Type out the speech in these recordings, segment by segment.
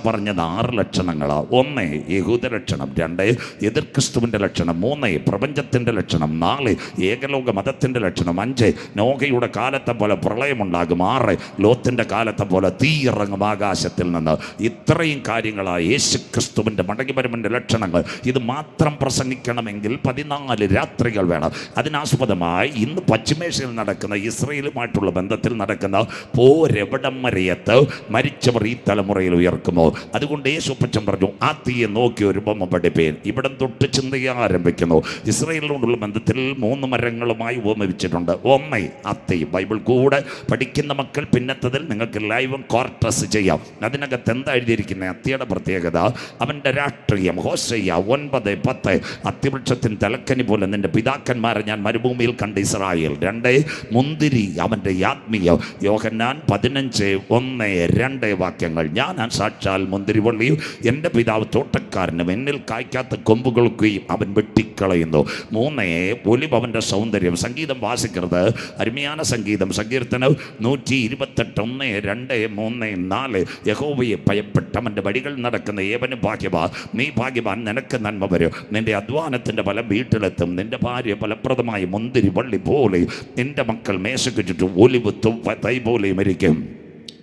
പറഞ്ഞത് 6 ലക്ഷണങ്ങളാണ്. 1 യഹൂദ ലക്ഷണം, 2 എതിർ ക്രിസ്തുവിൻ്റെ ലക്ഷണം, 3 പ്രപഞ്ചത്തിൻ്റെ ലക്ഷണം, 4 ഏകലോക മതത്തിൻ്റെ ലക്ഷണം, 5 നോഹയുടെ കാലത്തെ പോലെ പ്രളയമുണ്ടാകും, 6 ലോത്തിൻ്റെ കാലത്തെ പോലെ തീ ഇറങ്ങും ആകാശത്തിൽ നിന്ന്. ഇത്രയും കാര്യങ്ങളാണ് യേശു ക്രിസ്തുവിൻ്റെ മടങ്ങിവരവിൻ്റെ ലക്ഷണങ്ങൾ. ഇത് മാത്രം പ്രസംഗിക്കണമെങ്കിൽ 14 രാത്രികൾ വേണം. അതിനാസ്പദമായി ഇന്ന് പശ്ചിമേഷ്യയിൽ നടക്കുന്ന ഇസ്രയേലുമായിട്ടുള്ള ബന്ധത്തിൽ നടക്കുന്ന പോരെവിടം വരെയത്ത് മരിച്ചവർ ഈ തലമുറയിൽ ഉയർക്കുമോ? അതുകൊണ്ട് യേശുപ്പച്ചൻ പറഞ്ഞു, ആ തീയെ നോക്കി ഒരു ബൊമ്മ പഠിപ്പേൻ. ഇവിടം തൊട്ട് ചിന്തയാൻ ആരംഭിക്കുന്നു. ഇസ്രയേലിനോടുള്ള ബന്ധത്തിൽ 3 മരങ്ങളുമായി ഉപമിച്ചിട്ടുണ്ട്. 1 അത്തി. ബൈബിൾ കൂടെ പഠിക്കുന്ന മക്കൾ പിന്നത്തതിൽ നിങ്ങൾക്ക് ലൈവും ക്വാർട്ടസ് ചെയ്യാം. അതിനകത്ത് എന്താ എഴുതിയിരിക്കുന്നത്? അത്തിയുടെ പ്രത്യേകത അവൻ്റെ രാഷ്ട്രീയം. ഹോശയ്യ 9:10 അത്തിവൃക്ഷത്തിന് തലക്കനി പോലെ നിന്റെ പിതാക്കന്മാരെ ഞാൻ മരുഭൂമിയിൽ കണ്ട ഇസ്രായേൽ. 2 മുന്തിരി അവൻ്റെ ആത്മീയം. യോഹന്നാൻ 15:1-2 വാക്യങ്ങൾ. ഞാൻ സാക്ഷാൽ മുന്തിരിവള്ളിയും എൻ്റെ പിതാവ് തോട്ടക്കാരനും എന്നിൽ കായ്ക്കാത്ത കൊമ്പുകൾക്കുകയും അവൻ വെട്ടിക്കളയുന്നു. 3 ഒലിവ് അവൻ്റെ സൗന്ദര്യം. സംഗീതം വാസിക്കരുത്, അരുമയാണ് സംഗീതം. സങ്കീർത്തനം 128 1 2 3 4. യഹോവയെ ഭയപ്പെട്ട അവൻ്റെ വഴികൾ നടക്കുന്ന ഏവനും ഭാഗ്യവാൻ. നീ ഭാഗ്യവാൻ, നിനക്ക് നന്മ വരും. നിന്റെ അധ്വാനത്തിൻ്റെ ഫലം വീട്ടിലെത്തും. നിന്റെ ഭാര്യ ഫലപ്രദമായ മുന്തിരി വള്ളി പോലെ, നിന്റെ മക്കൾ മേശയ്ക്ക് ചുറ്റും ഒലിവ് തൈ പോലെയും ഇരിക്കും.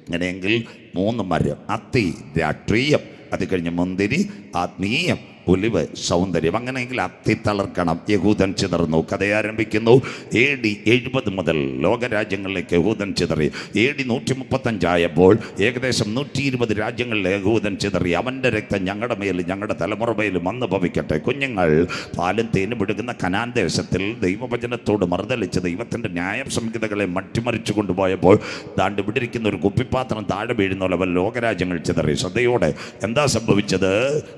അങ്ങനെയെങ്കിൽ 3 മരം. അത്തി രാഷ്ട്രീയം, അത് കഴിഞ്ഞ് മുന്തിരി ആത്മീയം, ഒലിവ് സൗന്ദര്യം. അങ്ങനെയെങ്കിൽ അത്തി തളർക്കണം. യഹൂദൻ ചിതർന്നു. കഥ ആരംഭിക്കുന്നു AD 70 മുതൽ ലോകരാജ്യങ്ങളിലേക്ക് യഹൂദൻ ചിതറി. AD 135 ആയപ്പോൾ ഏകദേശം 120 രാജ്യങ്ങളിൽ യഹൂദൻ ചിതറി. അവൻ്റെ രക്തം ഞങ്ങളുടെ മേലും ഞങ്ങളുടെ തലമുറ മേലും വന്നു ഭവിക്കട്ടെ. കുഞ്ഞുങ്ങൾ പാലും തേനും വിടുകുന്ന കനാൻ ദേശത്തിൽ ദൈവവചനത്തോട് മറുതലിച്ച് ദൈവത്തിൻ്റെ ന്യായ സംഹിതകളെ മറ്റിമറിച്ചു കൊണ്ടുപോയപ്പോൾ ദാണ്ട് വിടിരിക്കുന്ന ഒരു കുപ്പിപ്പാത്രം താഴെ വീഴുന്ന പോലെ ലോകരാജ്യങ്ങൾ ചിതറി. ശ്രദ്ധയോടെ എന്താ സംഭവിച്ചത്?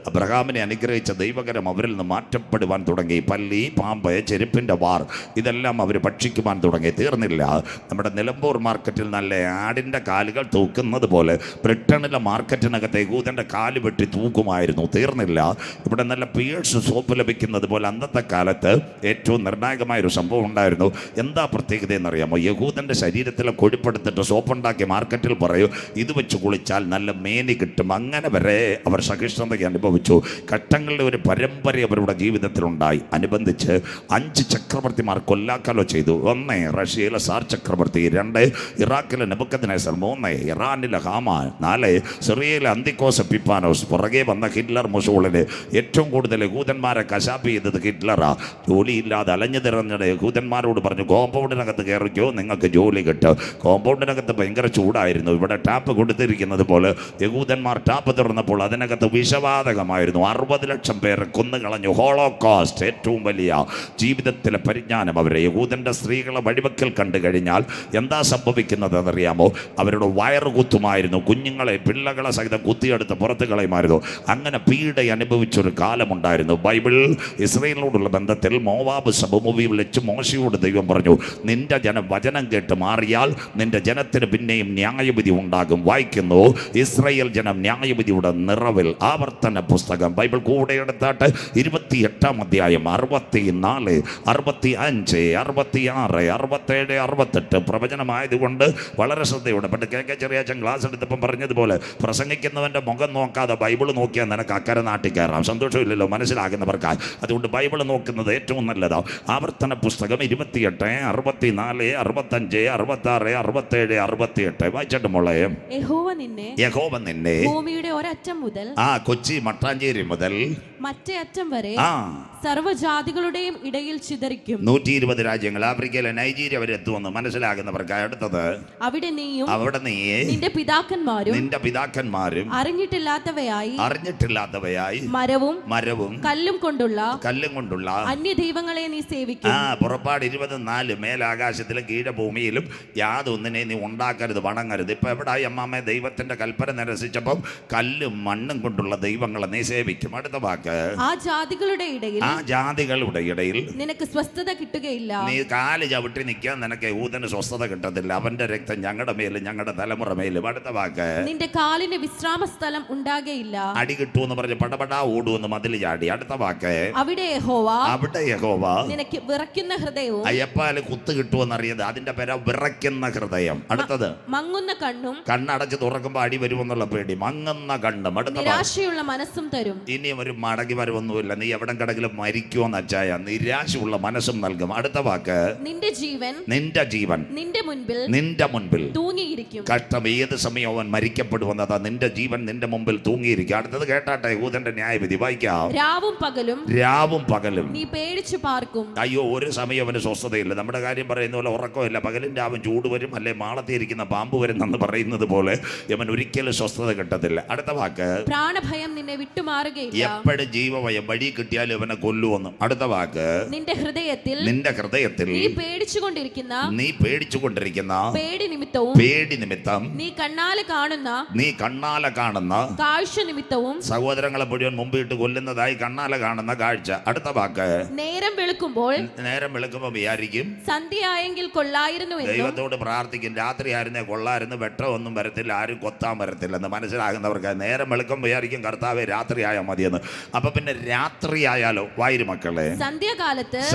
അബ്രഹാമിനെ അനുഗ്രഹിച്ച ദൈവകരം അവരിൽ നിന്ന് മാറ്റപ്പെടുവാൻ തുടങ്ങി. പല്ലി, പാമ്പ്, ചെരുപ്പിൻ്റെ വാർ, ഇതെല്ലാം അവർ ഭക്ഷിക്കുവാൻ തുടങ്ങി. തീർന്നില്ല. നമ്മുടെ നിലമ്പൂർ മാർക്കറ്റിൽ നല്ല ആടിൻ്റെ കാലുകൾ തൂക്കുന്നത് പോലെ ബ്രിട്ടനിലെ മാർക്കറ്റിനകത്ത് യഹൂദൻ്റെ കാല് വെട്ടി തൂക്കുമായിരുന്നു. തീർന്നില്ല. ഇവിടെ നല്ല പിയേഴ്സ് സോപ്പ് ലഭിക്കുന്നത് പോലെ അന്നത്തെ കാലത്ത് ഏറ്റവും നിർണായകമായൊരു സംഭവം ഉണ്ടായിരുന്നു. എന്താ പ്രത്യേകത എന്നറിയാമോ? യഹൂദൻ്റെ ശരീരത്തിലെ കൊഴുപ്പെടുത്തിട്ട് സോപ്പുണ്ടാക്കി മാർക്കറ്റിൽ പറയൂ, ഇത് വെച്ച് കുളിച്ചാൽ നല്ല മേനി കിട്ടും. അങ്ങനെ വരെ അവർ സഹിഷ്ണുത അനുഭവിച്ചു. ഘട്ടങ്ങളുടെ ഒരു പരമ്പര അവരുടെ ജീവിതത്തിലുണ്ടായി. അനുബന്ധിച്ച് 5 ചക്രവർത്തിമാർ കൊല്ലാക്കാലോ ചെയ്തു. 1 റഷ്യയിലെ സാർ ചക്രവർത്തി, 2 ഇറാഖിലെ നെബൂഖദ്നേസർ, 3 ഇറാനിലെ ഹാമാൻ, 4 സിറിയയിലെ അന്തിക്കോസ് എപ്പിഫാനോസ്, പുറകെ വന്ന ഹിറ്റ്ലർ മുസോളിനി. ഏറ്റവും കൂടുതൽ യഹൂദന്മാരെ കശാപ്പ് ചെയ്തത് ഹിറ്റ്ലറാ. ജോലിയില്ലാതെ അലഞ്ഞു തിറഞ്ഞിടെ യഹൂദന്മാരോട് പറഞ്ഞു, കോമ്പൗണ്ടിനകത്ത് കയറിക്കോ, നിങ്ങൾക്ക് ജോലി കിട്ടും. കോമ്പൗണ്ടിനകത്ത് ഭയങ്കര ചൂടായിരുന്നു. ഇവിടെ ടാപ്പ് കൊടുത്തിരിക്കുന്നത് പോലെ യഹൂദന്മാർ ടാപ്പ് തുറന്നപ്പോൾ അതിനകത്ത് വിഷവാതകമായിരുന്നു. 60 ലക്ഷം പേരെ കൊന്നുകളഞ്ഞു. ഹോളോകോസ്റ്റ്. ഏറ്റവും വലിയ ജീവിതത്തിലെ പരിജ്ഞാനം. അവരെ യഹൂദൻ്റെ സ്ത്രീകളെ വഴിവെക്കൽ കണ്ടു കഴിഞ്ഞാൽ എന്താ സംഭവിക്കുന്നത് എന്നറിയാമോ? അവരുടെ വയറ് കുത്തുമായിരുന്നു. കുഞ്ഞുങ്ങളെ, പിള്ളകളെ സഹിതം കുത്തിയെടുത്ത് പുറത്ത് കളയുമായിരുന്നു. അങ്ങനെ പീഡ അനുഭവിച്ചൊരു കാലമുണ്ടായിരുന്നു. ബൈബിൾ ഇസ്രയേലിനോടുള്ള ബന്ധത്തിൽ മോവാബ് സമഭൂമിയിൽ വെച്ച് മോശയോട് ദൈവം പറഞ്ഞു, നിന്റെ ജനം വചനം കേട്ട് മാറിയാൽ നിന്റെ ജനത്തിന് പിന്നെയും ന്യായവിധി ഉണ്ടാകും. വായിക്കുന്നു, ഇസ്രയേൽ ജനം ന്യായവിധിയുടെ നിറവിൽ. ആവർത്തന പുസ്തകം ബൈബിൾ കൂടെ എടുത്താട്ട് 28-ാം അധ്യായം 64, 65, 66, 67, 68 പ്രവചനമായതുകൊണ്ട് വളരെ ശ്രദ്ധയോടെ. പണ്ട് KK ചെറിയാച്ചൻ ക്ലാസ് എടുത്തപ്പം പറഞ്ഞതുപോലെ പ്രസംഗിക്കുന്നവൻ്റെ മുഖം നോക്കാതെ ബൈബിൾ നോക്കിയാൽ നിനക്ക് അക്കരെ നാട്ടിൽ കയറാം. സന്തോഷമില്ലല്ലോ മനസ്സിലാകുന്നവർക്കായി. അതുകൊണ്ട് ബൈബിൾ നോക്കുന്നത് ഏറ്റവും നല്ലതാണ്. ആവർത്തന പുസ്തകം 28, 64, 65, 66, 67, 68 വായിച്ചിട്ട് മോളെ. യഹോവ നിന്നെ ഭൂമിയുടെ ഒരറ്റം മുതൽ കൊച്ചി മട്ടാഞ്ചേരി മുതൽ മറ്റേ അറ്റം വരെ സർവ്വജാതികളുടെയും ഇടയിൽ ചിതറിക്കും. 120 രാജ്യങ്ങൾ. ആഫ്രിക്കയിലെ നൈജീരിയ വരെ എത്തുമെന്ന് മനസ്സിലാകുന്നവർക്ക് അടുത്തത്, അവിടെ നീ നിന്റെ പിതാക്കന്മാരും അറിഞ്ഞിട്ടില്ലാത്തവയായി മരവും കല്ലും കൊണ്ടുള്ള അന്യദൈവങ്ങളെ നീ സേവിക്കും. പുറപ്പാട് 24 മേലാകാശത്തിലും കീഴഭൂമിയിലും യാതൊന്നിനെ നീ ഉണ്ടാക്കരുത്, വണങ്ങരുത്. ഇപ്പൊ എവിടായി അമ്മാമ്മ? ദൈവത്തിന്റെ കൽപ്പന നിരസിച്ചപ്പം കല്ലും മണ്ണും കൊണ്ടുള്ള ദൈവങ്ങളെ നീ സേവിക്കും. അടുത്ത വാക്ക്, ആ ജാതികളുടെ ഇടയിൽ നിനക്ക് സ്വസ്ഥത കിട്ടുകയില്ല. നീ കാല് ചവിട്ടി നിൽക്കാൻ നിനക്ക് യഹൂദന് സ്വസ്ഥത കിട്ടത്തില്ല. അവന്റെ രക്തം ഞങ്ങളുടെ മേലും ഞങ്ങളുടെ തലമുറ മേലും. അടുത്ത വാക്ക്, നിന്റെ കാലിന് വിശ്രാമ സ്ഥലം ഉണ്ടാകുകയില്ല. അടി കിട്ടൂന്ന് പറഞ്ഞ് പടപടാ ഓടുവെന്ന് മതിൽ ചാടി. അടുത്ത വാക്ക്, അവിടെ യഹോവ നിനക്ക് വിറയ്ക്കുന്ന ഹൃദയവും. അയ്യപ്പാല് കുത്ത് കിട്ടുമെന്നറിയത് അതിന്റെ പേര വിറയ്ക്കുന്ന ഹൃദയം. അടുത്തത്, മങ്ങുന്ന കണ്ണും. കണ്ണടച്ച് തുറക്കുമ്പോ അടി വരുമെന്നുള്ള പേടി. മങ്ങുന്ന കണ്ണും. അടുത്ത നിരാശയുള്ള മനസ്സും തരും. ഇനിയും ഒരു മടങ്ങി വരവൊന്നുമില്ല. നീ എവിടെ കടകിലും മരിക്കുമെന്ന് അച്ചായ നിരാശയുള്ള മനസ്സും നൽകും. അടുത്ത വാക്ക്, നിന്റെ ജീവൻ നിന്റെ മുൻപിൽ തൂങ്ങിയിരിക്കും. കഷ്ടം, ഏത് സമയം അവൻ മരിക്കപ്പെടുവന്നതാ. നിന്റെ ജീവൻ നിന്റെ മുമ്പിൽ തൂങ്ങിയിരിക്കും. അടുത്തത് കേട്ടാട്ടെ, യഹൂദന്റെ ന്യായവിധി വായിക്കാം. രാവും പകലും നീ പേടിച്ചു പാർക്കും. അയ്യോ, ഒരു സമയം അവന് സ്വസ്ഥതയില്ല. നമ്മുടെ കാര്യം പറയുന്ന പോലെ ഉറക്കമില്ല. പകലും രാവും ചൂട് വരും, അല്ലെ മാളത്തിയിരിക്കുന്ന പാമ്പ് വരും എന്ന് പറയുന്നത് പോലെ അവൻ ഒരിക്കലും സ്വസ്ഥത കിട്ടത്തില്ല. അടുത്ത വാക്ക്, പ്രാണഭയം നിന്നെ വിട്ടുമാറുകയില്ല. എപ്പോഴും ജീവഭയം, വഴി കിട്ടിയാലും അവനെ കൊല്ലുവെന്ന്. അടുത്ത വാക്ക്, നിന്റെ ഹൃദയത്തിൽ നീ പേടിച്ചുകൊണ്ടിരിക്കുന്ന പേടി നിമിത്തം നീ കണ്ണാലെ കാണുന്ന കാഴ്ച നിമിത്തവും സഹോദരങ്ങളെ മുഴുവൻ മുമ്പിട്ട് കൊല്ലുന്നതായി കണ്ണാലെ കാണുന്ന കാഴ്ച. അടുത്ത വാക്ക്, നേരം വെളുക്കുമ്പോൾ വിചാരിക്കും സന്ധ്യയായെങ്കിൽ കൊള്ളായിരുന്നു. ദൈവത്തോട് പ്രാർത്ഥിക്കും, രാത്രി ആയിരുന്നേ കൊള്ളായിരുന്നു, വെട്ടമൊന്നും വരത്തില്ല, ആരും കൊത്താൻ വരത്തില്ലെന്ന് മനസ്സിലാകുന്നവർക്ക് നേരം വെളുക്കും വിചാരിക്കും കർത്താവെ രാത്രി ആയാൽ മതിയെന്ന്. അപ്പൊ പിന്നെ രാത്രി ആയാലോ? വായിരു മക്കളെ,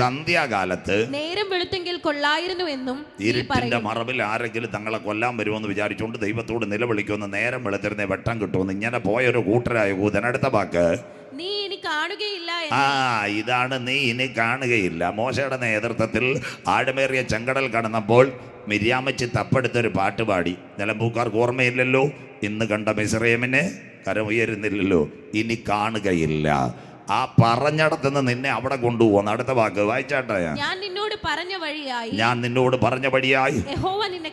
സന്ധ്യാകാലത്ത് നേരം വെളുത്തെങ്കിൽ കൊള്ളായിരുന്നു എന്നും ഇരുട്ടിന്റെ മറവിൽ ആരെങ്കിലും തങ്ങളെ കൊല്ലാൻ വരുമെന്ന് വിചാരിച്ചുകൊണ്ട് ദൈവത്തോട് നിലവിളിക്കുമെന്ന്, നേരം വെളുത്തിരുന്നേ വെട്ടം കിട്ടുമെന്ന് ഇങ്ങനെ പോയൊരു കൂട്ടരായ യൂദൻ. അടുത്ത വാക്ക്, നീ ഇനി കാണുകയില്ല. ഇതാണ് നീ ഇനി കാണുകയില്ല. മോശയുടെ നേതൃത്വത്തിൽ ആഴമേറിയ ചെങ്കടൽ കടന്നപ്പോൾ മിര്യാമച്ചി തപ്പെടുത്തൊരു പാട്ട് പാടി. നിലമ്പൂക്കാർക്ക് ഓർമ്മയില്ലല്ലോ, ഇന്ന് കണ്ട മിസ്രയീമിനെ കരമുയരുന്നില്ലല്ലോ, ഇനി കാണുകയില്ല. ആ പറഞ്ഞിടത്തുനിന്ന് നിന്നെ അവിടെ കൊണ്ടുപോകുന്നു. അടുത്ത വാക്ക് വായിച്ചാട്ടെ. ഞാൻ നിന്നോട് പറഞ്ഞ വഴിയായി യഹോവ നിന്നെ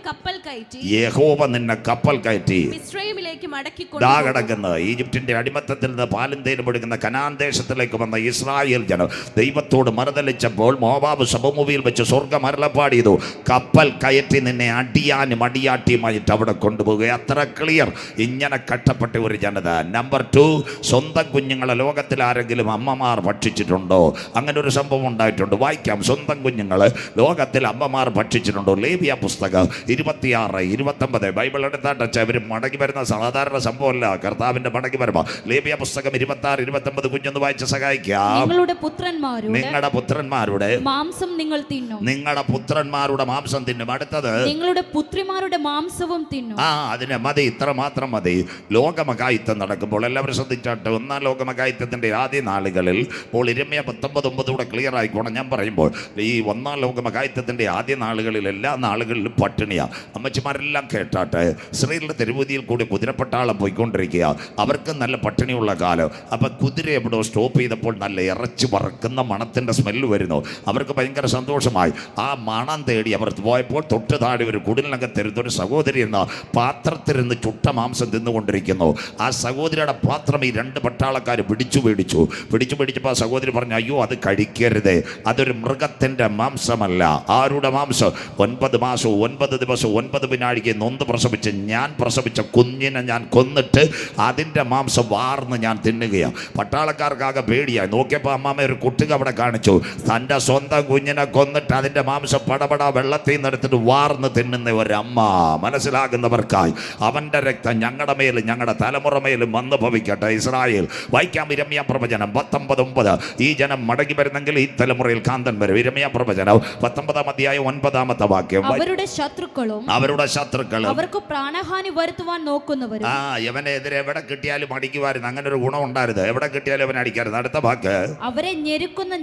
കപ്പൽ കയറ്റി മിസ്രയീമിലേക്ക് മടക്കി കിടക്കുന്നത് ഈജിപ്തിന്റെ അടിമത്തത്തിൽ നിന്ന് പാലും തേനും ഒഴുകുന്ന കനാൻ ദേശത്തിലേക്ക് വന്ന ഇസ്രായേൽ ജനം ദൈവത്തോട് മറുതലിച്ചപ്പോൾ മോവാബ് സമഭൂമിയിൽ വെച്ച് സ്വർഗ്ഗം അരുളപ്പാട് ചെയ്തു, കപ്പൽ കയറ്റി നിന്നെ അടിയാനും അടിയാട്ടിയുമായിട്ട് അവിടെ കൊണ്ടുപോകുക. അത്ര ക്ലിയർ. ഇങ്ങനെ കഷ്ടപ്പെട്ട ഒരു ജനത. നമ്പർ 2, സ്വന്തം കുഞ്ഞുങ്ങളെ ലോകത്തിൽ ആരെങ്കിലും അമ്മമാർ ഭക്ഷിച്ചിട്ടുണ്ടോ? അങ്ങനെ ഒരു സംഭവം ഉണ്ടായിട്ടുണ്ട്. വായിക്കാം. സ്വന്തം കുഞ്ഞുങ്ങൾ ലോകത്തിൽ അമ്മമാർ ഭക്ഷിച്ചിട്ടുണ്ടോ? ലേവ്യ പുസ്തകം 26-29 ബൈബിൾ എടുത്താട്ടച്ച ഇവർ മടങ്ങി വരുന്ന സാധാരണ സംഭവമല്ല. കർത്താവിന്റെ മടങ്ങി വരുമ്പോ ലേവ്യ പുസ്തകം 26-29 കുഞ്ഞൊന്ന് വായിച്ച് സഹായിക്കാം. നിങ്ങളുടെ പുത്രന്മാരുടെ മാംസം നിങ്ങൾ തിന്നും. നിങ്ങളുടെ പുത്രന്മാരുടെ മാംസം തിന്നും. അടുത്തത്, നിങ്ങളുടെ പുത്രിമാരുടെ മാംസവും തിന്നും. അതിന് മതി, ഇത്ര മാത്രം മതി. ലോകമകായിത്വം നടക്കുമ്പോൾ എല്ലാവരും ശ്രദ്ധിച്ചാട്ട്, ഒന്നാം ലോകമകായിത്വത്തിന്റെ ആദ്യ നാളുകളിൽ യിരെമ്യാ 19:9 ക്ലിയർ ആയിക്കോണം ഞാൻ പറയുമ്പോൾ. ഈ ഒന്നാം ലോകമകായിത്വത്തിന്റെ ആദ്യ നാളുകളിൽ എല്ലാ നാളുകളിലും പട്ടിണിയാ. അമ്മച്ചിമാരെല്ലാം കേട്ടാട്ടെ, സ്ത്രീകളുടെ തെരുവൂതിയിൽ കൂടി കുതിരപ്പട്ടാളം പോയിക്കൊണ്ടിരിക്കുക. അവർക്ക് നല്ല പട്ടിണിയുള്ള കാലം. അപ്പം കുതിര എവിടെയോ സ്റ്റോപ്പ് ചെയ്തപ്പോൾ നല്ല ഇറച്ചി വറക്കുന്ന മണത്തിൻ്റെ സ്മെല്ല് വരുന്നു. അവർക്ക് ഭയങ്കര സന്തോഷമായി. ആ മണം തേടി അവർ പോയപ്പോൾ തൊട്ട് താഴെ ഒരു കുടിലിനകത്തിരുന്നൊരു സഹോദരി എന്ന പാത്രത്തിരുന്ന് ചുട്ട മാംസം തിന്നുകൊണ്ടിരിക്കുന്നു. ആ സഹോദരിയുടെ പാത്രം ഈ 2 പട്ടാളക്കാർ പിടിച്ചപ്പോൾ ആ സഹോദരി പറഞ്ഞു, അയ്യോ അത് കഴിക്കരുതേ, അതൊരു മൃഗത്തിൻ്റെ മാംസമല്ല. ആരുടെ മാംസം? 9 മാസവും 9 ദിവസവും 9 വിനാഴികയെ നൊന്ത് പ്രസവിച്ച് ഞാൻ പ്രസവിച്ച കുഞ്ഞിനെ ഞാൻ കൊന്നിട്ട് അതിൻ്റെ മാംസം വാർന്ന് ഞാൻ തിന്നുകയാണ്. പട്ടാളക്കാർക്കാകെ പേടിയായി. നോക്കിയപ്പോൾ അമ്മാമ്മ ഒരു കുട്ടിക അവിടെ കാണിച്ചു. തൻ്റെ സ്വന്തം കുഞ്ഞിനെ കൊന്നിട്ട് അതിൻ്റെ മാംസം പടപട വെള്ളത്തിൽ നിന്ന് എടുത്തിട്ട് വാർന്ന് തിന്നുന്ന ഒരമ്മ. മനസ്സിലാകുന്നവർക്കായി അവൻ്റെ രക്തം ഞങ്ങളുടെ മേലും ഞങ്ങളുടെ തലമുറ മേലും വന്ന് ഭവിക്കട്ടെ. ഇസ്രായേൽ വായിക്കാം. യിരെമ്യാ പ്രവചനം 19:9 ഈ ജനം മടങ്ങി വരുന്നെങ്കിൽ ഈ തലമുറയിൽ കാന്തൻ വരും. യിരെമ്യാ പ്രവചനം 19-ാം അധ്യായം 9-ാമത്തെ വാക്യം. അവരുടെ ശത്രുക്കളും അവർക്ക് പ്രാണഹാനി വരുത്തുവാൻ നോക്കുന്നവരും ഇവനെതിരെ എവിടെ കിട്ടിയാലും അടിക്കുമായിരുന്നു. അങ്ങനെ ഒരു ഗുണം ഉണ്ടായിരുന്നു. എവിടെ കിട്ടിയാലും അവൻ അടിക്കായിരുന്നു. അടുത്ത വാക്ക്, അവരെ ഞെരുക്കുന്ന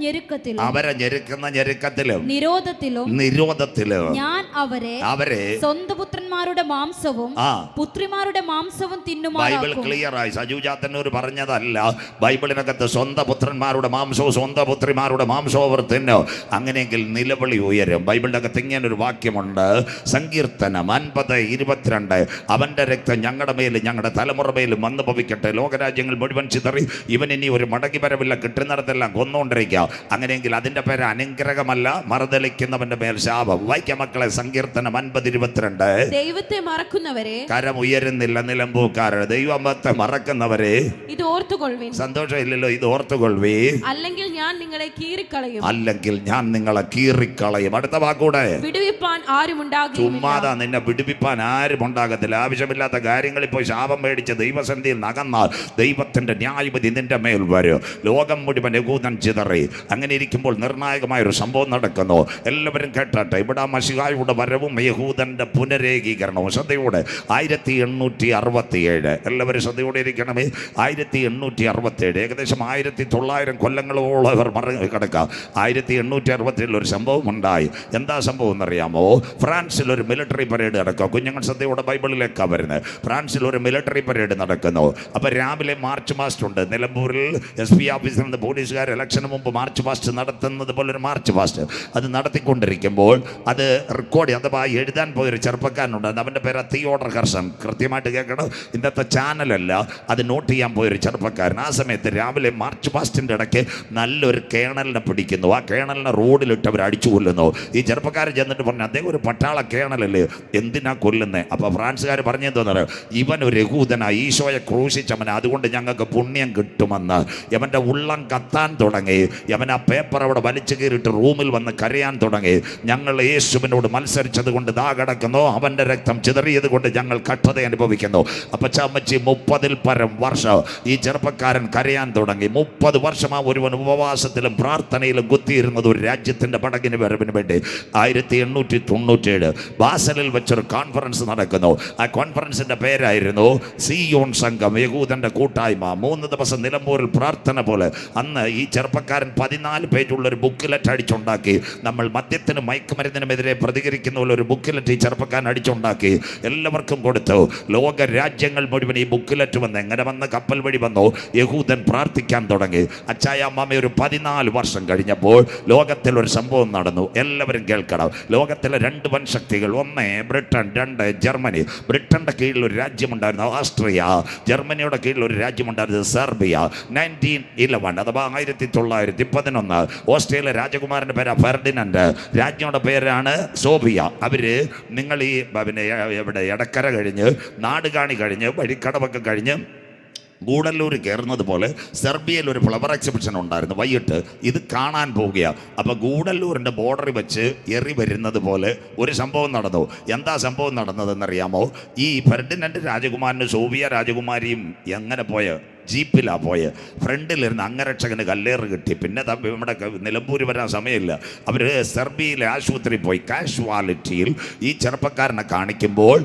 ഞെരുക്കത്തിലും നിരോധത്തിലും ഞാൻ അവരെ സ്വന്തം പുത്രന്മാരുടെ മാംസവും പുത്രിമാരുടെ മാംസവും തിന്നുമാറാക്കും. ബൈബിൾ ക്ലിയർ ആയി. സജു ചാത്തന്നൂർ പറഞ്ഞതല്ല. ബൈബിളിനകത്ത് സ്വന്തം പുത്രന്മാരുടെ മാംസവും സ്വന്തം പുത്രിമാരുടെ മാംസവും അവർ തിന്നു. അങ്ങനെയെങ്കിൽ നിലവിളി ഉയരും. ബൈബിളിനകത്ത് ഇങ്ങനൊരു വാക്യമുണ്ട്. സങ്കീർത്തനം 50:22 അവന്റെ രക്തം ഞങ്ങളുടെ മേലും ഞങ്ങളുടെ തലമുറ മേലും വന്നു ഭവിക്കട്ടെ. ലോകരാജ്യങ്ങൾ മുഴുവൻ ചിതറി ഇവൻ ഇനി ഒരു മടങ്ങി വരവില്ല, കിട്ടുന്നിടത്തെല്ലാം കൊന്നുകൊണ്ടിരിക്കുക. അങ്ങനെയെങ്കിൽ അതിന്റെ പേര് അനുഗ്രഹമല്ല, മറുതലിക്കുന്നവന്റെ മേൽ ശാപം. വായിക്കാം മക്കളെ. സങ്കീർത്തനം 50:22 ദൈവത്തെ മറക്കുന്നവരെ കരം ഉയരുന്നില്ല നിലമ്പൂക്കാരൻ. ദൈവത്തെ മറക്കുന്നവരെ ഇത് ഓർത്തുകൊള്ളുവിൻ. സന്തോഷമില്ലല്ലോ, ഇത് ഇത് ഓർത്തുകൊള്ളേ, അല്ലെങ്കിൽ ഞാൻ നിങ്ങളെ കീറിക്കളയും. അല്ലെങ്കിൽ ഞാൻ നിങ്ങളെ കീറിക്കളയും. അടുത്ത വാക്കൂടെ, വിടുവിപ്പാൻ ആരും ഉണ്ടാകില്ല. ചുമ്മാതാ നിന്നെ വിടുവിപ്പാൻ ആരും ഉണ്ടാകത്തില്ല. ആവശ്യമില്ലാത്ത കാര്യങ്ങളിൽ പോയി ശാപം മേടിച്ച് ദൈവസന്നിധിയിൽ നകന്നാൽ ദൈവത്തിന്റെ ന്യായവിധി നിന്റെ മേൽ വരും. ലോകം മുഴുവൻ യഹൂദൻ ചിതറി. അങ്ങനെ ഇരിക്കുമ്പോൾ നിർണായകമായ ഒരു സംഭവം നടക്കുന്നു. എല്ലാവരും കേട്ടട്ടെ. ഇവിടെ മശിഹായുടെ വരവും യഹൂദന്റെ പുനരേകീകരണവും. ശ്രദ്ധയോടെ 1867, എല്ലാവരും ശ്രദ്ധയോടെ ഇരിക്കണമേ. 1867, ഏകദേശം 1900 കൊല്ലങ്ങളോളം അവർ മറന്നു കിടക്കാം. 1867 ഒരു സംഭവം ഉണ്ടായി. എന്താ സംഭവം എന്നറിയാമോ? ഫ്രാൻസിൽ ഒരു മിലിറ്ററി പരേഡ് നടക്കുക. കുഞ്ഞുങ്ങൾ ശ്രദ്ധയോടെ ബൈബിളിലേക്കാണ് വരുന്നത്. ഫ്രാൻസിൽ ഒരു മിലിറ്ററി പരേഡ് നടക്കുന്നു. അപ്പോൾ രാവിലെ മാർച്ച് പാസ്റ്റ് ഉണ്ട്. നിലമ്പൂരിൽ SP ഓഫീസിൽ നിന്ന് പോലീസുകാർ ഇലക്ഷന് മുമ്പ് മാർച്ച് പാസ്റ്റ് നടത്തുന്നത് പോലെ ഒരു മാർച്ച് പാസ്റ്റ് അത് നടത്തിക്കൊണ്ടിരിക്കുമ്പോൾ അത് റെക്കോർഡ്, അഥവാ എഴുതാൻ പോയൊരു ചെറുപ്പക്കാരനുണ്ട്. അവൻ്റെ പേര് തിയോഡർ ഹെർസൺ. കൃത്യമായിട്ട് കേൾക്കണം, ഇന്നത്തെ ചാനലല്ല, അത് നോട്ട് ചെയ്യാൻ പോയൊരു ചെറുപ്പക്കാരൻ. ആ സമയത്ത് രാവിലെ മാർച്ച് പാസ്റ്റിൻ്റെ ഇടയ്ക്ക് നല്ലൊരു കേണലിനെ പിടിക്കുന്നു. ആ കേണലിനെ റോഡിലിട്ട് അവർ അടിച്ചു കൊല്ലുന്നു. ഈ ചെറുപ്പക്കാരൻ ചെന്നിട്ട് പറഞ്ഞു, അദ്ദേഹം ഒരു പട്ടാള കേണലല്ലേ, എന്തിനാ കൊല്ലുന്നത്? അപ്പോൾ ഫ്രാൻസുകാർ പറഞ്ഞു തോന്നുന്നത്, ഇവൻ ഒരു യഹൂദനായി, ഈശോയെ ക്രൂശിച്ചവൻ, അതുകൊണ്ട് ഞങ്ങൾക്ക് പുണ്യം കിട്ടുമെന്ന്. യവൻ്റെ ഉള്ളം കത്താൻ തുടങ്ങി. യവൻ ആ പേപ്പർ അവിടെ വലിച്ചു കീറിയിട്ട് റൂമിൽ വന്ന് കരയാൻ തുടങ്ങി. ഞങ്ങൾ യേശുവിനോട് മത്സരിച്ചത് കൊണ്ട് ദാ കിടക്കുന്നു, അവൻ്റെ രക്തം ചിതറിയത് കൊണ്ട് ഞങ്ങൾ കഷ്ടത അനുഭവിക്കുന്നു. അപ്പച്ചമ്മച്ചി 30 പരം വർഷം ഈ ചെറുപ്പക്കാരൻ കരയാൻ തുടങ്ങി. 30 വർഷമാ ഒരുവൻ ഉപവാസത്തിലും പ്രാർത്ഥനയിലും കുത്തിയിരുന്നത് ഒരു രാജ്യത്തിൻ്റെ പടകിന് വരവിന് വേണ്ടി. 1897 ബാസലിൽ വെച്ചൊരു കോൺഫറൻസ് നടക്കുന്നു. ആ കോൺഫറൻസിൻ്റെ പേരായിരുന്നു സിയോൺ സംഘം, യഹൂദൻ്റെ കൂട്ടായ്മ. 3 ദിവസം നിലമ്പൂരിൽ പ്രാർത്ഥന പോലെ. അന്ന് ഈ ചെറുപ്പക്കാരൻ 14 പേജുള്ള ഒരു ബുക്കിലെറ്റ് അടിച്ചുണ്ടാക്കി. നമ്മൾ മദ്യത്തിനും മയക്കുമരുന്നിനുമെതിരെ പ്രതികരിക്കുന്ന പോലെ ഒരു ബുക്കിലെറ്റ് ഈ ചെറുപ്പക്കാരൻ അടിച്ചുണ്ടാക്കി, എല്ലാവർക്കും കൊടുത്തു. ലോക രാജ്യങ്ങൾ മുഴുവൻ ഈ ബുക്കിലെറ്റ് വന്ന് എങ്ങനെ വന്ന് കപ്പൽ വഴി വന്നു. യഹൂദൻ പ്രാർത്ഥിക്കാൻ തുടങ്ങി. അച്ചായ അമ്മാമ ഒരു 14 വർഷം കഴിഞ്ഞപ്പോൾ ലോകത്തിൽ ഒരു സംഭവം നടന്നു. എല്ലാവരും കേൾക്കണം. ലോകത്തിലെ 2 വൻശക്തികൾ, 1 ബ്രിട്ടൻ, 2 ജർമ്മനി. ബ്രിട്ടന്റെ കീഴിൽ ഒരു രാജ്യമുണ്ടായിരുന്നു ഓസ്ട്രിയ, ജർമ്മനിയുടെ കീഴിൽ ഒരു രാജ്യമുണ്ടായിരുന്നു സെർബിയ. 1911 അഥവാ 1911 ഓസ്ട്രേലിയ രാജകുമാരൻ്റെ പേരാ ഫെർഡിനൻഡ്, രാജ്ഞിയുടെ പേരാണ് സോഫിയ. അവര് നിങ്ങൾ ഈ ഇവിടെ എടക്കര കഴിഞ്ഞ് നാടുകാണി കഴിഞ്ഞ് വഴിക്കടവൊക്കെ കഴിഞ്ഞ് ഗൂഡല്ലൂർ കയറുന്നത് പോലെ സെർബിയയിൽ ഒരു ഫ്ലവർ എക്സിബിഷൻ ഉണ്ടായിരുന്നു. വൈകിട്ട് ഇത് കാണാൻ പോവുകയാണ്. അപ്പോൾ ഗൂഡല്ലൂരിൻ്റെ ബോർഡറിൽ വെച്ച് എറി വരുന്നത് പോലെ ഒരു സംഭവം നടന്നു. എന്താ സംഭവം നടന്നതെന്നറിയാമോ? ഈ ഫെർഡിനൻഡ് രാജകുമാരനും സോഫിയ രാജകുമാരിയും എങ്ങനെ പോയ ജീപ്പിലാണ് പോയത്. ഫ്രണ്ടിലിരുന്ന് അംഗരക്ഷകന് കല്ലേറ് കിട്ടി. പിന്നെ നമ്മുടെ നിലമ്പൂർ വരാൻ സമയമില്ല. അവർ സെർബിയയിലെ ആശുപത്രിയിൽ പോയി. കാഷ്വാലിറ്റിയിൽ ഈ ചെറുപ്പക്കാരനെ കാണിക്കുമ്പോൾ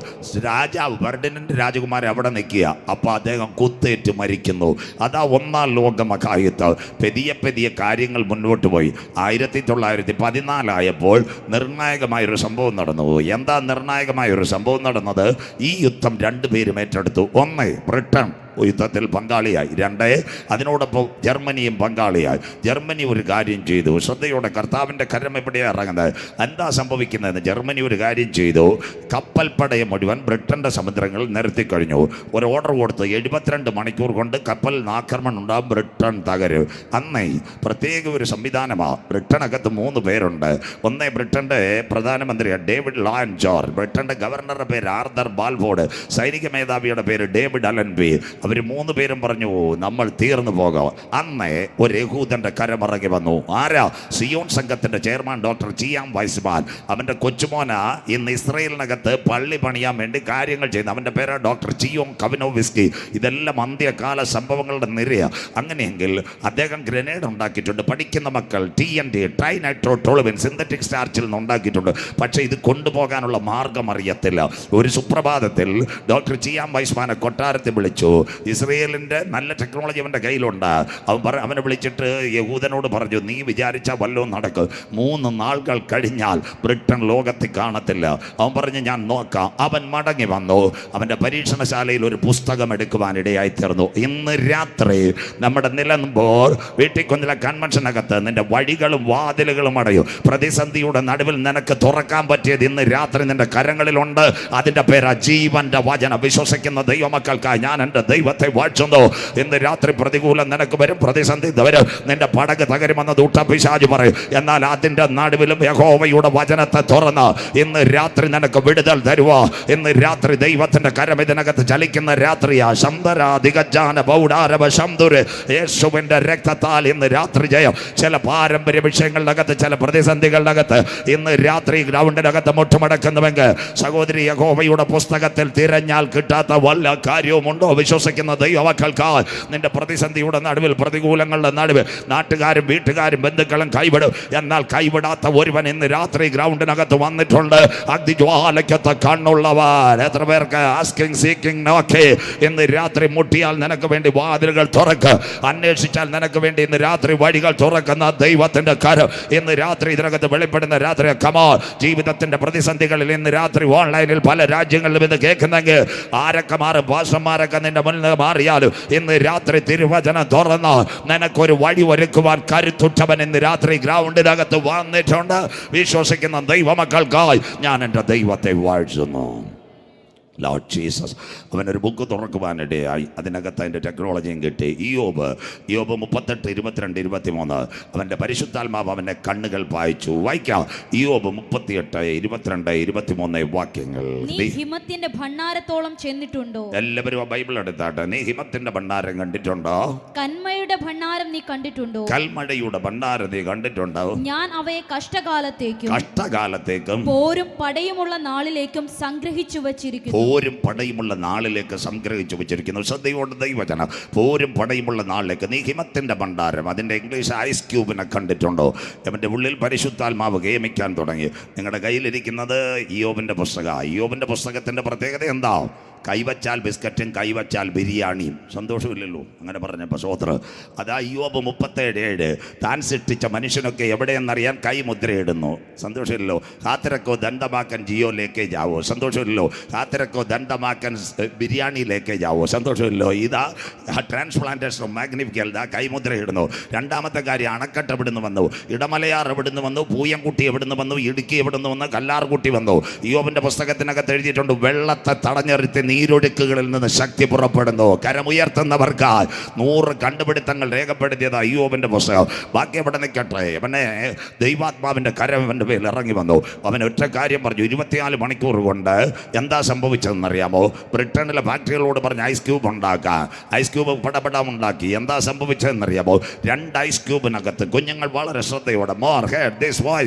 രാജാവ് ഫെർഡിനൻഡ് രാജകുമാരൻ അവിടെ നിൽക്കുക. അപ്പോൾ അദ്ദേഹം കുത്തേറ്റ് മരിക്കുന്നു. അതാ 1ാം ലോക മഹായുദ്ധം. പെതിയെ കാര്യങ്ങൾ മുന്നോട്ട് പോയി. 1914 ആയപ്പോൾ നിർണായകമായൊരു സംഭവം നടന്നു. എന്താ നിർണായകമായൊരു സംഭവം നടന്നത്? ഈ യുദ്ധം 2 പേരും ഏറ്റെടുത്തു. 1 ബ്രിട്ടൻ യുദ്ധത്തിൽ പങ്കാളിയായി. 2 അതിനോടൊപ്പം ജർമ്മനിയും പങ്കാളിയായി. ജർമ്മനി ഒരു കാര്യം ചെയ്തു. ശ്രദ്ധയോടെ, കർത്താവിൻ്റെ കരം എവിടെയാണ് ഇറങ്ങുന്നത്? എന്താ സംഭവിക്കുന്നതെന്ന് ജർമ്മനി ഒരു കാര്യം ചെയ്തു. കപ്പൽ പടയെ മുഴുവൻ ബ്രിട്ടൻ്റെ സമുദ്രങ്ങളിൽ നിർത്തിക്കഴിഞ്ഞു. ഒരു ഓർഡർ കൊടുത്ത് 72 മണിക്കൂർ കൊണ്ട് കപ്പലിൽ ആക്രമണം ഉണ്ടാകും, ബ്രിട്ടൻ തകരും. അന്നേ പ്രത്യേക ഒരു സംവിധാനമാണ്. ബ്രിട്ടനകത്ത് 3 പേരുണ്ട്. 1 ബ്രിട്ടൻ്റെ പ്രധാനമന്ത്രിയാണ് ഡേവിഡ് ലോയൻ ജോർജ്, ബ്രിട്ടൻ്റെ ഗവർണറുടെ പേര് ആർതർ ബാൽഫോർഡ്, സൈനിക മേധാവിയുടെ പേര് ഡേവിഡ് അലൻബി. അവർ 3 പേരും പറഞ്ഞു, നമ്മൾ തീർന്നു പോകാം. അന്നേ ഒരു യഹൂദൻ്റെ കരമിറങ്ങി വന്നു. ആരാ? സിയോൺ സംഘത്തിൻ്റെ ചെയർമാൻ ഡോക്ടർ ചിയാം വൈസ്മാൻ. അവൻ്റെ കൊച്ചുമോന ഇന്ന് ഇസ്രയേലിനകത്ത് പള്ളി പണിയാൻ വേണ്ടി കാര്യങ്ങൾ ചെയ്യുന്നു. അവൻ്റെ പേര് ഡോക്ടർ ചിയോം കവിനോവിസ്കി. ഇതെല്ലാം അന്ത്യകാല സംഭവങ്ങളുടെ നിരയാണ്. അങ്ങനെയെങ്കിൽ അദ്ദേഹം ഗ്രനേഡ് ഉണ്ടാക്കിയിട്ടുണ്ട്. പഠിക്കുന്ന മക്കൾ TNT, ട്രൈ നൈട്രോട്രോളുവിൻ, സിന്തറ്റിക് സ്റ്റാർച്ചിൽ നിന്ന് ഉണ്ടാക്കിയിട്ടുണ്ട്. പക്ഷേ ഇത് കൊണ്ടുപോകാനുള്ള മാർഗം അറിയത്തില്ല. ഒരു സുപ്രഭാതത്തിൽ ഡോക്ടർ ചിയാം വൈസ്മാനെ കൊട്ടാരത്തിൽ വിളിച്ചു. ഇസ്രയേലിൻ്റെ നല്ല ടെക്നോളജി അവൻ്റെ കയ്യിലുണ്ട്. അവനെ വിളിച്ചിട്ട് യഹൂദനോട് പറഞ്ഞു, നീ വിചാരിച്ചാൽ വല്ലതും നടക്കും. 3 നാളുകൾ കഴിഞ്ഞാൽ ബ്രിട്ടൻ ലോകത്തിൽ കാണത്തില്ല. അവൻ പറഞ്ഞു, ഞാൻ നോക്കാം. അവൻ മടങ്ങി വന്നു. അവൻ്റെ പരീക്ഷണശാലയിൽ ഒരു പുസ്തകം എടുക്കുവാനിടയായി തീർന്നു. ഇന്ന് രാത്രി നമ്മുടെ നിലമ്പൂർ വീട്ടിൽ കൺവെൻഷനകത്ത് നിന്റെ വഴികളും വാതിലുകളും അടയും. പ്രതിസന്ധിയുടെ നടുവിൽ നിനക്ക് തുറക്കാൻ പറ്റിയത് ഇന്ന് രാത്രി നിന്റെ കരങ്ങളിലുണ്ട്. അതിൻ്റെ പേരാ ജീവന്റെ വചനം. വിശ്വസിക്കുന്ന ദൈവമക്കൾക്കായി ഞാൻ എൻ്റെ ദൈവത്തെ വാഴ്ത്തുന്നു. ഇന്ന് രാത്രി പ്രതികൂലം നിനക്ക് വരും, പ്രതിസന്ധി വരും, നിന്റെ പടക് തകരുമെന്ന് ദൂഷ്ടപിശാച് പറയും. എന്നാൽ അതിന്റെ നടുവിലും യഹോവയുടെ വചനത്തെ തുറന്ന് ഇന്ന് രാത്രി നിനക്ക് വിടുതൽ തരുവാ. ഇന്ന് രാത്രി ദൈവത്തിന്റെ കരം ഇതിനകത്ത് ചലിക്കുന്ന രാത്രിയാ. യേശുവിന്റെ രക്തത്താൽ ഇന്ന് രാത്രി ജയം. ചില പാരമ്പര്യ വിഷയങ്ങളുടെ അകത്ത്, ചില പ്രതിസന്ധികളുടെ അകത്ത് ഇന്ന് രാത്രി ഗ്രൗണ്ടിനകത്ത് മുട്ടുമടക്കുന്നുവെങ്കിൽ സഹോദരി, യഹോവയുടെ പുസ്തകത്തിൽ തിരഞ്ഞാൽ കിട്ടാത്ത വല്ല കാര്യവുമുണ്ടോ? വിശ്വസിക്കുന്ന ദൈവമക്കൾക്കായി നിന്റെ പ്രതിസന്ധിയുടെ നടുവിൽ, പ്രതികൂലങ്ങളുടെ നടുവിൽ നാട്ടുകാരും വീട്ടുകാരും ബന്ധുക്കളും കൈവിടും. എന്നാൽ കൈവിടാത്ത ഒരുവൻ ഇന്ന് രാത്രി ഗ്രൗണ്ടിനകത്ത് വന്നിട്ടുണ്ട്. അഗ്നിജ്വാലയ്ക്കത്ത് കണ്ണുള്ളവൻ. എത്ര പേർക്ക് ആസ്കിങ് സീക്കിങ് നോക്കി ഇന്ന് രാത്രി മുട്ടിയാൽ നിനക്ക് വേണ്ടി വാതിലുകൾ തുറക്ക്, അന്വേഷിച്ചാൽ നിനക്ക് വേണ്ടി ഇന്ന് രാത്രി വഴികൾ തുറക്കുന്ന ദൈവത്തിന്റെ കരം ഇന്ന് രാത്രി ഇതിനകത്ത് വെളിപ്പെടുന്ന രാത്രി. കമോ, ജീവിതത്തിന്റെ പ്രതിസന്ധികളിൽ ഇന്ന് രാത്രി ഓൺലൈനിൽ പല രാജ്യങ്ങളിലും ഇത് കേൾക്കുന്നെങ്കിൽ ആരൊക്കെ മാറും, ഭാഷന്മാരൊക്കെ നിന്റെ മുന്നിൽ മാറിയാലും ഇന്ന് രാത്രി തിരുവചനം തുറന്ന് നിനക്കൊരു വഴി ഒരുക്കുവാൻ കരുത്തുറ്റവൻ ഇന്ന് രാത്രി ഗ്രൗണ്ടിനകത്ത് വന്നിട്ടുണ്ട്. വിശ്വസിക്കുന്ന ദൈവമക്കൾക്കായി ഞാൻ എൻ്റെ ദൈവത്തെ വാഴ്ത്തുന്നു. Lord Jesus. അവനൊരു ബുക്ക് തുറക്കുവാനിടയായി. അതിനകത്ത് അതിൻ്റെ ടെക്നോളജിയും കിട്ടി. ഇയ്യോബ് 38, 22, 23. അവൻ്റെ പരിശുദ്ധാത്മാവ് അവൻ്റെ കണ്ണുകൾ പായിച്ചു. വായിക്കാം. ഇയ്യോബ് 38, 22, 23 വാക്യങ്ങൾ. നീ ഹിമത്തിന്റെ ഭണ്ഡാരത്തോളം ചെന്നിട്ടുണ്ടോ? എല്ലാവരും ബൈബിൾ എടുത്താട്ടെ. നീ ഹിമത്തിന്റെ ഭണ്ഡാരം കണ്ടിട്ടുണ്ടോ? കന്മഴയുടെ ഭണ്ഡാരം നീ കണ്ടിട്ടുണ്ടോ? കൽമഴയുടെ ഭണ്ഡാരം നീ കണ്ടിട്ടുണ്ടോ? ഞാൻ അവയെ കഷ്ടകാലത്തേക്കും പോരും പടയുമുള്ള നാളിലേക്കും സംഗ്രഹിച്ചു വച്ചിരിക്കുന്നു. പോരും പടയുമുള്ള നാളിലേക്ക് സംഗ്രഹിച്ചു വെച്ചിരിക്കുന്നു. ശ്രദ്ധയോടെ ദൈവജനം, പോരും പടയുമുള്ള നാളിലേക്ക്. നീ ഹിമത്തിൻ്റെ ഭണ്ഡാരം, അതിൻ്റെ ഇംഗ്ലീഷ് ഐസ് ക്യൂബിനെ കണ്ടിട്ടുണ്ടോ? അവൻ്റെ ഉള്ളിൽ പരിശുദ്ധാത്മാവ് ഗേമിക്കാൻ തുടങ്ങി. നിങ്ങളുടെ കയ്യിലിരിക്കുന്നത് ഇയ്യോബിൻ്റെ പുസ്തകമാണ്. ഇയ്യോബിൻ്റെ പുസ്തകത്തിൻ്റെ പ്രത്യേകത എന്താ? കൈവച്ചാൽ ബിസ്ക്കറ്റും കൈവച്ചാൽ ബിരിയാണിയും. സന്തോഷമില്ലല്ലോ അങ്ങനെ പറഞ്ഞപ്പോൾ സ്വോത്രം. അതാ ഇയ്യോബ് 37:7. താൻ സൃഷ്ടിച്ച മനുഷ്യനൊക്കെ എവിടെയെന്നറിയാൻ കൈമുദ്രയിടുന്നു. സന്തോഷമില്ലല്ലോ. ഹാത്തരക്കോ ദണ്ഡമാക്കൻ ജിയോയിലേക്ക് ജാവോ. സന്തോഷമില്ലല്ലോ. ഹാത്തരക്കോ ദണ്ഡമാക്കൻ ബിരിയാണിയിലേക്ക് ജാവോ. സന്തോഷമില്ലല്ലോ. ഇതാ ട്രാൻസ്പ്ലാന്റേഷൻ മാഗ്നിഫിക്കൽ. ഇതാ കൈമുദ്രയിടുന്നു. രണ്ടാമത്തെ കാര്യം, അണക്കെട്ട് എവിടുന്ന് വന്നു, ഇടമലയാർ എവിടുന്ന് വന്നു, പൂയംകുട്ടി എവിടുന്ന് വന്നു, ഇടുക്കി എവിടുന്ന് വന്നു, കല്ലാർകുട്ടി വന്നു. ഇയ്യോബിൻ്റെ പുസ്തകത്തിനകത്ത് എഴുതിയിട്ടുണ്ട്, വെള്ളത്തെ തടഞ്ഞെടുത്ത് നീരൊഴുക്കുകളിൽ നിന്ന് ശക്തി പുറപ്പെടുന്നു. കരമുയർത്തുന്നവർക്കായി 100 കണ്ടുപിടുത്തങ്ങൾ രേഖപ്പെടുത്തിയത് ഇയ്യോബിന്റെ പുസ്തകം. ബാക്കി എവിടെ നിൽക്കട്ടെ. അവനെ ദൈവാത്മാവിന്റെ കരം അവൻ്റെ മേൽ ഇറങ്ങി വന്നു. അവൻ ഒറ്റ കാര്യം പറഞ്ഞു. 24 മണിക്കൂർ കൊണ്ട് എന്താ സംഭവിച്ചതെന്നറിയാമോ? ബ്രിട്ടനിലെ ഫാക്ടറികളോട് പറഞ്ഞ് ഐസ് ക്യൂബ് ഉണ്ടാക്കാൻ. ഐസ് ക്യൂബ് പടപടം ഉണ്ടാക്കി. എന്താ സംഭവിച്ചതെന്നറിയാമോ? 2 ഐസ് ക്യൂബിനകത്ത് കുഞ്ഞുങ്ങൾ വളരെ ശ്രദ്ധയോടെ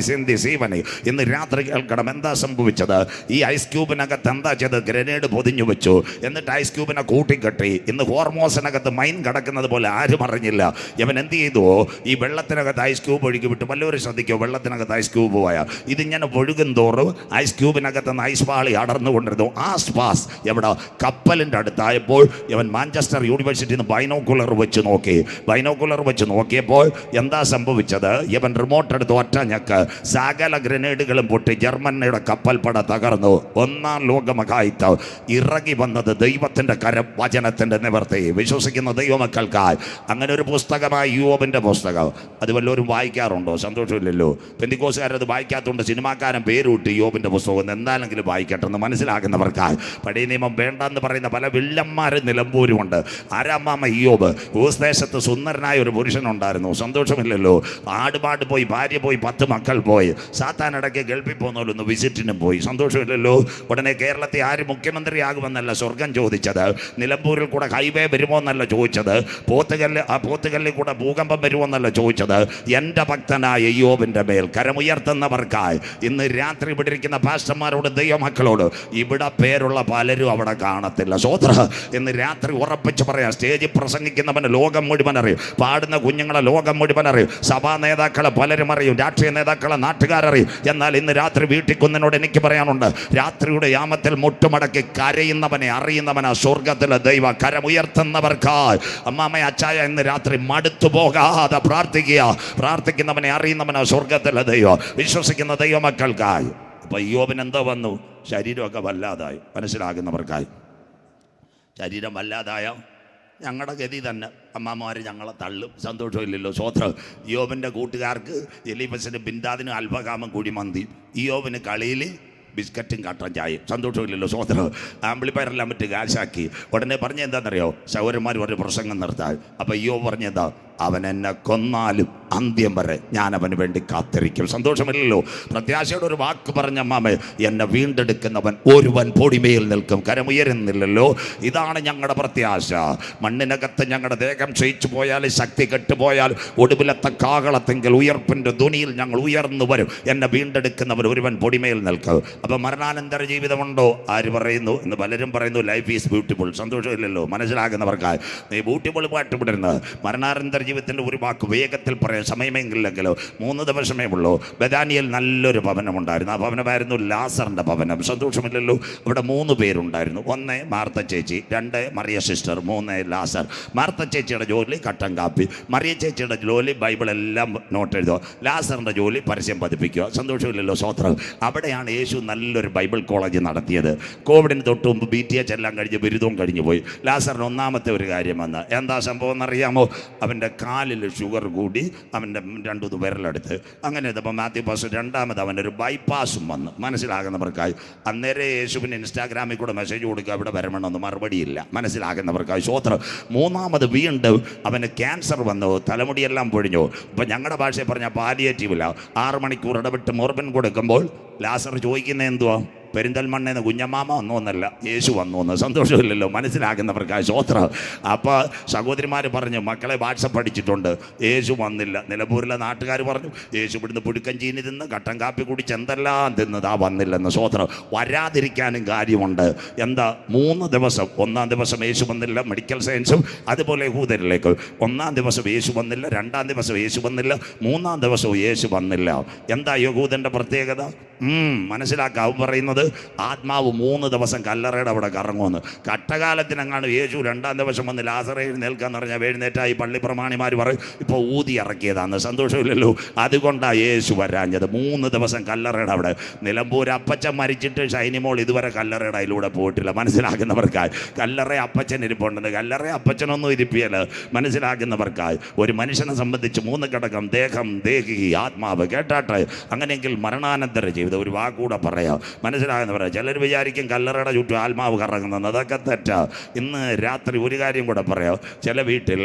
ഇന്ന് രാത്രി കേൾക്കണം. എന്താ സംഭവിച്ചത്? ഈ ഐസ് ക്യൂബിനകത്ത് എന്താ ചെയ്തത്? ഗ്രനേഡ് പൊതിഞ്ഞു വെച്ചു. എന്നിട്ട് ഐസ് ക്യൂബിനെ കൂട്ടിക്കെട്ടി. ഇന്ന് ഹോർമോസിനകത്ത് മൈൻ കിടക്കുന്നത് പോലെ ആരും അറിഞ്ഞില്ല. ഇവൻ എന്ത് ചെയ്തു? ഈ വെള്ളത്തിനകത്ത് ഐസ് ക്യൂബ് ഒഴുകി വിട്ടു. വല്ലവരും ശ്രദ്ധിക്കോ? വെള്ളത്തിനകത്ത് ഐസ് ക്യൂബ് പോയാൽ ഇതിങ്ങനെ ഒഴുകും തോറും ഐസ് ക്യൂബിനകത്ത് നിന്ന് ഐസ് പാളി അടർന്നുകൊണ്ടിരുന്നു. ആ സ്പാസ് എവിടെ? കപ്പലിൻ്റെ അടുത്തായപ്പോൾ ഇവൻ മാഞ്ചസ്റ്റർ യൂണിവേഴ്സിറ്റിയിൽ നിന്ന് ബൈനോക്കുലർ വെച്ച് നോക്കി. ബൈനോക്കുലർ വെച്ച് നോക്കിയപ്പോൾ എന്താ സംഭവിച്ചത്? ഇവൻ റിമോട്ട് എടുത്ത് ഒറ്റ ഞെക്ക്, സകല ഗ്രനേഡുകളും പൊട്ടി ജർമ്മനിയുടെ കപ്പൽ പട തകർന്നു. 1-ാം ലോകമഹായുദ്ധം. ഇറങ്ങി വന്നത് ദൈവത്തിൻ്റെ കരം, വചനത്തിൻ്റെ നിവർത്തി. വിശ്വസിക്കുന്ന ദൈവമക്കൾക്കായി അങ്ങനെ ഒരു പുസ്തകമായി ഇയ്യോബിൻ്റെ പുസ്തകം. അത് വല്ലവരും വായിക്കാറുണ്ടോ? സന്തോഷമില്ലല്ലോ. പെന്തിക്കോസുകാരത് വായിക്കാത്തതുകൊണ്ട് സിനിമാക്കാരൻ പേരുവിട്ട് ഇയ്യോബിൻ്റെ പുസ്തകം. എന്താണെങ്കിലും വായിക്കട്ടെ എന്ന് മനസ്സിലാക്കുന്നവർക്കായി. പഴയ നിയമം വേണ്ടെന്ന് പറയുന്ന പല വില്ലന്മാരും നിലമ്പൂരുമുണ്ട്. ആരാമ്മാമ ഇയ്യോബ്. ഊസ് ദേശത്ത് സുന്ദരനായ ഒരു പുരുഷനുണ്ടായിരുന്നു. സന്തോഷമില്ലല്ലോ. ആടുപാട് പോയി, ഭാര്യ പോയി, 10 മക്കൾ പോയി. സാത്താനിടയ്ക്ക് ഗൾഫിൽ പോകുന്നവരൊന്ന് വിസിറ്റിനും പോയി. സന്തോഷമില്ലല്ലോ. ഉടനെ കേരളത്തിൽ ആര് മുഖ്യമന്ത്രിയാകുമെന്നല്ല സ്വർഗം ചോദിച്ചത്. നിലമ്പൂരിൽ കൂടെ ഹൈവേ വരുമോ എന്നല്ല ചോദിച്ചത്. പോത്തുകല്ലിൽ കൂടെ ഭൂകമ്പം വരുമോ എന്നല്ല ചോദിച്ചത്. എൻ്റെ ഭക്തനായ ഇയ്യോബിൻ്റെ മേൽ കരമുയർത്തുന്നവർക്കായി ഇന്ന് രാത്രി ഇവിടെ ഇരിക്കുന്ന പാസ്റ്റർമാരോട്, ദൈവമക്കളോട്, ഇവിടെ പേരുള്ള പലരും അവിടെ കാണത്തില്ല. സ്വോത്ര ഇന്ന് രാത്രി ഉറപ്പിച്ച് പറയാം. സ്റ്റേജിൽ പ്രസംഗിക്കുന്നവന് ലോകം മുഴുവൻ അറിയും. പാടുന്ന കുഞ്ഞുങ്ങളെ ലോകം മുഴുവൻ അറിയും. സഭാ നേതാക്കളെ പലരും അറിയും. രാഷ്ട്രീയ നേതാക്കളെ നാട്ടുകാരറിയും. എന്നാൽ ഇന്ന് രാത്രി വീട്ടിൽ കുന്നിനോട് എനിക്ക് പറയാനുണ്ട്, രാത്രിയുടെ യാമത്തിൽ മുട്ടുമടക്കി കരയുന്നവനെ അറിയുന്നവനാ സ്വർഗത്തിലെ ദൈവ. കരമുയർത്തുന്നവർക്കായി അമ്മാമ്മ അച്ചായ ഇന്ന് രാത്രി മടുത്തു പോകാതെ പ്രാർത്ഥിക്കുന്നവനെ അറിയുന്നവനാ സ്വർഗത്തിലെ ദൈവം. വിശ്വസിക്കുന്ന ദൈവമക്കൾക്കായി. അപ്പൊ ഇയ്യോബിന് എന്തോ വന്നു? ശരീരമൊക്കെ വല്ലാതായി. മനസ്സിലാകുന്നവർക്കായി. ശരീരം വല്ലാതായ ഞങ്ങളുടെ ഗതി തന്നെ. അമ്മമാർ ഞങ്ങളെ തള്ളും. സന്തോഷമില്ലല്ലോ. സ്വോത്രം. ഇയ്യോബിൻ്റെ കൂട്ടുകാർക്ക് എലീഫസിന് ബിന്ദാദിനും അൽഫകാമും കുഴിമന്തി. ഇയ്യോബിന് കളിയിൽ ബിസ്ക്കറ്റും കട്ടൻ ചായയും. സന്തോഷമില്ലല്ലോ സ്വോത്രം. ആമ്പിളിപ്പയറെല്ലാം മറ്റ് കാശാക്കി. ഉടനെ പറഞ്ഞ എന്താണെന്നറിയോ? സഹോദരന്മാർ ഒരു പ്രസംഗം നിർത്താൻ. അപ്പം അയ്യോ പറഞ്ഞെന്താ? അവൻ എന്നെ കൊന്നാലും അന്ത്യം വരെ ഞാൻ അവന് വേണ്ടി കാത്തിരിക്കും. സന്തോഷമില്ലല്ലോ? പ്രത്യാശയുടെ ഒരു വാക്ക് പറഞ്ഞ അമ്മാമേ, എന്നെ വീണ്ടെടുക്കുന്നവൻ ഒരുവൻ പൊടിമേൽ നിൽക്കും. കരമുയരുന്നില്ലല്ലോ? ഇതാണ് ഞങ്ങളുടെ പ്രത്യാശ. മണ്ണിനകത്ത് ഞങ്ങളുടെ ദേഹം ക്ഷയിച്ചു പോയാൽ, ശക്തി കെട്ടുപോയാൽ, ഒടുവിലത്തെ കാകളത്തെങ്കിൽ ഉയർപ്പിൻ്റെ ധ്വനിയിൽ ഞങ്ങൾ ഉയർന്നു വരും. എന്നെ വീണ്ടെടുക്കുന്നവൻ ഒരുവൻ പൊടിമേൽ നിൽക്കും. അപ്പം മരണാനന്തര ജീവിതമുണ്ടോ? ആര് പറയുന്നു? എന്ന് പലരും പറയുന്നു ലൈഫ് ഈസ് ബ്യൂട്ടിഫുൾ. സന്തോഷമില്ലല്ലോ? മനസ്സിലാക്കുന്നവർക്കായി നീ ബ്യൂട്ടിഫുൾ പാട്ട് വിടരുന്നത്. മരണാനന്തര ജീവിതത്തിൻ്റെ ഒരു വാക്ക് വേഗത്തിൽ പറയാൻ സമയമെങ്കിലെങ്കിലോ 3 ദിവസമേ ഉള്ളൂ. ബഥാനിയയിൽ നല്ലൊരു ഭവനമുണ്ടായിരുന്നു. ആ ഭവനമായിരുന്നു ലാസറിൻ്റെ ഭവനം. സന്തോഷമില്ലല്ലോ? അവിടെ 3 പേരുണ്ടായിരുന്നു. 1 മാർത്ത ചേച്ചി, 2 മറിയ സിസ്റ്റർ, 3 ലാസർ. മാർത്ത ചേച്ചിയുടെ ജോലി കട്ടൻ കാപ്പി, മറിയ ചേച്ചിയുടെ ജോലി ബൈബിളെല്ലാം നോട്ട് എഴുതുക, ലാസറിൻ്റെ ജോലി പരസ്യം പതിപ്പിക്കുക. സന്തോഷമില്ലല്ലോ? സ്വോത്രം. അവിടെയാണ് യേശു നല്ലൊരു ബൈബിൾ കോളേജ് നടത്തിയത്. കോവിഡിന് തൊട്ട് മുമ്പ് BTH എല്ലാം കഴിഞ്ഞ് ബിരുദവും കഴിഞ്ഞു പോയി. ലാസറിന് 1ാമത്തെ ഒരു കാര്യം വന്ന് എന്താ സംഭവം എന്നറിയാമോ? അവൻ്റെ കാലിൽ ഷുഗർ കൂടി, അവൻ്റെ 2 വിരലെടുത്ത്. അങ്ങനെ ഇതപ്പോൾ മാത്യു പാസ് 2ാമത് അവനൊരു ബൈപ്പാസും വന്ന്. മനസ്സിലാകുന്നവർക്കായി അന്നേരം യേശുവിന് ഇൻസ്റ്റാഗ്രാമിൽ കൂടെ മെസ്സേജ് കൊടുക്കുക, അവിടെ വരണമെന്ന് മറുപടിയില്ല. മനസ്സിലാകുന്നവർക്കായി സ്വോത്രം. 3ാമത് വീണ്ടും അവന് ക്യാൻസർ വന്നു, തലമുടിയെല്ലാം പൊഴിഞ്ഞു. ഇപ്പം ഞങ്ങളുടെ ഭാഷയിൽ പറഞ്ഞാൽ പാലിയേറ്റീവില്ല. 6 മണിക്കൂർ ഇടവിട്ട് മോർബിൻ കൊടുക്കുമ്പോൾ ലാസർ ചോദിക്കുന്നത് എന്തുവാ? പെരിന്തൽമണ്ണേന്ന് കുഞ്ഞമ്മാമ വന്നോന്നല്ല, യേശു വന്നോന്ന്. സന്തോഷമില്ലല്ലോ? മനസ്സിലാക്കുന്നവർക്കായി സ്വോത്രം. അപ്പോൾ സഹോദരിമാർ പറഞ്ഞു, മക്കളെ വാട്സപ്പ് അടിച്ചിട്ടുണ്ട്, യേശു വന്നില്ല. നിലമ്പൂരിലെ നാട്ടുകാർ പറഞ്ഞു, യേശു ഇവിടുന്ന് പുഴുക്കഞ്ചീനി തിന്ന് കട്ടൻ കാപ്പി കുടിച്ച് എന്തെല്ലാം തിന്നതാ വന്നില്ലെന്ന്. സ്വോത്രം. വരാതിരിക്കാനും കാര്യമുണ്ട്. എന്താ? 3 ദിവസം. 1ാം ദിവസം യേശു വന്നില്ല, മെഡിക്കൽ സയൻസും അതുപോലെ യഹൂദരിലേക്ക്. 1ാം ദിവസം യേശു വന്നില്ല, 2ാം ദിവസം യേശു വന്നില്ല, 3ാം ദിവസവും യേശു വന്നില്ല. എന്താ യഹൂദൻ്റെ പ്രത്യേകത? മനസ്സിലാക്കാവും പറയുന്നത് ആത്മാവ് 3 ദിവസം കല്ലറയുടെ അവിടെ കറങ്ങുമെന്ന്. കട്ടകാലത്തിനെങ്ങാണ് യേശു 2ാം ദിവസം വന്ന് ലാസറെ എഴുന്നേൽക്കാന്ന് പറഞ്ഞാൽ എഴുന്നേറ്റായി പള്ളി പ്രമാണിമാർ പറയും ഇപ്പോൾ ഊതി ഇറക്കിയതാന്ന്. സന്തോഷമില്ലല്ലോ? അതുകൊണ്ടാണ് യേശു വരാഞ്ഞത്. 3 ദിവസം കല്ലറയുടെ അവിടെ. നിലമ്പൂർ അപ്പച്ചൻ മരിച്ചിട്ട് ഷൈനിമോൾ ഇതുവരെ കല്ലറയുടെ അതിലൂടെ പോയിട്ടില്ല. മനസ്സിലാക്കുന്നവർക്കായി കല്ലറ അപ്പച്ചൻ ഇരിപ്പുണ്ടെന്ന്. കല്ലറ അപ്പച്ചനൊന്നും ഇരിപ്പിയല്ല. മനസ്സിലാക്കുന്നവർക്കായി ഒരു മനുഷ്യനെ സംബന്ധിച്ച് 3 ഘടകം: ദേഹം, ദേഹി, ആത്മാവ്. കേട്ടാട്ടെ? അങ്ങനെയെങ്കിൽ മരണാനന്തര ജീവിതം ഒരു വാക്കൂടെ പറയാം. മനസ്സിലാകുന്നവരെ ചിലർ വിചാരിക്കും കല്ലറയുടെ ചുറ്റും ആത്മാവ് കറങ്ങുന്നത്. അതൊക്കെ തെറ്റാ. ഇന്ന് രാത്രി ഒരു കാര്യം കൂടെ പറയാം. ചില വീട്ടിൽ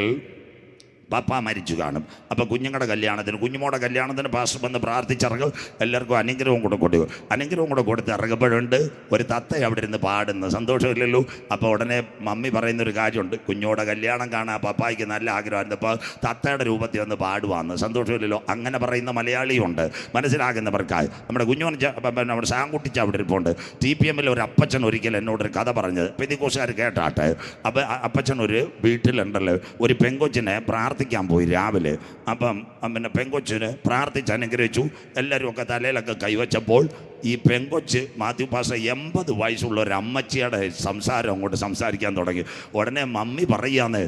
പപ്പ മരിച്ചു കാണും. അപ്പോൾ കുഞ്ഞുങ്ങളുടെ കല്യാണത്തിന്, കുഞ്ഞുമോടെ കല്യാണത്തിന് പാസ്റ്റർ വന്ന് പ്രാർത്ഥിച്ചിറങ്ങും. എല്ലാവർക്കും അനുഗ്രഹവും കൂടെ കൊടുക്കും. അനുഗ്രഹവും കൂടെ കൊടുത്ത് ഇറങ്ങുമ്പോഴുണ്ട് ഒരു തത്ത അവിടെ ഇരുന്ന് പാടുന്നു. സന്തോഷമില്ലല്ലോ? അപ്പോൾ ഉടനെ മമ്മി പറയുന്നൊരു കാര്യമുണ്ട്, കുഞ്ഞോടെ കല്യാണം കാണാൻ പപ്പായ്ക്ക് നല്ല ആഗ്രഹമായിരുന്നു, അപ്പോൾ തത്തയുടെ രൂപത്തിൽ വന്ന് പാടുവാന്ന്. സന്തോഷമില്ലല്ലോ? അങ്ങനെ പറയുന്ന മലയാളിയുണ്ട്. മനസ്സിലാകുന്നവർക്കായി നമ്മുടെ കുഞ്ഞോൻ നമ്മുടെ സാങ്കുട്ടിച്ച അവിടെ ഇരിപ്പുണ്ട്. TPM ഒരു അപ്പച്ചൻ ഒരിക്കൽ എന്നോടൊരു കഥ പറഞ്ഞത്. പെന്തിക്കോസ്തുകാർ കേട്ടാട്ടെ. അപ്പോൾ അപ്പച്ചൻ ഒരു വീട്ടിലുണ്ടല്ലോ ഒരു പെങ്കൊച്ചിനെ പ്രാർത്ഥിക്കാൻ പോയി രാവിലെ. അപ്പം പിന്നെ പെങ്കൊച്ചിന് പ്രാർത്ഥിച്ച് അനുഗ്രഹിച്ചു. എല്ലാവരും ഒക്കെ തലയിലൊക്കെ കൈവച്ചപ്പോൾ ഈ പെങ്കൊച്ച് മാത്യു പാസ്റ്റർ 80 വയസ്സുള്ള ഒരു അമ്മച്ചിയുടെ സംസാരം അങ്ങോട്ട് സംസാരിക്കാൻ തുടങ്ങി. ഉടനെ മമ്മി പറയാന്ന്,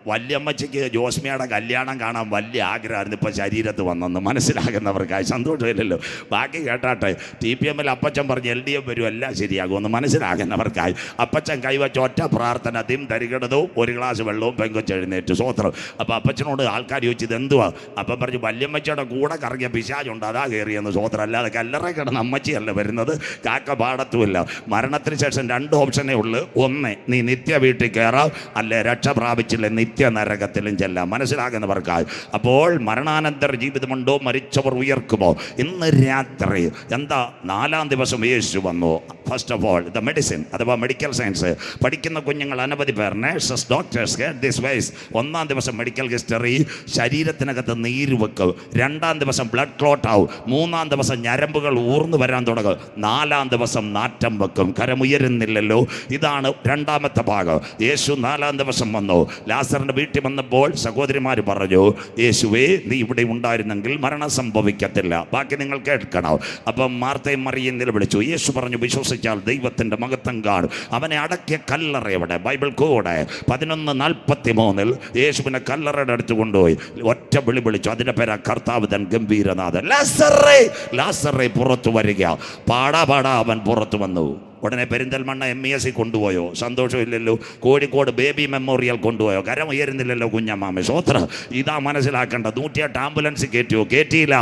വല്യമ്മച്ചയ്ക്ക് ജോസ്മിയുടെ കല്യാണം കാണാൻ വലിയ ആഗ്രഹമായിരുന്നു, ഇപ്പോൾ ശരീരത്ത് വന്നെന്ന്. മനസ്സിലാകുന്നവർക്കായി സന്തോഷമില്ലല്ലോ? ബാക്കി കേട്ടാട്ടെ. TPM അപ്പച്ചൻ പറഞ്ഞ് LDF വരും, എല്ലാം ശരിയാകുമെന്ന്. മനസ്സിലാകുന്നവർക്കായി അപ്പച്ചൻ കൈവച്ച ഒറ്റ പ്രാർത്ഥന, തിം തരികിടതവും 1 ഗ്ലാസ് വെള്ളവും പെങ്കൊച്ച് എഴുന്നേറ്റ്. സ്വോത്രം. അപ്പോൾ അപ്പച്ചനോട് ആൾക്കാർ ചോദിച്ചത് എന്തുവാ? അപ്പം പറഞ്ഞു, വല്യമ്മച്ചയുടെ കൂടെ കറങ്ങിയ പിശാചുണ്ട്, അതാ കയറിയെന്ന്. സ്വോത്രം. അല്ലാതെ കല്ലറ കിടന്ന് അമ്മച്ചിയല്ല വരുന്നത്, കാക്ക പാടത്തുമില്ല. മരണത്തിന് ശേഷം 2 ഓപ്ഷനേ ഉള്ളൂ. 1, നീ നിത്യ വീട്ടിൽ കയറാം, അല്ലെ രക്ഷ പ്രാപിച്ചില്ല നിത്യ നരകത്തിലും ചെല്ലാം. മനസ്സിലാകുന്നവർക്കായി. അപ്പോൾ മരണാനന്തര ജീവിതമുണ്ടോ? മരിച്ചവർ ഉയർക്കുമോ? ഇന്ന് രാത്രി എന്താ? 4ാം ദിവസം യേശു വന്നു. First of all the medicine അഥവാ മെഡിക്കൽ സയൻസ് പഠിക്കുന്ന കുഞ്ഞുങ്ങൾ അനവധി പേർ, nurses, doctors, get this wise. 1ാം ദിവസം മെഡിക്കൽ ഹിസ്റ്ററി, ശരീരത്തിനകത്ത് നീര് വെക്കും. 2ാം ദിവസം ബ്ലഡ് ക്ലോട്ട് ആവും. 3ാം ദിവസം ഞരമ്പുകൾ ഊർന്നു വരാൻ തുടങ്ങും. 4ാം ദിവസം നാറ്റം വെക്കും. കരമുയരുന്നില്ലല്ലോ? ഇതാണ് 2ാമത്തെ ഭാഗം. യേശു 4ാം ദിവസം വന്നു. ലാസറിന്റെ വീട്ടിൽ വന്നപ്പോൾ സഹോദരിമാർ പറഞ്ഞു, യേശുവേ, നീ ഇവിടെ ഉണ്ടായിരുന്നെങ്കിൽ മരണം സംഭവിക്കത്തില്ല. ബാക്കി നിങ്ങൾ കേൾക്കണം. അപ്പം മാർത്തയും മറിയയും നിലവിളിച്ചു. യേശു പറഞ്ഞു, വിശ്വസിച്ചാൽ ദൈവത്തിൻ്റെ മഹത്വം കാണും. അവനെ അടക്കിയ കല്ലറ എവിടെ? ബൈബിൾ കൂടെ 11:43 യേശുവിനെ കല്ലറയുടെ അടുത്ത് കൊണ്ടുപോയി. ഒറ്റ വിളി വിളിച്ചു. അതിൻ്റെ പേരാ കർത്താവ് തൻ ഗംഭീരനാഥൻ. ലാസറേ, ലാസറേ പുറത്തു വരിക. പാടാ അവൻ പുറത്തു വന്നു. ഉടനെ പെരിന്തൽമണ്ണ MES കൊണ്ടുപോയോ? സന്തോഷമില്ലല്ലോ. കോഴിക്കോട് ബേബി മെമ്മോറിയൽ കൊണ്ടുപോയോ? കരം ഉയരുന്നില്ലല്ലോ കുഞ്ഞമ്മാമ. സ്വോത്ര. ഇതാ മനസ്സിലാക്കേണ്ട. 108 ആംബുലൻസ് കയറ്റിയോ? കയറ്റിയില്ല.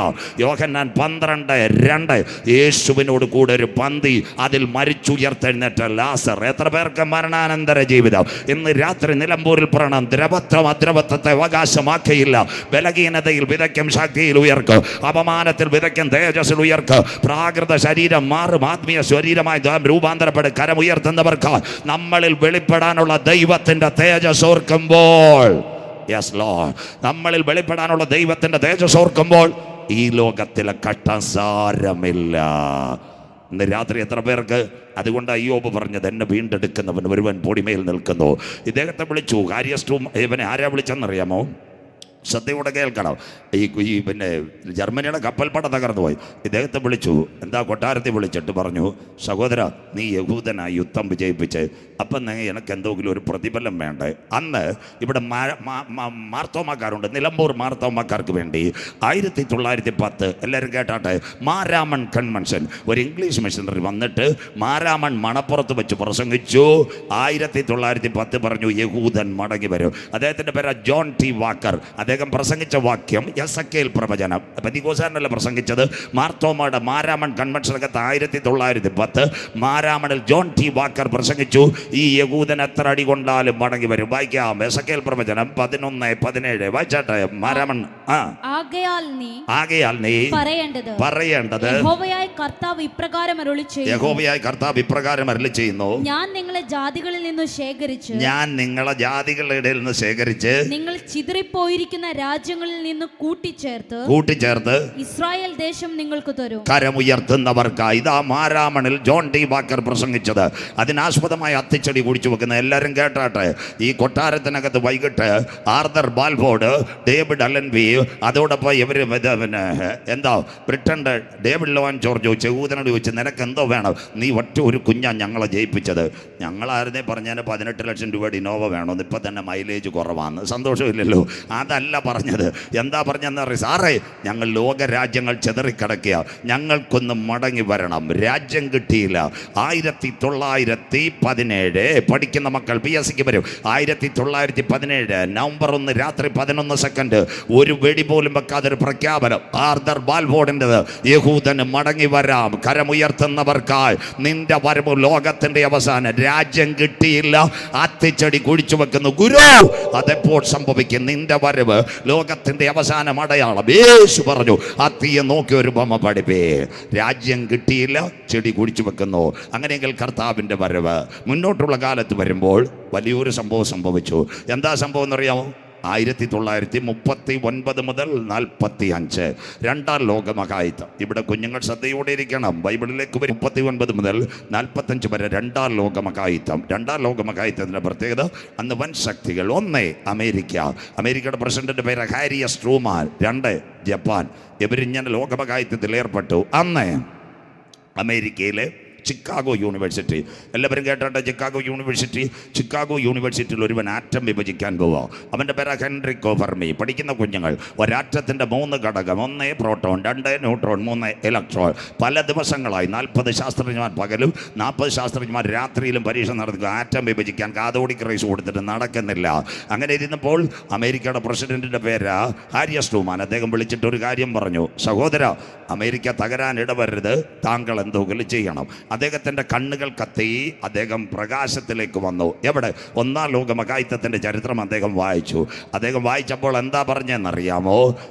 യോഹന്നാൻ 12:2 യേശുവിനോട് കൂടെ ഒരു പന്തി, അതിൽ മരിച്ചുയർത്തെഴുന്നേറ്റ ലാസർ. എത്ര പേർക്ക് മരണാനന്തര ജീവിതം? ഇന്ന് രാത്രി നിലമ്പൂരിൽ പറയണം, ദ്രവത്വം അദ്രവത്വത്തെ അവകാശമാക്കിയില്ല. ബലഹീനതയിൽ വിതയ്ക്കും ശക്തിയിൽ ഉയർക്കും, അപമാനത്തിൽ വിതയ്ക്കും തേജസ്സിൽ ഉയർക്കും. പ്രാകൃത ശരീരം മാറും, ആത്മീയ ശരീരമായി രൂപാന്തരപ്പെടും. കരമുയർത്തുന്നവർക്ക് നമ്മളിൽ വെളിപ്പെടാനുള്ള ദൈവത്തിന്റെ തേജസ് ഓർക്കുമ്പോൾ, യെസ് ലോർഡ്, നമ്മളിൽ വെളിപ്പെടാനുള്ള ദൈവത്തിന്റെ തേജസ് ഓർക്കുമ്പോൾ ഈ ലോകത്തിലെ കഷ്ടം സാരമില്ല. ഇന്ന് രാത്രി എത്ര പേർക്ക്? അതുകൊണ്ട് അയ്യോബ് പറഞ്ഞത്, എന്നെ വീണ്ടെടുക്കുന്നവൻ ഒരുവൻ പൊടിമേൽ നിൽക്കുന്നു. ഇദ്ദേഹത്തെ വിളിച്ചു. കാര്യസ്റ്റും ഇവനെ ആരാ വിളിച്ചെന്നറിയാമോ? ശ്രദ്ധയോടെ കേൾക്കണം. ഈ പിന്നെ ജർമ്മനിയുടെ കപ്പൽപ്പട തകർന്നു പോയി. ഇദ്ദേഹത്തെ വിളിച്ചു. എന്താ? കൊട്ടാരത്തിൽ വിളിച്ചിട്ട് പറഞ്ഞു, സഹോദര, നീ യഹൂദനായി യുദ്ധം വിജയിപ്പിച്ച് അപ്പം എനിക്ക് എന്തെങ്കിലും ഒരു പ്രതിഫലം വേണ്ടേ? അന്ന് ഇവിടെ മാർത്തോമാക്കാരുണ്ട്. നിലമ്പൂർ മാർത്തോമാക്കാർക്ക് വേണ്ടി 1910, എല്ലാവരും കേട്ടാട്ടെ, മാരാമൺ കൺവെൻഷൻ, ഒരു ഇംഗ്ലീഷ് മിഷണറി വന്നിട്ട് മാരാമൺ മണപ്പുറത്ത് വെച്ച് പ്രസംഗിച്ചു. 1910 പറഞ്ഞു, യഹൂദൻ മടങ്ങി വരും. അദ്ദേഹത്തിൻ്റെ പേര് ജോൺ ടി വാക്കർ. അദ്ദേഹം പ്രസംഗിച്ച വാക്യം യെസക്കേൽ പ്രവചനം. പെന്തിക്കോസ്തുകാരനല്ല പ്രസംഗിച്ചത്, മാർത്തോമയുടെ മാരാമൺ കൺവെൻഷനകത്ത് 1910 മാരാമണിൽ ജോൺ ടി വാക്കർ പ്രസംഗിച്ചു, ഈ യഹൂദൻ എത്ര അടി കൊണ്ടാലും മടങ്ങി വരും. വായിക്കാം, യെസക്കേൽ പ്രവചനം 11:17. വായിച്ചാട്ടെ. മാരാമൺ. ആകയാൽ നീ പറയേണ്ടത്, യഹോവയായ കർത്താവ് ഇപ്രകാരം അരുളി ചെയ്യുന്നു, ഞാൻ നിങ്ങളെ ജാതികളിൽ നിന്ന് ശേഖരിച്ച്, ജാതികളുടെ ഇടയിൽ നിന്ന് ശേഖരിച്ച്, നിങ്ങൾ ചിതറിപ്പോയിരിക്കുന്ന രാജ്യങ്ങളിൽ നിന്ന് കൂട്ടിച്ചേർത്ത് ഇസ്രായേൽ ദേശം നിങ്ങൾക്ക് തരും. കരമുയർത്തുന്നവർക്കായി. ഇതാ മാരാമണിൽ ജോൺ ടി വാക്കർ പ്രസംഗിച്ചത്. അതിനാസ്പദമായി അത്തിച്ചെടി കുടിച്ചു വെക്കുന്ന എല്ലാവരും കേട്ടാട്ടെ. ഈ കൊട്ടാരത്തിനകത്ത് വൈകിട്ട് ആർതർ ബാൽഫോർഡ്, ഡേവിഡ് അലൻബി, അതോടൊപ്പം ഇവർ പിന്നെ എന്താ ബ്രിട്ടൻ്റെ ഡേവിഡ് ലോവൻ ജോർജ് യഹൂദനോട് ചോദിച്ചു, നിനക്ക് എന്തോ വേണം? നീ ഒറ്റ ഒരു കുഞ്ഞാണ് ഞങ്ങളെ ജയിപ്പിച്ചത്. ഞങ്ങളായിരുന്നേ പറഞ്ഞാൽ 18 ലക്ഷം രൂപയുടെ ഇന്നോവ വേണമെന്ന്. ഇപ്പം തന്നെ മൈലേജ് കുറവാണ്. സന്തോഷമില്ലല്ലോ. അതല്ല പറഞ്ഞത്. എന്താ പറഞ്ഞതെന്ന് അറിയാം? സാറേ, ഞങ്ങൾ ലോകരാജ്യങ്ങൾ ചെതറിക്കിടക്കുക, ഞങ്ങൾക്കൊന്ന് മടങ്ങി വരണം. രാജ്യം കിട്ടിയില്ല. 1917 പഠിക്കുന്ന മക്കൾ PSC വരും. 1917 നവംബർ 1 രാത്രി 11 ഒരു വെടി പോലും വെക്കാതെ ഒരു പ്രഖ്യാപനം. ആർതർ ബാൽഫോർഡിൻ്റെത്. യഹൂദന് മടങ്ങി വരാം. കരമുയർത്തുന്നവർക്കായി നിന്റെ വരവ് ലോകത്തിന്റെ അവസാനം. രാജ്യം കിട്ടിയില്ല, അത്തിച്ചെടി കുഴിച്ചു വെക്കുന്നു. ഗുരു, അതെപ്പോൾ സംഭവിക്കും? നിന്റെ വരവ് ലോകത്തിന്റെ അവസാനം അടയാളം. യേശു പറഞ്ഞു, അത്തിയെ നോക്കി ഒരു ബൊമ്മ പഠിപ്പേ. രാജ്യം കിട്ടിയില്ല, ചെടി കുഴിച്ചു വെക്കുന്നു. അങ്ങനെയെങ്കിൽ കർത്താവിൻ്റെ വരവ് മുന്നോട്ടുള്ള കാലത്ത് വരുമ്പോൾ വലിയൊരു സംഭവം സംഭവിച്ചു. എന്താ സംഭവം എന്നറിയാമോ? 1939 മുതൽ 45 രണ്ടാം ലോകമഹായുദ്ധം. ഇവിടെ കുഞ്ഞുങ്ങൾ ശ്രദ്ധയോടെ ഇരിക്കണം. ബൈബിളിലേക്ക് വരും. 39 മുതൽ 45 വരെ രണ്ടാം ലോകമഹായുദ്ധം. രണ്ടാം ലോകമഹായുദ്ധത്തിൻ്റെ പ്രത്യേകത, അന്ന് വൻ ശക്തികൾ. 1 അമേരിക്കയുടെ പ്രസിഡന്റിന്റെ പേര് ഹാരി എസ് ട്രൂമാൻ. 2 ജപ്പാൻ. ഇവരിങ്ങനെ ലോകമഹായുദ്ധത്തിൽ ഏർപ്പെട്ടു. അന്ന് അമേരിക്കയിലെ ചിക്കാഗോ യൂണിവേഴ്സിറ്റി, എല്ലാവരും കേട്ടോട്ടെ. ചിക്കാഗോ യൂണിവേഴ്സിറ്റിയിൽ ഒരുവൻ ആറ്റം വിഭജിക്കാൻ പോവുക. അവൻ്റെ പേര് ഹെൻറിക്കോ ഫെർമി. പഠിക്കുന്ന കുഞ്ഞുങ്ങൾ, ഒരാറ്റത്തിൻ്റെ 3 ഘടകം: 1 പ്രോട്ടോൺ, 2 ന്യൂട്രോൺ, 3 ഇലക്ട്രോൺ. പല ദിവസങ്ങളായി 40 ശാസ്ത്രജ്ഞന്മാർ പകലും 40 ശാസ്ത്രജ്ഞന്മാർ രാത്രിയിലും പരീക്ഷ നടത്തുക. ആറ്റം വിഭജിക്കാൻ കാതോഡിക് റൈസ് കൊടുത്തിട്ട് നടക്കുന്നില്ല. അങ്ങനെ ഇരുന്നപ്പോൾ അമേരിക്കയുടെ പ്രസിഡന്റിൻ്റെ പേര് ഹാരി എസ് ട്രൂമാൻ. അദ്ദേഹം വിളിച്ചിട്ട് ഒരു കാര്യം പറഞ്ഞു, സഹോദര, അമേരിക്ക തകരാൻ ഇടവരരുത്, താങ്കൾ എന്തെങ്കിലും ചെയ്യണം. അദ്ദേഹത്തിൻ്റെ കണ്ണുകൾ കത്തി അദ്ദേഹം പ്രകാശത്തിലേക്ക് വന്നു. എവിടെ? 1-ാം ലോകമഹായുദ്ധത്തിൻ്റെ ചരിത്രം അദ്ദേഹം വായിച്ചു. അദ്ദേഹം വായിച്ചപ്പോൾ എന്താ പറഞ്ഞതെന്നറിയാമോ?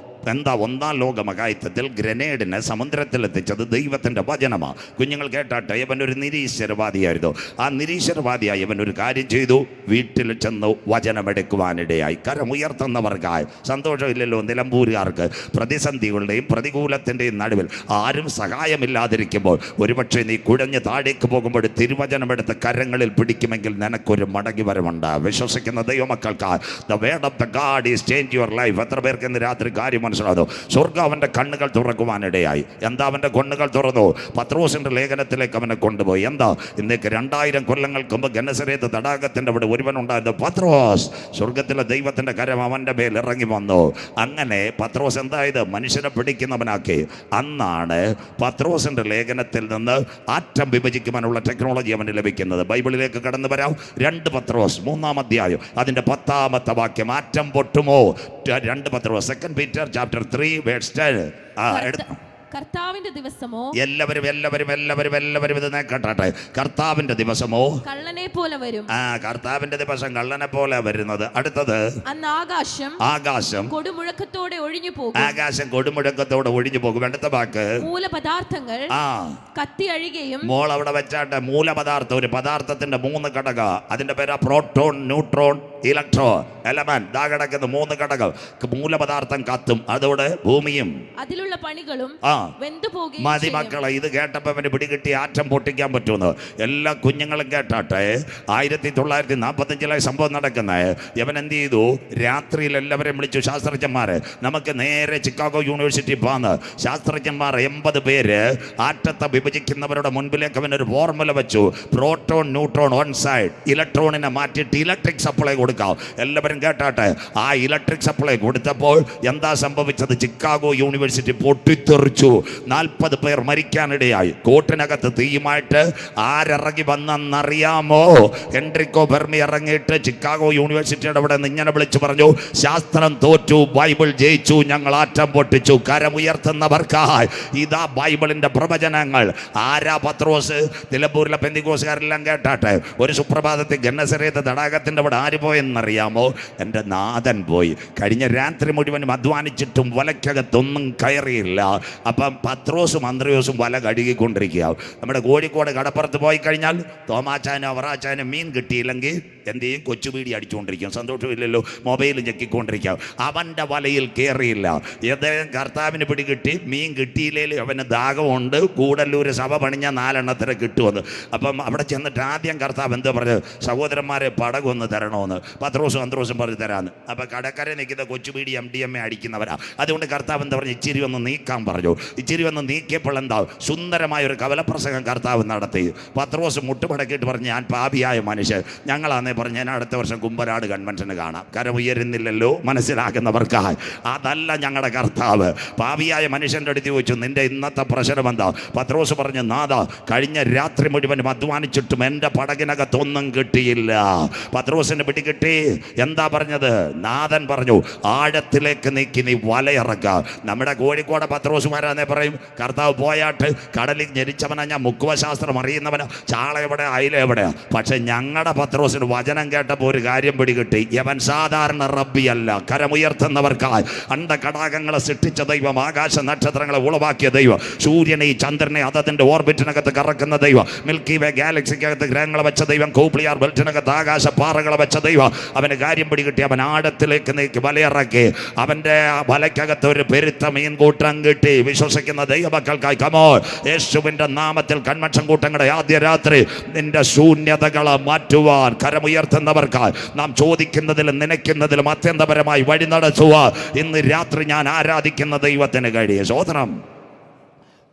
എന്താ? 1-ാം ലോകമഹായുദ്ധത്തിൽ ഗ്രനേഡിനെ സമുദ്രത്തിലെത്തിച്ചത് ദൈവത്തിൻ്റെ വചനമാണ്. കുഞ്ഞുങ്ങൾ കേട്ടാട്ടെ. ഇവൻ ഒരു നിരീശ്വരവാദിയായിരുന്നു. ആ നിരീശ്വരവാദിയായി ഇവൻ ഒരു കാര്യം ചെയ്തു. വീട്ടിൽ ചെന്ന് വചനമെടുക്കുവാനിടയായി. കരമുയർത്തുന്നവർക്കായി. സന്തോഷമില്ലല്ലോ നിലമ്പൂരുകാർക്ക്? പ്രതിസന്ധികളുടെയും പ്രതികൂലത്തിൻ്റെയും നടുവിൽ ആരും സഹായമില്ലാതിരിക്കുമ്പോൾ ഒരുപക്ഷെ നീ കുഴഞ്ഞ് താഴേക്ക് പോകുമ്പോൾ തിരുവചനമെടുത്ത് കരങ്ങളിൽ പിടിക്കുമെങ്കിൽ നിനക്കൊരു മടങ്ങി വരവുണ്ട്. വിശ്വസിക്കുന്ന ദൈവമക്കൾക്ക് the word of the God is change your life. എത്ര പേർക്ക് ഇന്ന് രാത്രി കാര്യം മനസ്സിലാകുന്നു. സ്വർഗ്ഗം അവൻ്റെ കണ്ണുകൾ തുറക്കുവാനിടയായി. എന്താ അവൻ്റെ കണ്ണുകൾ തുറന്നു? പത്രോസിൻ്റെ ലേഖനത്തിലേക്ക് അവനെ കൊണ്ടുപോയി. എന്താ? ഇന്നേക്ക് 2000 കൊല്ലങ്ങൾക്ക് മുമ്പ് ഗന്നസരേത്ത് തടാകത്തിൻ്റെ അവിടെ ഒരുവനുണ്ടായിരുന്നു പത്രോസ്. സ്വർഗത്തിലെ ദൈവത്തിൻ്റെ കരം അവൻ്റെ മേൽ ഇറങ്ങി വന്നു. അങ്ങനെ പത്രോസ് എന്തായത്? മനുഷ്യനെ പിടിക്കുന്നവനാക്കി. അന്നാണ് പത്രോസിൻ്റെ ലേഖനത്തിൽ നിന്ന് ആറ്റം വിഭജിക്കുവാനുള്ള ടെക്നോളജി അവന് ലഭിക്കുന്നത്. ബൈബിളിലേക്ക് കടന്നു വരാം. 2 പത്രോസ് 3-ാം അധ്യായം അതിൻ്റെ 10-ാമത്തെ വാക്യം. ആറ്റം പൊട്ടുമോ? 2 പത്രോസ് 2 Peter chapter 3 verse 10. കർത്താവിന്റെ ദിവസമോ? എല്ലാവരും ഇത് കേട്ടെ. കർത്താവിന്റെ ദിവസമോ കള്ളനെ പോലെ വരും. കർത്താവിന്റെ ദിവസം കള്ളനെ പോലെ വരുന്നത്. അടുത്തത്, അന്ന് ആകാശം കൊടുമുഴക്കത്തോടെ ഒഴിഞ്ഞു പോകും. ആകാശം കൊടുമുഴക്കത്തോടെ ഒഴിഞ്ഞു പോകും. അടുത്ത വാക്ക്, മൂലപദാർത്ഥങ്ങൾ കത്തി അഴികയും. മോൾ അവിടെ വെച്ചാട്ടെ. മൂലപദാർത്ഥം, ഒരു പദാർത്ഥത്തിന്റെ 3 ഘടക. അതിന്റെ പേരാ പ്രോട്ടോൺ, ന്യൂട്രോൺ, ഇലക്ട്രോൺ, എലമെന്റ്. ദാ കിടക്കുന്ന 3 ഘടകം. മൂലപദാർത്ഥം കത്തും, അതോടെ ഭൂമിയും അതിലുള്ള പണികളും മതി. മക്കളെ, ഇത് കേട്ടപ്പോൾ അവന് പിടികിട്ടി ആറ്റം പൊട്ടിക്കാൻ പറ്റുമെന്ന്. എല്ലാ കുഞ്ഞുങ്ങളും കേട്ടാട്ടെ. 1945 സംഭവം നടക്കുന്നത്. ഇവൻ എന്ത് ചെയ്തു? രാത്രിയിൽ എല്ലാവരെയും വിളിച്ചു, ശാസ്ത്രജ്ഞന്മാരെ, നമുക്ക് നേരെ ചിക്കാഗോ യൂണിവേഴ്സിറ്റി പോകാന്ന്. ശാസ്ത്രജ്ഞന്മാർ 80 പേര് ആറ്റത്തെ വിഭജിക്കുന്നവരുടെ മുൻപിലേക്ക് അവനൊരു ഫോർമുല വെച്ചു. പ്രോട്ടോൺ, ന്യൂട്രോൺ ഓൺ സൈഡ്, ഇലക്ട്രോണിനെ മാറ്റിയിട്ട് ഇലക്ട്രിക് സപ്ലൈ കൊടുക്കാം. എല്ലാവരും കേട്ടാട്ടെ. ആ ഇലക്ട്രിക് സപ്ലൈ കൊടുത്തപ്പോൾ എന്താ സംഭവിച്ചത്? ചിക്കാഗോ യൂണിവേഴ്സിറ്റി പൊട്ടിത്തെറിച്ചു. 40 പേർ മരിക്കാനിടയായി. കോട്ടിനകത്ത് തീയുമായിട്ട് ആരിറങ്ങി വന്നെന്നറിയാമോ? എൻട്രിക്കോ ഫെർമി ഇറങ്ങിയിട്ട് ചിക്കാഗോ യൂണിവേഴ്സിറ്റിയുടെ അവിടെ നിന്ന് ഇങ്ങനെ വിളിച്ചു പറഞ്ഞു, ശാസ്ത്രം തോറ്റു, ബൈബിൾ ജയിച്ചു, ഞങ്ങൾ ആറ്റം പൊട്ടിച്ചു. കരമുയർത്തുന്നവർക്കായി ഇതാ ബൈബിളിന്റെ പ്രവചനങ്ങൾ. ആരാ? പത്രോസ്. നിലമ്പൂരിലെ പെന്തിക്കോസുകാരെല്ലാം കേട്ടാട്ടെ. ഒരു സുപ്രഭാതത്തിൽ ഗന്നസരേത്ത് തടാകത്തിന്റെ അവിടെ ആര് പോയെന്നറിയാമോ? എൻ്റെ നാഥൻ പോയി. കഴിഞ്ഞ രാത്രി മുഴുവനും അധ്വാനിച്ചിട്ടും വലയ്ക്കകത്തൊന്നും കയറിയില്ല. അപ്പം പത്രോസും അന്ത്രയോസും വല കഴുകിക്കൊണ്ടിരിക്കുക. നമ്മുടെ കോഴിക്കോട് കടപ്പുറത്ത് പോയി കഴിഞ്ഞാൽ തോമാച്ചാനും അവറാച്ചാനും മീൻ കിട്ടിയില്ലെങ്കിൽ എന്ത് ചെയ്യും? കൊച്ചുപീടി അടിച്ചുകൊണ്ടിരിക്കും. സന്തോഷമില്ലല്ലോ, മൊബൈൽ ഞെക്കിക്കൊണ്ടിരിക്കുക. അവൻ്റെ വലയിൽ കയറിയില്ല. ഏതെങ്കിലും കർത്താവിന് പിടികിട്ടി. മീൻ കിട്ടിയില്ലെങ്കിൽ അവന് ദാഹമുണ്ട്. കൂടല്ലൂർ സഭ പണിഞ്ഞ 4 എണ്ണത്തിന് കിട്ടുമെന്ന്. അപ്പം അവിടെ ചെന്നിട്ട് ആദ്യം കർത്താവ് എന്താ പറഞ്ഞത്? സഹോദരന്മാരെ പടകൊന്ന് തരണമെന്ന്. പത്രോസും അന്ത്രോസും പറഞ്ഞു തരാമെന്ന്. അപ്പം കടക്കര നിൽക്കുന്ന കൊച്ചുപീടി MDMA അടിക്കുന്നവരാ. അതുകൊണ്ട് കർത്താവ് എന്താ പറഞ്ഞു? ഇച്ചിരി ഒന്ന് നീക്കാൻ പറഞ്ഞു. ഇച്ചിരി ഒന്ന് നീക്കിയപ്പോൾ എന്താ? സുന്ദരമായ ഒരു കവലപ്രസംഗം കർത്താവ് നടത്തി. പത്രോസ് മുട്ടുമടക്കിയിട്ട് പറഞ്ഞു, ഞാൻ പാപിയായ മനുഷ്യൻ. ഞങ്ങളാന്നേ പറഞ്ഞു, ഞാൻ അടുത്ത വർഷം കുമ്പനാട് കൺവെൻഷന് കാണാം. കരമുയരുന്നില്ലല്ലോ മനസ്സിലാക്കുന്നവർക്കായി. അതല്ല ഞങ്ങളുടെ കർത്താവ്. പാപിയായ മനുഷ്യൻ്റെ അടുത്ത് ചോദിച്ചു, നിന്റെ ഇന്നത്തെ പ്രശ്നം എന്താ? പത്രോസ് പറഞ്ഞു, നാഥാ, കഴിഞ്ഞ രാത്രി മുഴുവനും അധ്വാനിച്ചിട്ടും എൻ്റെ പടകിനകത്തൊന്നും കിട്ടിയില്ല. പത്രോസിന് പിടികിട്ടി. എന്താ പറഞ്ഞത്? നാഥൻ പറഞ്ഞു, ആഴത്തിലേക്ക് നീക്കി നീ വലയിറക്കുക. നമ്മുടെ കോഴിക്കോട് പത്രോസുമാരാന്നേ പറയും, കർത്താവ് പോയാട്ട് കടലിൽ ഞെരിച്ചവനാ, ഞാൻ മുക്കുവശാസ്ത്രം അറിയുന്നവനാ, ചാള എവിടെ, അയില എവിടെയാ. പക്ഷെ ഞങ്ങളുടെ പത്രോസിന് വചനം കേട്ടപ്പോൾ ഒരു കാര്യം പിടികിട്ടി. യവൻ സാധാരണ റബ്ബിയല്ല. കരമുയർത്തുന്നവർക്കായി അണ്ടകടാകങ്ങളെ സൃഷ്ടിച്ച ദൈവം, ആകാശ നക്ഷത്രങ്ങളെ ഉളവാക്കിയ ദൈവം, സൂര്യനെ ചന്ദ്രനെ അതതിൻ്റെ ഓർബിറ്റിനകത്ത് കറക്കുന്ന ദൈവം, മിൽക്കി വേ ഗാലക്സിക്കകത്ത് ഗ്രഹങ്ങളെ വെച്ച ദൈവം, കൂപ്ലിയാർ ബെൽറ്റിനകത്ത് ആകാശ പാറകളെ വെച്ച ദൈവം. അവന് കാര്യം പിടികിട്ടി. അവൻ ആഴത്തിലേക്ക് നീക്കി വലയിറക്കി. അവൻ്റെ വലയ്ക്കകത്ത് ഒരു പെരുത്ത മീൻകൂട്ടം കിട്ടി. വിശ്വസിക്കുന്ന ദൈവമക്കൾക്കായി കമോ യേശുവിൻ്റെ നാമത്തിൽ കൺവെൻഷൻ കൂട്ടങ്ങളുടെ ആദ്യ രാത്രി നിന്റെ ശൂന്യതകളെ മാറ്റുവാൻ കരമുയർത്തുന്നവർക്കായി നാം ചോദിക്കുന്നതിലും നനയ്ക്കുന്നതിലും അത്യന്തപരമായി വഴി നടത്തുവാൻ ഇന്ന് രാത്രി ഞാൻ ആരാധിക്കുന്ന ദൈവത്തിന് കഴിയും. സ്വതന്ത്രം.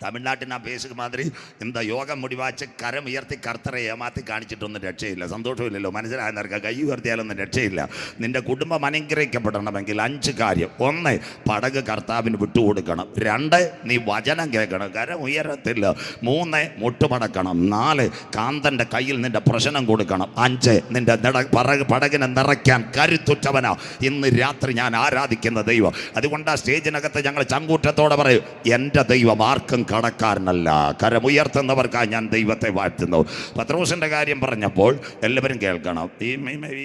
തമിഴ്നാട്ടിന് ആ പേശുക മാതിരി എന്താ യോഗം മുടിവാച്ച് കരമുയർത്തി കർത്തറെ ഏമാത്തി കാണിച്ചിട്ടൊന്നും രക്ഷയില്ല. സന്തോഷമില്ലല്ലോ, മനസ്സിലായെന്നവർക്ക് കൈ ഉയർത്തിയാലൊന്നും രക്ഷയില്ല. നിന്റെ കുടുംബം അനുഗ്രഹിക്കപ്പെടണമെങ്കിൽ 5 കാര്യം. 1, പടക് കർത്താവിന് വിട്ടുകൊടുക്കണം. 2, നീ വചനം കേൾക്കണം, കരമുയരത്തില്ല. 3, മുട്ടുമടക്കണം. 4, കാന്തൻ്റെ കയ്യിൽ നിന്റെ പ്രശ്നം കൊടുക്കണം. 5, നിന്റെ പടകിനെ നിറയ്ക്കാൻ കരുത്തുറ്റവനാ ഇന്ന് രാത്രി ഞാൻ ആരാധിക്കുന്ന ദൈവം. അതുകൊണ്ട് ആ സ്റ്റേജിനകത്ത് ഞങ്ങൾ ചങ്കൂറ്റത്തോടെ പറയും, എൻ്റെ ദൈവം ആർക്കും കടക്കാരനല്ല. കരമുയർത്തുന്നവർക്കായി ഞാൻ ദൈവത്തെ വാഴ്ത്തുന്നു. പത്രോസിൻ്റെ കാര്യം പറഞ്ഞപ്പോൾ എല്ലാവരും കേൾക്കണം.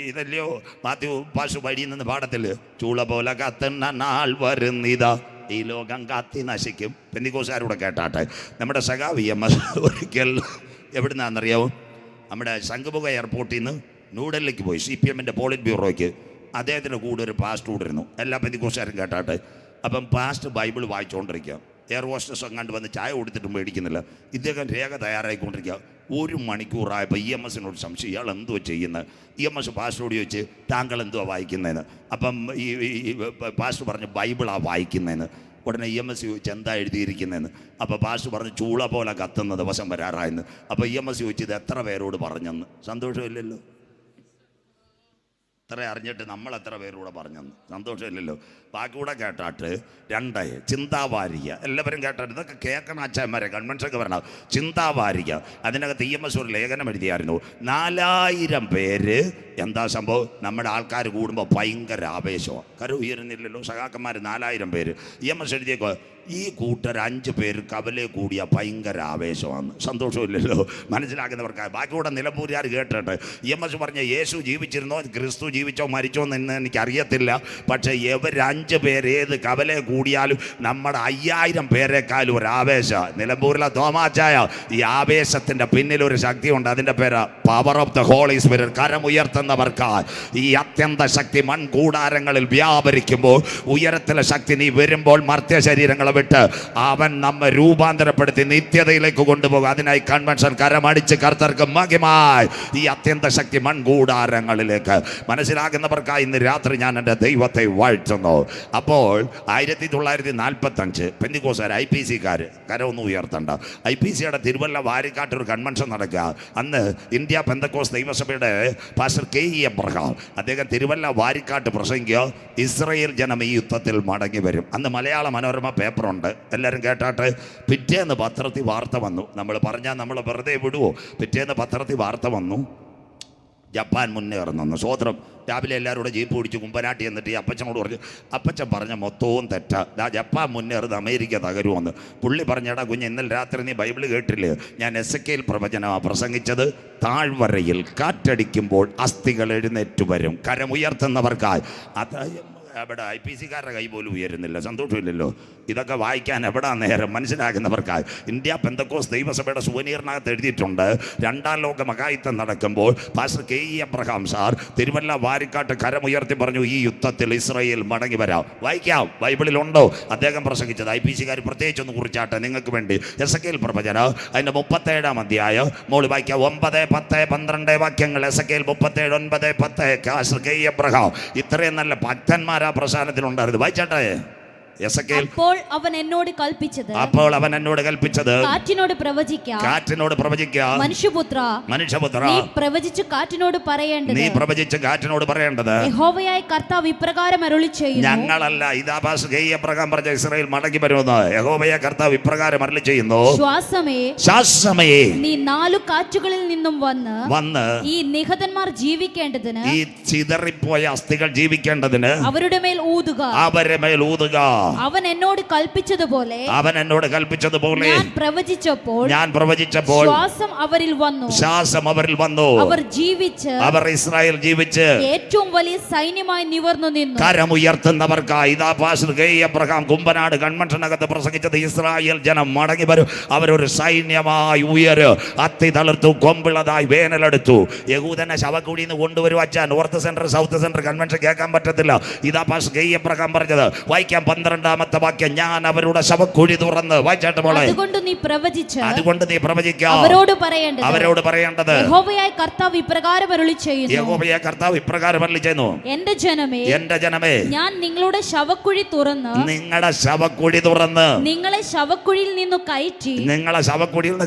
ഇതല്ലയോ മാത്യു പാശു വഴിയിൽ നിന്ന് പാടത്തിൽ, ചൂള പോലെ കത്തുന്ന നാൾ വരുന്നിതാ, ഈ ലോകം കത്തി നശിക്കും. പെന്തിക്കോസുകാരൂടെ കേട്ടാട്ടെ. നമ്മുടെ സഖാവ് EMS ഒരിക്കൽ എവിടുന്നാണെന്നറിയാമോ? നമ്മുടെ ശംഖുമുഖ എയർപോർട്ടിൽ നിന്ന് ന്യൂഡൽഹിക്ക് പോയി. CPM പോളിറ്റ് ബ്യൂറോയ്ക്ക്. അദ്ദേഹത്തിൻ്റെ കൂടെ ഒരു പാസ്റ്റ് കൂടിരുന്നു. എല്ലാ പെന്തിക്കോസുകാരും കേട്ടാട്ടെ. അപ്പം പാസ്റ്റ് ബൈബിൾ വായിച്ചുകൊണ്ടിരിക്കുക. എയർ ഹോസ്റ്റസ് അങ്ങാണ്ട് വന്ന് ചായ കൊടുത്തിട്ടും മേടിക്കുന്നില്ല. ഇദ്ദേഹം രേഖ തയ്യാറായിക്കൊണ്ടിരിക്കുക. 1 മണിക്കൂറായപ്പോൾ EMS സംശയം, ഇയാൾ എന്തുവാ ചെയ്യുന്നത്? EMS പാസ്റ്ററോട് ചോദിച്ച് താങ്കൾ എന്തുവാ വായിക്കുന്നതെന്ന്. അപ്പം ഈ പാസ്റ്റർ പറഞ്ഞു ബൈബിളാണ് വായിക്കുന്നതെന്ന്. ഉടനെ EMS ചോദിച്ചു എന്താ എഴുതിയിരിക്കുന്നതെന്ന്. അപ്പോൾ പാസ്റ്റർ പറഞ്ഞു ചൂള പോലെ കത്തുന്ന ദിവസം വരാറായെന്ന്. അപ്പോൾ EMS ചോദിച്ചു ഇത് എത്ര പേരോട് പറഞ്ഞെന്ന്. സന്തോഷമില്ലല്ലോ? ഇത്ര അറിഞ്ഞിട്ട് നമ്മൾ എത്ര പേരൂടെ പറഞ്ഞെന്ന്. സന്തോഷമില്ലല്ലോ? ബാക്കി കൂടെ കേട്ടാട്ട് 2 ചിന്താവാരിക. എല്ലാവരും കേട്ടാട്ട് ഇതൊക്കെ കേൾക്കണം അച്ഛന്മാരെ, കൺവെൻഷനൊക്കെ വരണം. ചിന്താവാരിക, അതിനകത്ത് EMS ഒരു ലേഖനം എഴുതിയായിരുന്നു. 4000 പേര്. എന്താ സംഭവം? നമ്മുടെ ആൾക്കാർ കൂടുമ്പോൾ ഭയങ്കര ആവേശമാണ്. കരു ഉയരുന്നില്ലല്ലോ സഖാക്കന്മാർ 4000 പേര്. EMS എഴുതിയേക്കോ ഈ കൂട്ടർ 5 പേര് കവലെ കൂടിയ ഭയങ്കര ആവേശമാണ്. സന്തോഷമില്ലല്ലോ? മനസ്സിലാക്കുന്നവർക്കായി. ബാക്കി കൂടെ നിലമ്പൂരുകാർ കേട്ടിട്ട് EMS പറഞ്ഞ യേശു ജീവിച്ചിരുന്നോ ക്രിസ്തു ജീവിച്ചോ മരിച്ചോ എന്ന് എനിക്കറിയത്തില്ല, പക്ഷേ ഇവർ 5 പേര് ഏത് കവലെ കൂടിയാലും നമ്മുടെ 5000 പേരെക്കാളും ഒരു ആവേശം. നിലമ്പൂരിലെ തോമാച്ചായ ഈ ആവേശത്തിൻ്റെ പിന്നിലൊരു ശക്തിയുണ്ട്. അതിൻ്റെ പേര് power of the holy spirit. കരമുയർത്തുന്നവർക്കായി ഈ അത്യന്ത ശക്തി മൺകൂടാരങ്ങളിൽ വ്യാപരിക്കുമ്പോൾ ഉയരത്തിലെ ശക്തി നീ വരുമ്പോൾ മർത്യ ശരീരങ്ങളെ വിട്ട് അവൻ നമ്മെ രൂപാന്തരപ്പെടുത്തി നിത്യതയിലേക്ക് കൊണ്ടുപോകും. അതിനായി കൺവെൻഷൻ കരമടിച്ച് കർത്തർക്ക് മഹിമായി ഈ അത്യന്ത ശക്തി മൺകൂടാരങ്ങളിലേക്ക്. മനസ്സിലാകുന്നവർക്കായി ഇന്ന് രാത്രി ഞാൻ എൻ്റെ ദൈവത്തെ വാഴ്ത്തുന്നു. അപ്പോൾ 1945 പെന്തിക്കോസ്തുകാർ IPC-കാർ കരമൊന്നും ഉയർത്തണ്ട. IPC-യുടെ തിരുവല്ല വാരിക്കാട്ട് ഒരു കൺവെൻഷൻ നടക്കുക. അന്ന് ഇന്ത്യ പെന്തക്കോസ്ത് ദൈവസഭയുടെ പാസ്റ്റർ KE എബ്രഹാം അദ്ദേഹം തിരുവല്ല വാരിക്കാട്ട് പ്രസംഗിക്കുക, ഇസ്രയേൽ ജനം ഈ യുദ്ധത്തിൽ മടങ്ങി വരും. അന്ന് മലയാള മനോരമ പേപ്പറുണ്ട്, എല്ലാവരും കേട്ടാട്ട്. പിറ്റേന്ന് പത്രത്തിൽ വാർത്ത വന്നു. നമ്മൾ പറഞ്ഞാൽ നമ്മൾ വെറുതെ വിടുവോ? പിറ്റേന്ന് പത്രത്തിൽ വാർത്ത വന്നു, ജപ്പാൻ മുന്നേറുന്നു. സ്വോത്രം. രാവിലെ എല്ലാവരും കൂടെ ജീപ്പ് പിടിച്ച് കുമ്പനാട്ടി എന്നിട്ട് ഈ അപ്പച്ചനോട് പറഞ്ഞു. അപ്പച്ചൻ പറഞ്ഞ മൊത്തവും തെറ്റാ. ജപ്പാൻ മുന്നേറുന്നത് അമേരിക്ക തകരുമെന്ന്. പുള്ളി പറഞ്ഞടാ കുഞ്ഞ്, ഇന്നലെ രാത്രി നീ ബൈബിൾ കേട്ടില്ലേ? ഞാൻ എസെക്കിയേൽ പ്രവചനമാണ് പ്രസംഗിച്ചത്. താഴ്വരയിൽ കാറ്റടിക്കുമ്പോൾ അസ്ഥികൾ എഴുന്നേറ്റ് വരും. കരമുയർത്തുന്നവർക്കായി. അത് എവിടെ IPC-കാരുടെ കൈ പോലും ഉയരുന്നില്ല. സന്തോഷമില്ലല്ലോ? ഇതൊക്കെ വായിക്കാൻ എവിടാ നേരം? മനസ്സിലാക്കുന്നവർക്കായി ഇന്ത്യ പെന്തക്കോസ്ത് ദൈവസഭയുടെ സുവനീറിനകത്ത് എഴുതിയിട്ടുണ്ട്. 2ാം ലോക മഹായുദ്ധം നടക്കുമ്പോൾ pastor KE Abraham sir Thiruvalla Varikkad കരമുയർത്തി പറഞ്ഞു ഈ യുദ്ധത്തിൽ ഇസ്രായേൽ മടങ്ങി വരാം. വായിക്കാം, ബൈബിളിലുണ്ടോ അദ്ദേഹം പ്രസംഗിച്ചത്. IPC-കാർ പ്രത്യേകിച്ചൊന്ന് കുറിച്ചാട്ടെ നിങ്ങൾക്ക് വേണ്ടി. എസെക്കിയേൽ പ്രവചനം അതിൻ്റെ 37-ാം അധ്യായം മോള് വായിക്കാം. 9, 10, 12 വാക്യങ്ങൾ. എസെക്കിയേൽ 37, 9, 10. പാസ്റ്റർ KE എബ്രഹാം ഇത്രയും നല്ല ഭക്തന്മാരാ പ്രസാദത്തിലുണ്ടായിരുന്നു. വായിച്ചാട്ടെ. അപ്പോൾ അവൻ എന്നോട് കൽപ്പിച്ചത് കാറ്റിനോട് പ്രവചിക്കാം. മനുഷ്യപുത്ര നീ പ്രവചിച്ചു കാറ്റിനോട് പറയേണ്ടത് യഹോവയായ കർത്താവ് ഇപ്രകാരം അരുളി ചെയ്യുന്നു. ഞങ്ങളല്ല, ഇതാ പാസ്റ്റർ KE എബ്രഹാം പറഞ്ഞ ഇസ്രായേൽ മടങ്ങി വരുമെന്ന്. യഹോവയായ കർത്താവ് ഇപ്രകാരം അരുളി ചെയ്യുന്നു. ശ്വാസമേ നീ 4 കാറ്റുകളിൽ നിന്നും വന്ന് ഈ നിഹതന്മാർ ജീവിക്കേണ്ടതിന്, ഈ ചിതറിപ്പോയ അസ്ഥികൾ ജീവിക്കേണ്ടതിന് അവരുടെ മേൽ ഊതുക. അവൻ എന്നോട് കൽപ്പിച്ചതുപോലെ ഞാൻ പ്രവചിച്ചപ്പോൾ ശ്വാസം അവരിൽ വന്നു. അവർ ഇസ്രായേൽ ജീവിച്ച് ഏറ്റവും വലിയ സൈന്യമായി നിവർന്നു നിന്നു. കരമുയർത്തുന്നവർക്കായി ഇതാ പാസ്റ്റർ KE എബ്രഹാം കുമ്പനാട് കൺവെൻഷനകത്ത് പ്രസംഗിച്ചത് ഇസ്രായേൽ ജനം മടങ്ങി വരും. അവരൊരു സൈന്യമായി ഉയരും. അത്തി തളിർത്തു, കൊമ്പിളതായി വേനലെടുത്തു. യഹൂദനെ ശവക്കുഴിയിൽ നിന്ന് കൊണ്ടുവരും. അച്ഛാ north central south central convention കേൾക്കാൻ പറ്റത്തില്ല. ഇതാ പാസ്റ്റർ KE എബ്രഹാം പറഞ്ഞത്. വായിക്കാം 12-ാമത്തെ വാക്യം. ഞാൻ അവരുടെ ശവക്കുഴി തുറന്ന്. വായിച്ചാട്ട് മോളെ. അതുകൊണ്ട് നീ പ്രവചിക്കുക. അവരോട് പറയേണ്ടത് യഹോവയായ കർത്താവ് ഇപ്രകാരം അരുളി ചെയ്യുന്നു. എന്റെ ജനമേ, ഞാൻ നിങ്ങളുടെ ശവക്കുഴി തുറന്ന് നിങ്ങളെ ശവക്കുഴിയിൽ നിന്ന്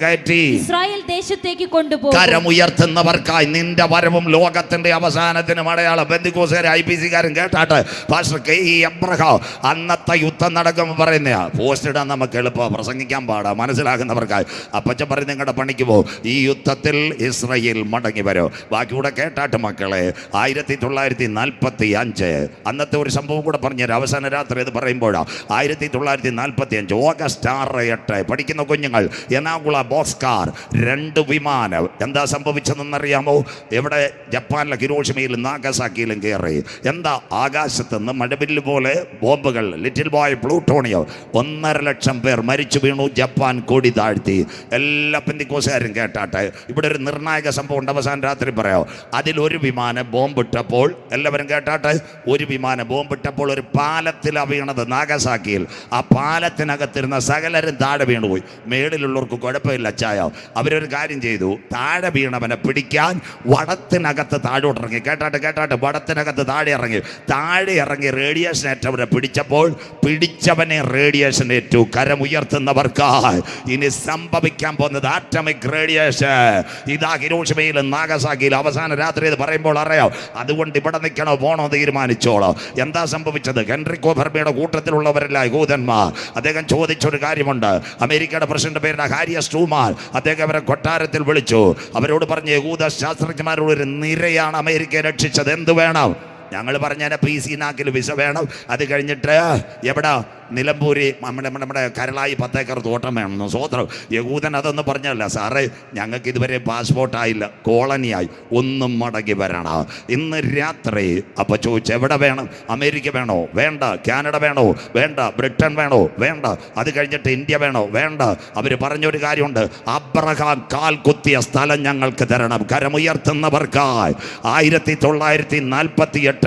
കയറ്റി ഇസ്രായേൽ ദേശത്തേക്ക് കൊണ്ടുപോകും. കരമുയർത്തുന്നവർക്കായി നിന്റെ വരവും ലോകത്തിന്റെ അവസാനത്തിനും അടയാളം. പെന്തിക്കോസ്തുകാരും IPC-കാരും കേട്ടാട്ട് പാസ്റ്റർ KE എബ്രഹാം അന്നത്തെ യുദ്ധം നടക്കുമ്പോൾ പറയുന്ന പോസ്റ്റ് ഇടാൻ നമുക്ക് എളുപ്പമാണ്, പ്രസംഗിക്കാൻ പാടാ. മനസ്സിലാകുന്നവർക്കായി അപ്പച്ചൻ പറയും നിങ്ങളുടെ പണിക്ക് പോകും. ഈ യുദ്ധത്തിൽ ഇസ്രായേൽ മടങ്ങി വരും. ബാക്കി കൂടെ കേട്ടാട്ട് മക്കളെ. 1945 അന്നത്തെ ഒരു സംഭവം കൂടെ പറഞ്ഞുതരാം. അവസാന രാത്രി ഇത് പറയുമ്പോഴാണ്. 1945 ഓഗസ്റ്റ് 6, 8 പഠിക്കുന്ന കുഞ്ഞുങ്ങൾ എനാകുള ബോക്സ്കാർ 2 വിമാനം. എന്താ സംഭവിച്ചതെന്നറിയാമോ? എവിടെ? ജപ്പാനിലെ ഹിരോഷിമയിലും നാഗസാക്കിയിലും കയറി. എന്താ? ആകാശത്ത് നിന്ന് മഴവില്ല് പോലെ ബോംബുകൾ, ലിറ്റിൽ ലിറ്റിൽ ബോയ് പ്ലൂട്ടോണിയോ 1.5 ലക്ഷം പേർ മരിച്ചു വീണു. ജപ്പാൻ കൊടി താഴ്ത്തി. എല്ലാ പെന്തിക്കോസുകാരും കേട്ടാട്ടെ, ഇവിടെ ഒരു നിർണായക സംഭവം ഉണ്ട്, അവസാനം രാത്രി പറയാം. അതിലൊരു വിമാനം ബോംബിട്ടപ്പോൾ, എല്ലാവരും കേട്ടാട്ടെ, ഒരു വിമാനം ബോംബിട്ടപ്പോൾ ഒരു പാലത്തിലാണ് വീണത്, നാഗസാക്കിയിൽ. ആ പാലത്തിനകത്തിരുന്ന സകലരും താഴെ വീണുപോയി. മേളിലുള്ളവർക്ക് കുഴപ്പമില്ല ചായ. അവരൊരു കാര്യം ചെയ്തു, താഴെ വീണവനെ പിടിക്കാൻ വടത്തിനകത്ത് താഴോട്ടിറങ്ങി. കേട്ടാട്ടെ, വടത്തിനകത്ത് താഴെ ഇറങ്ങി റേഡിയേഷൻ ഏറ്റവരെ പിടിച്ചപ്പോൾ പിടിച്ചവനെ റേഡിയേഷൻ ഏറ്റു. കരമുയർത്തുന്നവർക്കായി ഇനി സംഭവിക്കാൻ പോകുന്നത് ആറ്റമിക് റേഡിയേഷൻ. ഇതാ ഹിരോഷിമയിലും നാഗസാക്കിയിലും അവസാന രാത്രി ഇത് പറയുമ്പോൾ അറിയാം. അതുകൊണ്ട് ഇവിടെ നിൽക്കണോ പോണോ തീരുമാനിച്ചോളോ. എന്താ സംഭവിച്ചത്? ഹെൻറിക്കോ ഫെർമിയുടെ കൂട്ടത്തിലുള്ളവരല്ല യഹൂദന്മാർ. അദ്ദേഹം ചോദിച്ചൊരു കാര്യമുണ്ട്. അമേരിക്കയുടെ പ്രസിഡന്റ് പേരാണ് ഹാരി എസ് ട്രൂമാൻ. അദ്ദേഹം അവരെ കൊട്ടാരത്തിൽ വിളിച്ചു. അവരോട് പറഞ്ഞു, യഹൂദ ശാസ്ത്രജ്ഞന്മാരോട് ഒരു നിരയാണ് അമേരിക്കയെ രക്ഷിച്ചത്, എന്ത് വേണം? ഞങ്ങൾ പറഞ്ഞാൽ PC നാക്കിൽ വിസ വേണം. അത് കഴിഞ്ഞിട്ട് എവിടെ നിലമ്പൂരി നമ്മുടെ കരളായി 10 ഏക്കർ തോട്ടം വേണമെന്ന്. സ്വോത്രം. യഹൂദൻ അതൊന്നും പറഞ്ഞല്ല, സാറേ ഞങ്ങൾക്ക് ഇതുവരെ പാസ്പോർട്ടായില്ല, കോളനിയായി, ഒന്നും മടങ്ങി വരണം. ഇന്ന് രാത്രി അപ്പോൾ ചോദിച്ചു, എവിടെ വേണം? അമേരിക്ക വേണോ? വേണ്ട. കാനഡ വേണോ? വേണ്ട. ബ്രിട്ടൻ വേണോ? വേണ്ട. അത് കഴിഞ്ഞിട്ട് ഇന്ത്യ വേണോ? വേണ്ട. അവർ പറഞ്ഞൊരു കാര്യമുണ്ട്, അബ്രഹാം കാൽ കുത്തിയ സ്ഥലം ഞങ്ങൾക്ക് തരണം. കരമുയർത്തുന്നവർക്കായി 1948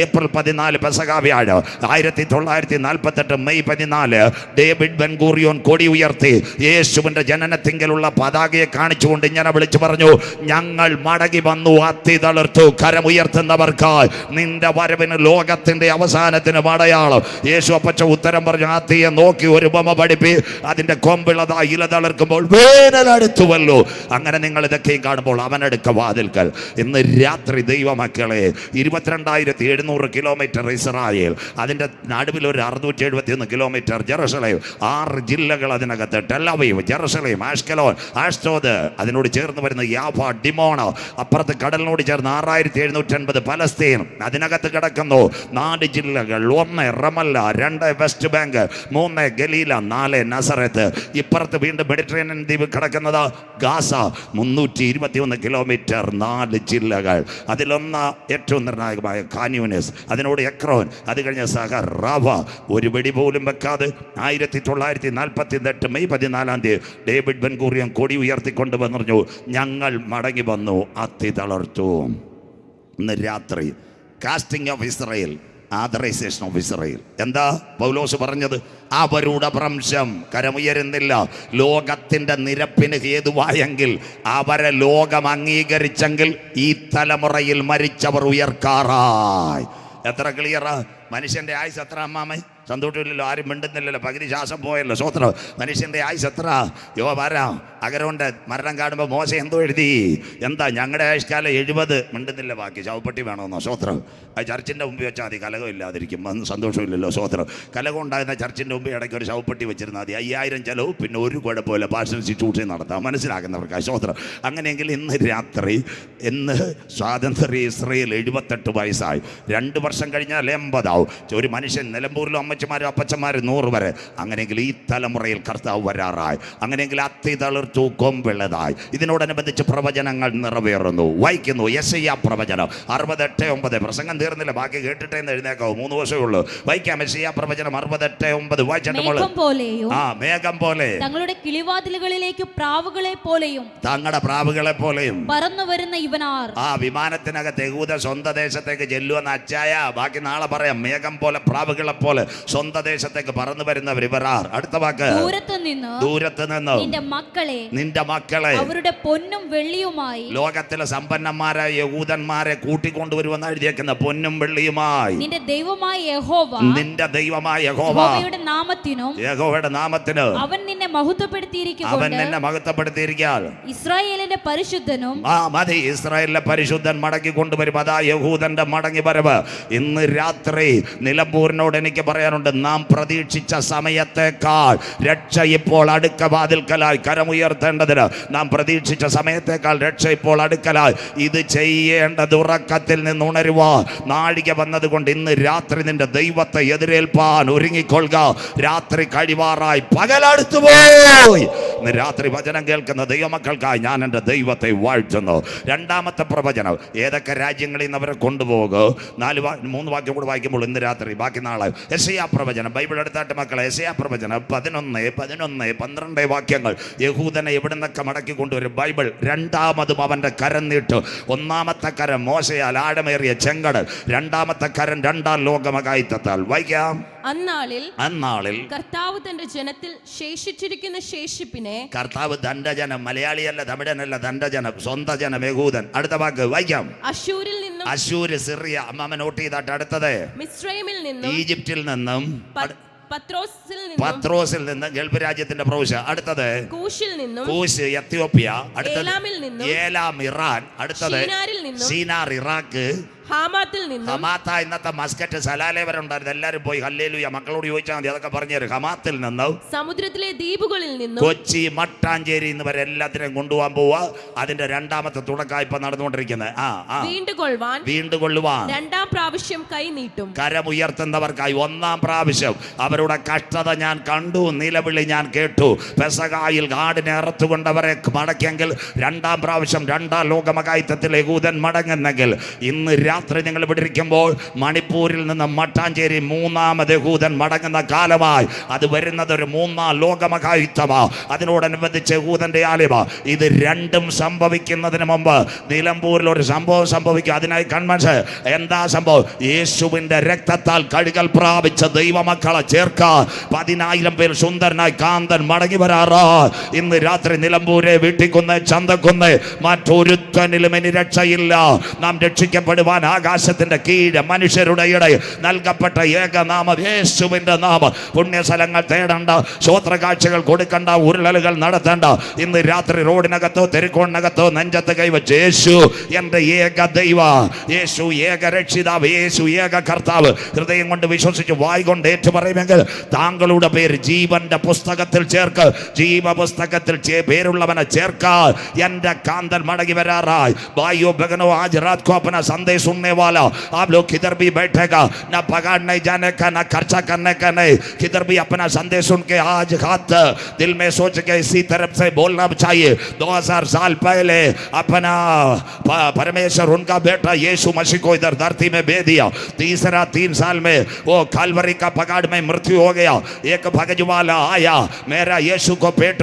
ഏപ്രിൽ 14 പെസഹ വ്യാഴം 1948 മെയ് 14 ഡേവിഡ് ബെൻ ഗൂറിയോൻ കൊടി ഉയർത്തി യേശുവിന്റെ ജനനത്തിങ്കലുള്ള പതാകയെ കാണിച്ചുകൊണ്ട് ഇങ്ങനെ വിളിച്ചു പറഞ്ഞു, ഞങ്ങൾ മടങ്ങി വന്നു, അത്തി തളിർത്തു. കരമുയർത്തുന്നവർക്കായി നിന്റെ വരവിന് ലോകത്തിന്റെ അവസാനത്തിന് അടയാളം. യേശു അപ്പച്ച ഉത്തരം പറഞ്ഞു, അത്തിയെ നോക്കി ഒരു ഉപമ പഠിപ്പി, അതിന്റെ കൊമ്പിളതാ ഇല തളിർക്കുമ്പോൾ വേനലടുത്തുവല്ലോ. അങ്ങനെ നിങ്ങൾ ഇതൊക്കെയും കാണുമ്പോൾ അവനെടുക്ക വാതിൽക്കൽ. ഇന്ന് രാത്രി ദൈവമക്കളെ 22,700 കിലോമീറ്റർ ഇസ്രായേൽ, അതിൻ്റെ നടുവിൽ ഒരു 671 കിലോമീറ്റർ ജെറുസലേം, 6 ജില്ലകൾ അതിനകത്ത്, ടെലവീവ്, ജെറുസലേം, ആഷ്കലോൻ, ആഷ്തോദ്, അതിനോട് ചേർന്ന് വരുന്ന യാഫ, ഡിമോണ, അപ്പുറത്ത് കടലിനോട് ചേർന്ന് 6,750 പലസ്തീൻ, അതിനകത്ത് കിടക്കുന്നു 4 ജില്ലകൾ, 1 റമല്ല, 2 വെസ്റ്റ് ബാങ്ക്, 3 ഗലീല, 4 നസറത്ത്. ഇപ്പുറത്ത് വീണ്ടും മെഡിറ്ററേനിയൻ ദ്വീപ് കിടക്കുന്നത് ഗാസ, 321 കിലോമീറ്റർ, 4 ജില്ലകൾ. അതിലൊന്ന് ഏറ്റവും നിർണായകമായ കാന്യൂനസ്, അതിനോട് എക്രോൻ, അത് കഴിഞ്ഞ സഹർ, റാവ. ഒരു വെടി പോലും വെക്കാതെ 1948 മെയ് 14 ഡേവിഡ് ബെൻ ഗൂറിയോൻ കൊടി ഉയർത്തിക്കൊണ്ട് പറഞ്ഞു, ഞങ്ങൾ മടങ്ങി വന്നു, അത്തി തളർത്തു. ഇന്ന് രാത്രി casting of Israel, authorisation of Israel. എന്താ പൗലോസ് പറഞ്ഞത്? അവരുടെ ഭ്രംശം കരമുയരുന്നില്ല. ലോകത്തിൻ്റെ നിരപ്പിന് ഹേതുവായെങ്കിൽ, അവരെ ലോകം അംഗീകരിച്ചെങ്കിൽ ഈ തലമുറയിൽ മരിച്ചവർ ഉയർക്കാറായി. എത്ര ക്ലിയറാ? മനുഷ്യൻ്റെ ആയുസ് എത്ര അമ്മാമേ? സന്തോഷമില്ലല്ലോ, ആരും മിണ്ടുന്നില്ലല്ലോ, പകുതി ശ്വാസം പോയല്ലോ. സ്വത്രം. മനുഷ്യൻ്റെ ആയുസ് എത്ര? യോ വരാം. അകരോണ്ട് മരണം കാണുമ്പോൾ മോശ എന്തോ എഴുതി, എന്താ ഞങ്ങളുടെ ആയുഷ്കാലം 70. മിണ്ടുന്നില്ല, ബാക്കി ശവപ്പെട്ടി വേണമെന്നോ? സ്വത്രം. അത് ചർച്ചിൻ്റെ മുമ്പിൽ വെച്ചാൽ മതി, കലകം ഇല്ലാതിരിക്കും. അന്ന് സന്തോഷമില്ലല്ലോ. സ്വത്രം. കലകം ഉണ്ടാകുന്ന ചർച്ചിൻ്റെ മുമ്പിൽ ഇടയ്ക്ക് ഒരു ശവപ്പെട്ടി വെച്ചിരുന്നാൽ മതി, 5000 ചെലവ്, പിന്നെ ഒരു കുഴപ്പമില്ല, പാഷൻ ശുശ്രൂഷ നടത്താം. മനസ്സിലാക്കുന്നവർക്ക് സ്വത്രം. അങ്ങനെയെങ്കിൽ ഇന്ന് രാത്രി, ഇന്ന് സ്വാതന്ത്ര്യ ഇസ്രായേൽ 78 വയസ്സായി. 2 വർഷം കഴിഞ്ഞാൽ 80 ആവും. ഒരു മനുഷ്യൻ നിലമ്പൂരിലും അമ്മച്ചമാരും അപ്പച്ചന്മാരും 100 വരെ. അങ്ങനെയെങ്കിൽ ഈ തലമുറയിൽ കർത്താവ് വരാറായി. അങ്ങനെയെങ്കിൽ അത്തി തളിർത്തു, കൊമ്പുള്ളതായി. ഇതിനോടനുബന്ധിച്ച് പ്രവചനങ്ങൾ നിറവേറുന്നു. വായിക്കുന്നു യെശയ്യാ പ്രവചനം 68:9. പ്രസംഗം തീർന്നില്ല, ബാക്കി കേട്ടിട്ടേ എഴുന്നേക്കാവൂ, 3 വർഷമേ ഉള്ളൂ. വായിക്കാം യെശയ്യാ പ്രവചനം 68:9. വായിച്ചിട്ട് മേഘം പോലെ തങ്ങളുടെ കിളിവാതിലുകളിലേക്ക് പ്രാവുകളെ പോലെയും, തങ്ങളുടെ പ്രാവുകളെ പോലെയും പറന്നു വരുന്ന ഇവനാർ. ആ വിമാനത്തിനകത്ത് യഹൂദ സ്വന്തം ദേശത്തേക്ക് ചെല്ലുവെന്ന് അച്ചായ, ബാക്കി നാളെ പറയാം. മേഘം പോലെ, പ്രാവുകളെ പോലെ സ്വന്തം ദേശത്തേക്ക് പറന്നു വരുന്നവർ ഇവരാർ. അടുത്ത വാക്ക്, ദൂരത്ത് നിന്ന് നിന്റെ മക്കളെ അവരുടെ പൊന്നും വെള്ളിയുമായി, ലോകത്തിലെ സമ്പന്നന്മാരായ യഹൂദന്മാരെ കൂട്ടിക്കൊണ്ടുവരുമെന്ന് എഴുതിയേക്കുന്ന പൊന്നും വെള്ളിയുമായി നിന്റെ ദൈവമായ യഹോവ, നിന്റെ ദൈവമായ യഹോവ, യഹോവയുടെ നാമത്തിന് അവൻ നിന്നെ മഹത്വപ്പെടുത്തിയിരിക്കാൻ ഇസ്രായേലിന്റെ പരിശുദ്ധനും, മതി, ഇസ്രായേലിലെ പരിശുദ്ധൻ മടങ്ങി കൊണ്ടുവരും. അതാ യഹൂദന്റെ മടങ്ങി വരവ്. ഇന്ന് രാത്രി നിലമ്പൂരിനോട് എനിക്ക് പറയാനുണ്ട്, നാം പ്രതീക്ഷിച്ച സമയത്തേക്കാൾ രക്ഷ ഇപ്പോൾ അടുക്ക വാതിൽക്കലായി. കരമുയർത്തേണ്ടതിന് നാം പ്രതീക്ഷിച്ച സമയത്തേക്കാൾ രക്ഷ ഇപ്പോൾ അടുക്കലായി. ഇത് ചെയ്യേണ്ടത് ഉറക്കത്തിൽ നിന്ന് ഉണരുവാ. നാഴിക വന്നതുകൊണ്ട് ഇന്ന് രാത്രി നിന്റെ ദൈവത്തെ എതിരേൽപ്പാൻ ഒരുങ്ങിക്കൊള്ളുക. രാത്രി കഴിവാറായി, പകലടുത്തു പോയി. ഇന്ന് രാത്രി വചനം കേൾക്കുന്ന ദൈവമക്കൾക്കായി ഞാൻ എൻ്റെ ദൈവത്തെ വാഴ്ത്തുന്നു. രണ്ടാമത്തെ പ്രവചനം, ഏതൊക്കെ രാജ്യങ്ങളിൽ നിന്ന് അവരെ കൊണ്ടുപോകും. 3 വാക്യം കൂടെ വായിക്കുമ്പോൾ ഇന്ന് രാത്രി, ബാക്കി നാളെ. യെശയ്യാ പ്രവചനം, ബൈബിൾ എടുത്തായിട്ട് മക്കളെ, യെശയ്യാ പ്രവചനം 11, 12 വാക്യങ്ങൾ. യഹൂദനെ എവിടെ നിന്നൊക്കെ മടക്കി കൊണ്ടുവരും. ബൈബിൾ രണ്ടാമതും അവൻ്റെ കരം നീട്ടു. ഒന്നാമത്തെ കരം മോശയാൽ ആഴമേറിയ ചെങ്കടൽ, രണ്ടാമത്തെ കരം രണ്ടാം ലോകമകായിത്തത്താൽ. വായിക്കാം. അന്നാളിൽ കർത്താവ് തന്റെ ജനത്തിൽ ശേഷിച്ചിരിക്കുന്ന ശേഷിപ്പിനെ, കർത്താവ് തന്റെ ജനം, മലയാളിയല്ല, തമിഴനല്ല, തന്റെ ജനം, സ്വന്തം ജനം യഹൂദൻ. അടുത്ത വാക്ക് വായിക്കാം. അശൂര്, സിറിയ, അമ്മ നോട്ട് ചെയ്താട്ട്. അടുത്തത് മിസ്രൈമിൽ നിന്നും, ഈജിപ്തിൽ നിന്നും, പത്രോസിൽ നിന്ന്, ഗൾഫ് രാജ്യത്തിന്റെ പ്രവിശ്യ. അടുത്തത് കൂശിൽ നിന്നും, കൂശ് എത്യോപ്യ. അടുത്തത് ഏലാം ഇറാൻ. അടുത്തത് സീനാർ ഇറാഖ്. ഹമാത്തിൽ നിന്നും, ഹമാത്ത ഇന്നത്തെ മസ്കറ്റ്, സലാലെ വരെ ഉണ്ടായിരുന്നു. എല്ലാവരും പോയി ഹല്ലേലൂയ മക്കളോട് ചോദിച്ചാൽ മതി, അതൊക്കെ പറഞ്ഞുതരും. ഹമാത്തിൽ നിന്നും, സമുദ്രത്തിലെ ദ്വീപുകളിൽ നിന്നും, കൊച്ചി, മട്ടാഞ്ചേരി എന്ന് വരെ എല്ലാത്തിനെയും കൊണ്ടുപോകാൻ പോവാ. അതിന്റെ രണ്ടാമത്തെ തുടക്കം ഇപ്പൊ നടന്നുകൊണ്ടിരിക്കുന്നത്. വീണ്ടുകൊള്ളുവാൻ രണ്ടാം പ്രാവശ്യം കൈ നീട്ടും. കരമുയർത്തുന്നവർക്കായി ഒന്നാം പ്രാവശ്യം അവരുടെ കഷ്ടത ഞാൻ കണ്ടു, നിലവിളി ഞാൻ കേട്ടു. പെസഹായിൽ ആടിനെ അറുത്തുകൊണ്ടവരെ മടക്കിയെങ്കിൽ രണ്ടാം പ്രാവശ്യം രണ്ടാം ലോകമകായിത്തത്തിൽ യഹൂദൻ മടങ്ങുന്നെങ്കിൽ, ഇന്ന് രാത്രി നിങ്ങൾ ഇവിടെ ഇരിക്കുമ്പോൾ മണിപ്പൂരിൽ നിന്ന് മട്ടാഞ്ചേരി മൂന്നാമത് യഹൂദൻ മടങ്ങുന്ന കാലമായി. അത് വരുന്നത് ഒരു 3ാം ലോകമകായിത്തമാ. അതിനോടനുബന്ധിച്ച് യഹൂദന്റെ ആലയമാ. ഇത് രണ്ടും സംഭവിക്കുന്നതിന് മുമ്പ് നിലമ്പൂരിൽ ഒരു സംഭവം സംഭവിക്കും. അതിനായി കൺവെൻഷൻ. എന്താ സംഭവം? യേശുവിന്റെ രക്തത്താൽ കഴുകൽ പ്രാപിച്ച ദൈവമക്കളെ ചേർക്കാൻ 10,000 പേർ സുന്ദരനായി കാന്തൻ മടങ്ങി വരാറാ. ഇന്ന് രാത്രി നിലമ്പൂരെ, വീട്ടിക്കുന്ന്, ചന്തക്കുന്ന്, മറ്റൊരുത്തനിലും ഇനി രക്ഷയില്ല. നാം രക്ഷിക്കപ്പെടുവാൻ ആകാശത്തിന്റെ കീഴ് മനുഷ്യരുടെ ഇടയിൽ നൽകപ്പെട്ട ഏകനാമം യേശുവിന്റെ നാമം. പുണ്യസ്ഥലങ്ങൾ തേടണ്ട, സ്വോത്രകാഴ്ചകൾ കൊടുക്കണ്ട, ഉരുളലുകൾ നടത്തേണ്ട. ഇന്ന് രാത്രി റോഡിനകത്തോ തെരുക്കോണിനകത്തോ നെഞ്ചത്ത് കൈവച്ച് യേശു എന്റെ ഏക ദൈവ, യേശു ഏക രക്ഷിതാവ്, യേശു ഏക കർത്താവ് ഹൃദയം കൊണ്ട് വിശ്വസിച്ച് വായി കൊണ്ട് ഏറ്റു പറയുമെങ്കിൽ താങ്കളുടെ പേര് ജീവന്റെ പുസ്തകത്തിൽ ചേർക്ക്. ജീവപുസ്തകത്തിൽ പേരുള്ളവനെ ചേർക്കാൻ എന്റെ കാന്തൻ മടങ്ങി വരാറായി. भाइयों बहनों, आज रात को अपना संदेश सुनने वाला आप लोग किधर भी बैठेगा, ना पगार नहीं जाने का, ना खर्चा करने का नहीं, किधर भी अपना संदेश सुन के आज हाथ दिल में सोच के इसी तरफ से बोलना चाहिए. 2000 साल पहले अपना परमेश्वर उनका बेटा यीशु मसीह को इधर धरती में भेज दिया. तीसरा 3 साल में वो कालवरी का पगार में मृत्यु हो गया. एक भगजवाला आया, मेरा यीशु को पेट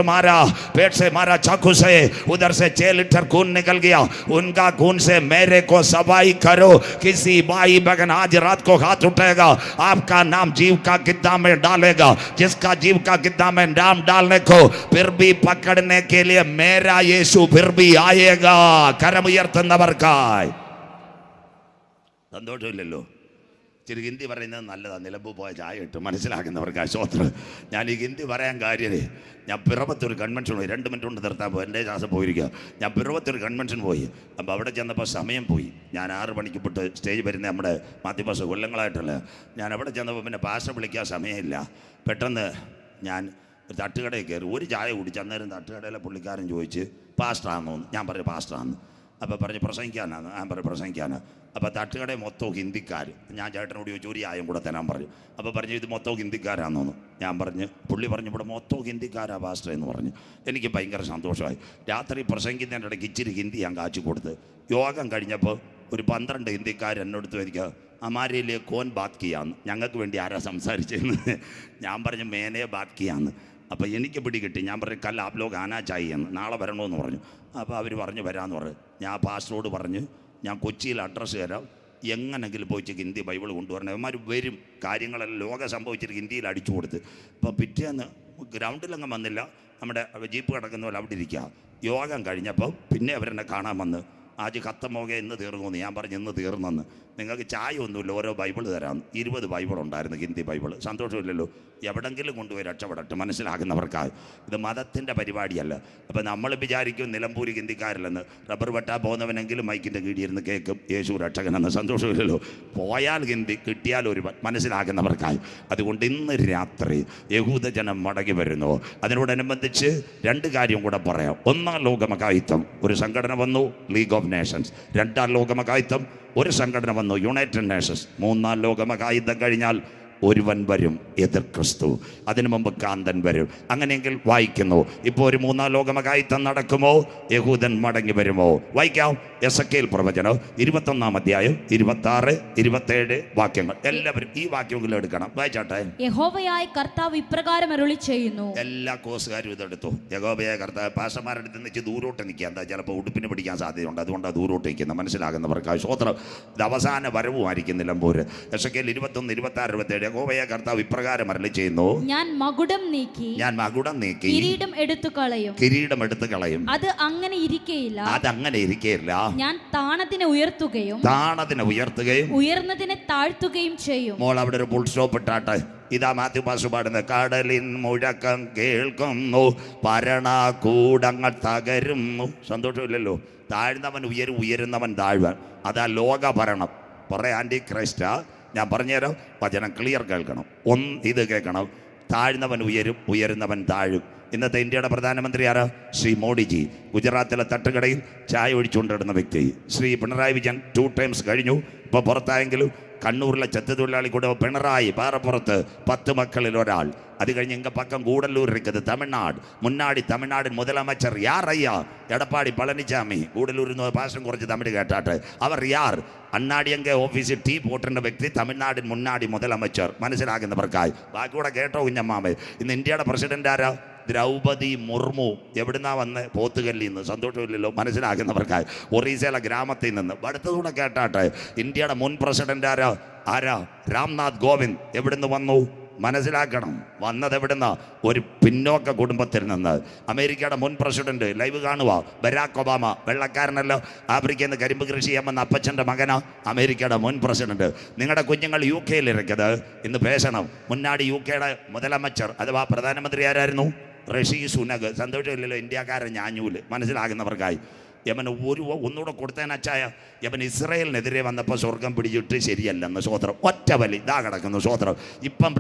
से मारा चाकू से, उधर से 6 लीटर खून निकल गया. उनका खून से मेरे को सफाई करो. किसी भाई बहन आज रात को हाथ उठेगा, आपका नाम जीव का किताब में डालेगा. जिसका जीव का किताब में नाम डालने को फिर भी पकड़ने के लिए मेरा यीशु फिर भी आएगा. करम उयर्ത്തുന്നവർക്കായി. സന്തോഷമില്ലല്ലോ? ഇച്ചിരി ഹിന്ദി പറയുന്നത് നല്ലതാണ്. നിലമ്പ് പോയ ചായ ഇട്ട് മനസ്സിലാക്കുന്നവർക്ക് സ്തോത്രം. ഞാൻ ഈ ഹിന്ദി പറയാൻ കാര്യം, ഞാൻ പിറവത്തൊരു കൺവെൻഷൻ പോയി. 2 മിനിറ്റ് കൊണ്ട് നിർത്താൻ പോയി, എൻ്റെ ശ്വാസം പോയിരിക്കുക. ഞാൻ പിറവത്തൊരു കൺവെൻഷൻ പോയി. അപ്പോൾ അവിടെ ചെന്നപ്പോൾ സമയം പോയി. ഞാൻ 6 മണിക്ക് വിട്ട് സ്റ്റേജ് വരുന്ന നമ്മുടെ മാധ്യമ കൊല്ലങ്ങളായിട്ടുള്ള ഞാൻ അവിടെ ചെന്നപ്പോൾ പിന്നെ പാസ്റ്റർ വിളിക്കാൻ സമയമില്ല. പെട്ടെന്ന് ഞാൻ ഒരു തട്ടുകടയിൽ കയറി, ഒരു ചായ കുടിച്ച്. അന്നേരം തട്ടുകടയിലെ പുള്ളിക്കാരൻ ചോദിച്ച് പാസ്റ്ററാണെന്നോ? ഞാൻ പറഞ്ഞു പാസ്റ്ററാണെന്ന്. അപ്പോൾ പറഞ്ഞ് പ്രസംഗിക്കാനാണ്. ഞാൻ പറഞ്ഞു പ്രസംഗിക്കാനാണ്. അപ്പോൾ തട്ടുകടയിൽ മൊത്തം ഹിന്ദിക്കാർ. ഞാൻ ചേട്ടനോട് ചോദിച്ചു ഒരു ചായം കൂടെ തരാൻ പറഞ്ഞു. അപ്പോൾ പറഞ്ഞു ഇത് മൊത്തം ഹിന്ദിക്കാരാണെന്നോന്നു. ഞാൻ പറഞ്ഞു, പുള്ളി പറഞ്ഞു ഇവിടെ മൊത്തം ഹിന്ദിക്കാരാ പാസ്റ്റർ എന്ന് പറഞ്ഞു. എനിക്ക് ഭയങ്കര സന്തോഷമായി. രാത്രി പ്രസംഗിക്കുന്നതിൻ്റെ ഇടയ്ക്ക് ഇച്ചിരി ഹിന്ദി ഞാൻ കാച്ചു കൊടുത്ത്. യോഗം കഴിഞ്ഞപ്പോൾ ഒരു 12 ഹിന്ദിക്കാർ എന്നോടത്ത് വരിക, അമാരയിലെ കോൻ ബാത് കിയാന്ന്, ഞങ്ങൾക്ക് വേണ്ടി ആരാ സംസാരിച്ചതെന്ന്. ഞാൻ പറഞ്ഞു മേനെ ബാത് കിയാന്ന്. അപ്പോൾ എനിക്ക് പിടികിട്ടി. ഞാൻ പറഞ്ഞു കൽ ആപ് ലോഗ് ആനാ ചാഹിയെന്ന്, നാളെ വരണമെന്ന് പറഞ്ഞു. അപ്പോൾ അവർ പറഞ്ഞു വരാമെന്ന് പറഞ്ഞു. ഞാൻ പാസ്റ്ററോട് പറഞ്ഞു ഞാൻ കൊച്ചിയിൽ അഡ്രസ്സ് തരാം, എങ്ങനെങ്കിലും പോയിട്ട് ഹിന്ദി ബൈബിൾ കൊണ്ടുവരണം. അവന്മാർ വരും. കാര്യങ്ങളെല്ലാം ലോകം സംഭവിച്ചിട്ട് ഹിന്ദിയിൽ അടിച്ചു കൊടുത്ത്. അപ്പോൾ പിറ്റേന്ന് ഗ്രൗണ്ടിലങ്ങ് വന്നില്ല, നമ്മുടെ ജീപ്പ് കിടക്കുന്ന പോലെ അവിടെ ഇരിക്കുക. യോഗം കഴിഞ്ഞപ്പോൾ പിന്നെ അവരെന്നെ കാണാൻ വന്ന്, ആജ് ഖത്തമോക ഇന്ന് തീർന്നു. ഞാൻ പറഞ്ഞു ഇന്ന് തീർന്നെന്ന്. നിങ്ങൾക്ക് ചായ ഒന്നുമില്ല, ഓരോ ബൈബിൾ തരാം. 20 ബൈബിൾ ഉണ്ടായിരുന്നു, ഹിന്ദി ബൈബിൾ. സന്തോഷമില്ലല്ലോ? എവിടെങ്കിലും കൊണ്ടുപോയി രക്ഷപ്പെടട്ടെ മനസ്സിലാക്കുന്നവർക്കായി. ഇത് മതത്തിൻ്റെ പരിപാടിയല്ല. അപ്പോൾ നമ്മൾ വിചാരിക്കും നിലമ്പൂരി ഹിന്ദിക്കാരില്ലെന്ന്. റബ്ബർ വെട്ടാൻ പോകുന്നവനെങ്കിലും മൈക്കിൻ്റെ കീഴിയിരുന്ന് കേൾക്കും യേശു രക്ഷകനെന്ന്. സന്തോഷമില്ലല്ലോ? പോയാൽ ഹിന്ദി, കിട്ടിയാൽ ഒരു മനസ്സിലാക്കുന്നവർക്കായി. അതുകൊണ്ട് ഇന്ന് രാത്രി യഹൂദജനം മടങ്ങി വരുന്നു. അതിനോടനുബന്ധിച്ച് 2 കാര്യം കൂടെ പറയാം. 1-ാം ലോകമകായിത്തം, ഒരു സംഘടന വന്നു, ലീഗ് ഓഫ് നേഷൻസ്. 2-ാം ലോകമകായിത്തം, ഒരു സംഘടന വന്നു, യുണൈറ്റഡ് നേഷൻസ്. 3-ാം ലോകമകായുദ്ധം കഴിഞ്ഞാൽ ഒരുവൻ വരും, എതിർ ക്രിസ്തു. അതിനു മുമ്പ് കാന്തൻ വരും. അങ്ങനെയെങ്കിൽ വായിക്കുന്നു, ഇപ്പോൾ ഒരു 3-ാം ലോകമഹായുദ്ധം നടക്കുമോ? യഹൂദൻ മടങ്ങി വരുമോ? വായിക്കാം. എസെക്കിയേൽ പ്രവചനം 21-ാം അധ്യായം 26, 27 വാക്യങ്ങൾ. എല്ലാവരും ഈ വാക്യങ്ങൾ എടുക്കണം. വായിച്ചാട്ടെ. യഹോവയായ കർത്താവ് ഇപ്രകാരം അരുളി ചെയ്യുന്നു. എല്ലാ കോസുകാരും ഇതെടുത്തു. യഹോവയായ കർത്താവ്. പാസ്റ്റർമാരുടെ അടുത്ത് നിന്ന് ദൂരോട്ട് നിൽക്കുക. എന്താ, ചിലപ്പോൾ ഉടുപ്പിന് പിടിക്കാൻ സാധ്യതയുണ്ട്. അതുകൊണ്ടാണ് ദൂരോട്ട് നിൽക്കുന്നത്. മനസ്സിലാകുന്നവർക്ക് സ്വോത്രം. ഇത് അവസാന വരവുമായിരിക്കും നിലമ്പൂർ. എസെക്കിയേൽ 21, 26, 27. യഹോവയായ കർത്താവ് ഇപ്രകാരം അരുളി ചെയ്യുന്നു. ഞാൻ മകുടം നീക്കി കിരീടം എടുത്തു കളയും. അത് അങ്ങനെ ഇരിക്കയില്ല. ഞാൻ താണതിനെ ഉയർത്തുകയും ഉയർന്നതിനെ താഴ്ത്തുകയും ചെയ്യും. മോൾ അവിടെ ഒരു ഫുൾ സ്റ്റോപ്പ് ഇട്ടാട്ടെ. ഇതാ മാത്യു പാസ്റ്റർ പാടുന്നത്. കടലിൻ മുഴക്കം കേൾക്കുന്നു, ഭരണകൂടങ്ങൾ തകരുന്നു. സന്തോഷമില്ലല്ലോ. താഴ്ന്നവൻ ഉയരും, ഉയരുന്നവൻ താഴ്വൻ. അതാ ലോക ഭരണം. കുറേ ആൻറ്റി ക്രൈസ്റ്റാ. ഞാൻ പറഞ്ഞുതരാം. വചനം ക്ലിയർ കേൾക്കണം. ഇത് കേൾക്കണം. താഴ്ന്നവൻ ഉയരും, ഉയരുന്നവൻ താഴും. ഇന്നത്തെ ഇന്ത്യയുടെ പ്രധാനമന്ത്രി ആരാ? ശ്രീ മോഡിജി. ഗുജറാത്തിലെ തട്ടുകടയിൽ ചായ ഒഴിച്ചുകൊണ്ടിടുന്ന വ്യക്തി. ശ്രീ പിണറായി വിജയൻ 2 times കഴിഞ്ഞു. ഇപ്പോൾ പുറത്തായെങ്കിലും കണ്ണൂരിലെ ചെത്തുതൊഴിലാളി കൂടെ പിണറായി പാറപ്പുറത്ത് 10 മക്കളിൽ ഒരാൾ. அது കഴിഞ്ഞ് எங்கள் பக்கம் கூடலூர் இருக்குது, தமிழ்நாடு. முன்னாடி தமிழ்நாடு முதலமைச்சர் யார் ஐயா? எடப்பாடி பழனிசாமி. கூடலூர் பாஷம் കുറച്ച് തമിഴ് കേട്ടാട്ടെ. അവർ യാർ? അണ്ണാടിയങ്ക ഓഫീസിൽ ടീ പോട്ടേണ്ട വ്യക്തി, തമിഴ്നാടിൻ മുന്നാടി മുതലമച്ചർ. മനസ്സിലാകുന്നവർക്കായി. ബാക്കിയൂടെ കേട്ടോ കുഞ്ഞമ്മാമേ. ഇന്ന് ഇന്ത്യയുടെ പ്രസിഡന്റ് ആരാ? ദ്രൗപദി മുർമു. എവിടുന്നാ വന്ന്? പോത്തുകല്ലിൽ നിന്ന്. സന്തോഷമില്ലല്ലോ. മനസ്സിലാക്കുന്നവർക്കായി. ഒറീസയിലെ ഗ്രാമത്തിൽ നിന്ന്. അടുത്തതൂടെ കേട്ടാട്ടെ. ഇന്ത്യയുടെ മുൻ പ്രസിഡന്റ് ആരാ? രാംനാഥ് കോവിന്ദ്. എവിടുന്ന് വന്നു? മനസ്സിലാക്കണം. വന്നത് എവിടുന്ന? ഒരു പിന്നോക്ക കുടുംബത്തിൽ നിന്ന്. അമേരിക്കയുടെ മുൻ പ്രസിഡന്റ് ലൈവ് കാണുക. Barack Obama. വെള്ളക്കാരനല്ലോ. ആഫ്രിക്കയിൽ നിന്ന് കരിമ്പ് കൃഷി ചെയ്യാമെന്ന അപ്പച്ചൻ്റെ മകനാ അമേരിക്കയുടെ മുൻ പ്രസിഡന്റ്. നിങ്ങളുടെ കുഞ്ഞുങ്ങൾ UK ഇരിക്കുന്നത് ഇന്ന് പേശണം. മുന്നാടി UK മുതലമച്ചർ അഥവാ പ്രധാനമന്ത്രി ആരായിരുന്നു? ഋഷി സുനക്. സന്തോഷമില്ലല്ലോ. ഇന്ത്യക്കാരൻ ഞാഞ്ഞൂല്. മനസ്സിലാകുന്നവർക്കായി. യമൻ ഒന്നുകൂടെ കൊടുത്തതിനച്ചായ യമൻ ഇസ്രയേലിനെതിരെ വന്നപ്പോൾ സ്വർഗം പിടിച്ചിട്ട് ശരിയല്ലെന്ന്. സ്വോത്രം. ഒറ്റ വലി ഇതാ കിടക്കുന്നു. സ്വോത്രം. ഇപ്പം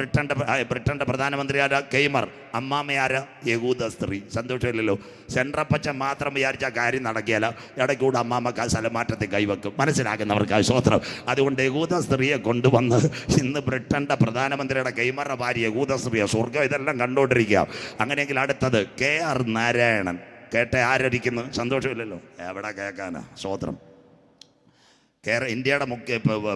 ബ്രിട്ടൻ്റെ പ്രധാനമന്ത്രി ആരാ? കെയ്മർ. അമ്മാമയാരാ? യഹൂദ സ്ത്രീ. സന്തോഷമില്ലല്ലോ. സെൻട്രപ്പച്ച മാത്രം വിചാരിച്ച കാര്യം നടക്കിയല്ല. ഇടയ്ക്കൂടെ അമ്മാമ്മക്ക് സ്ഥലമാറ്റത്തിൽ കൈവെക്കും. മനസ്സിലാക്കുന്നവർക്കായി. സ്വോത്രം. അതുകൊണ്ട് യഹൂദ സ്ത്രീയെ കൊണ്ടുവന്ന് ഇന്ന് ബ്രിട്ടൻ്റെ പ്രധാനമന്ത്രിയുടെ കെയ്മറുടെ ഭാര്യ യഹൂദ സ്ത്രീയെ. സ്വർഗം ഇതെല്ലാം കണ്ടുകൊണ്ടിരിക്കുക. അങ്ങനെയെങ്കിൽ അടുത്തത് KR നാരായണൻ. കേട്ട ആരരിക്കുന്നു? സന്തോഷമില്ലല്ലോ. എവിടെ കേൾക്കാനാ? സ്വോത്രം. ഇന്ത്യയുടെ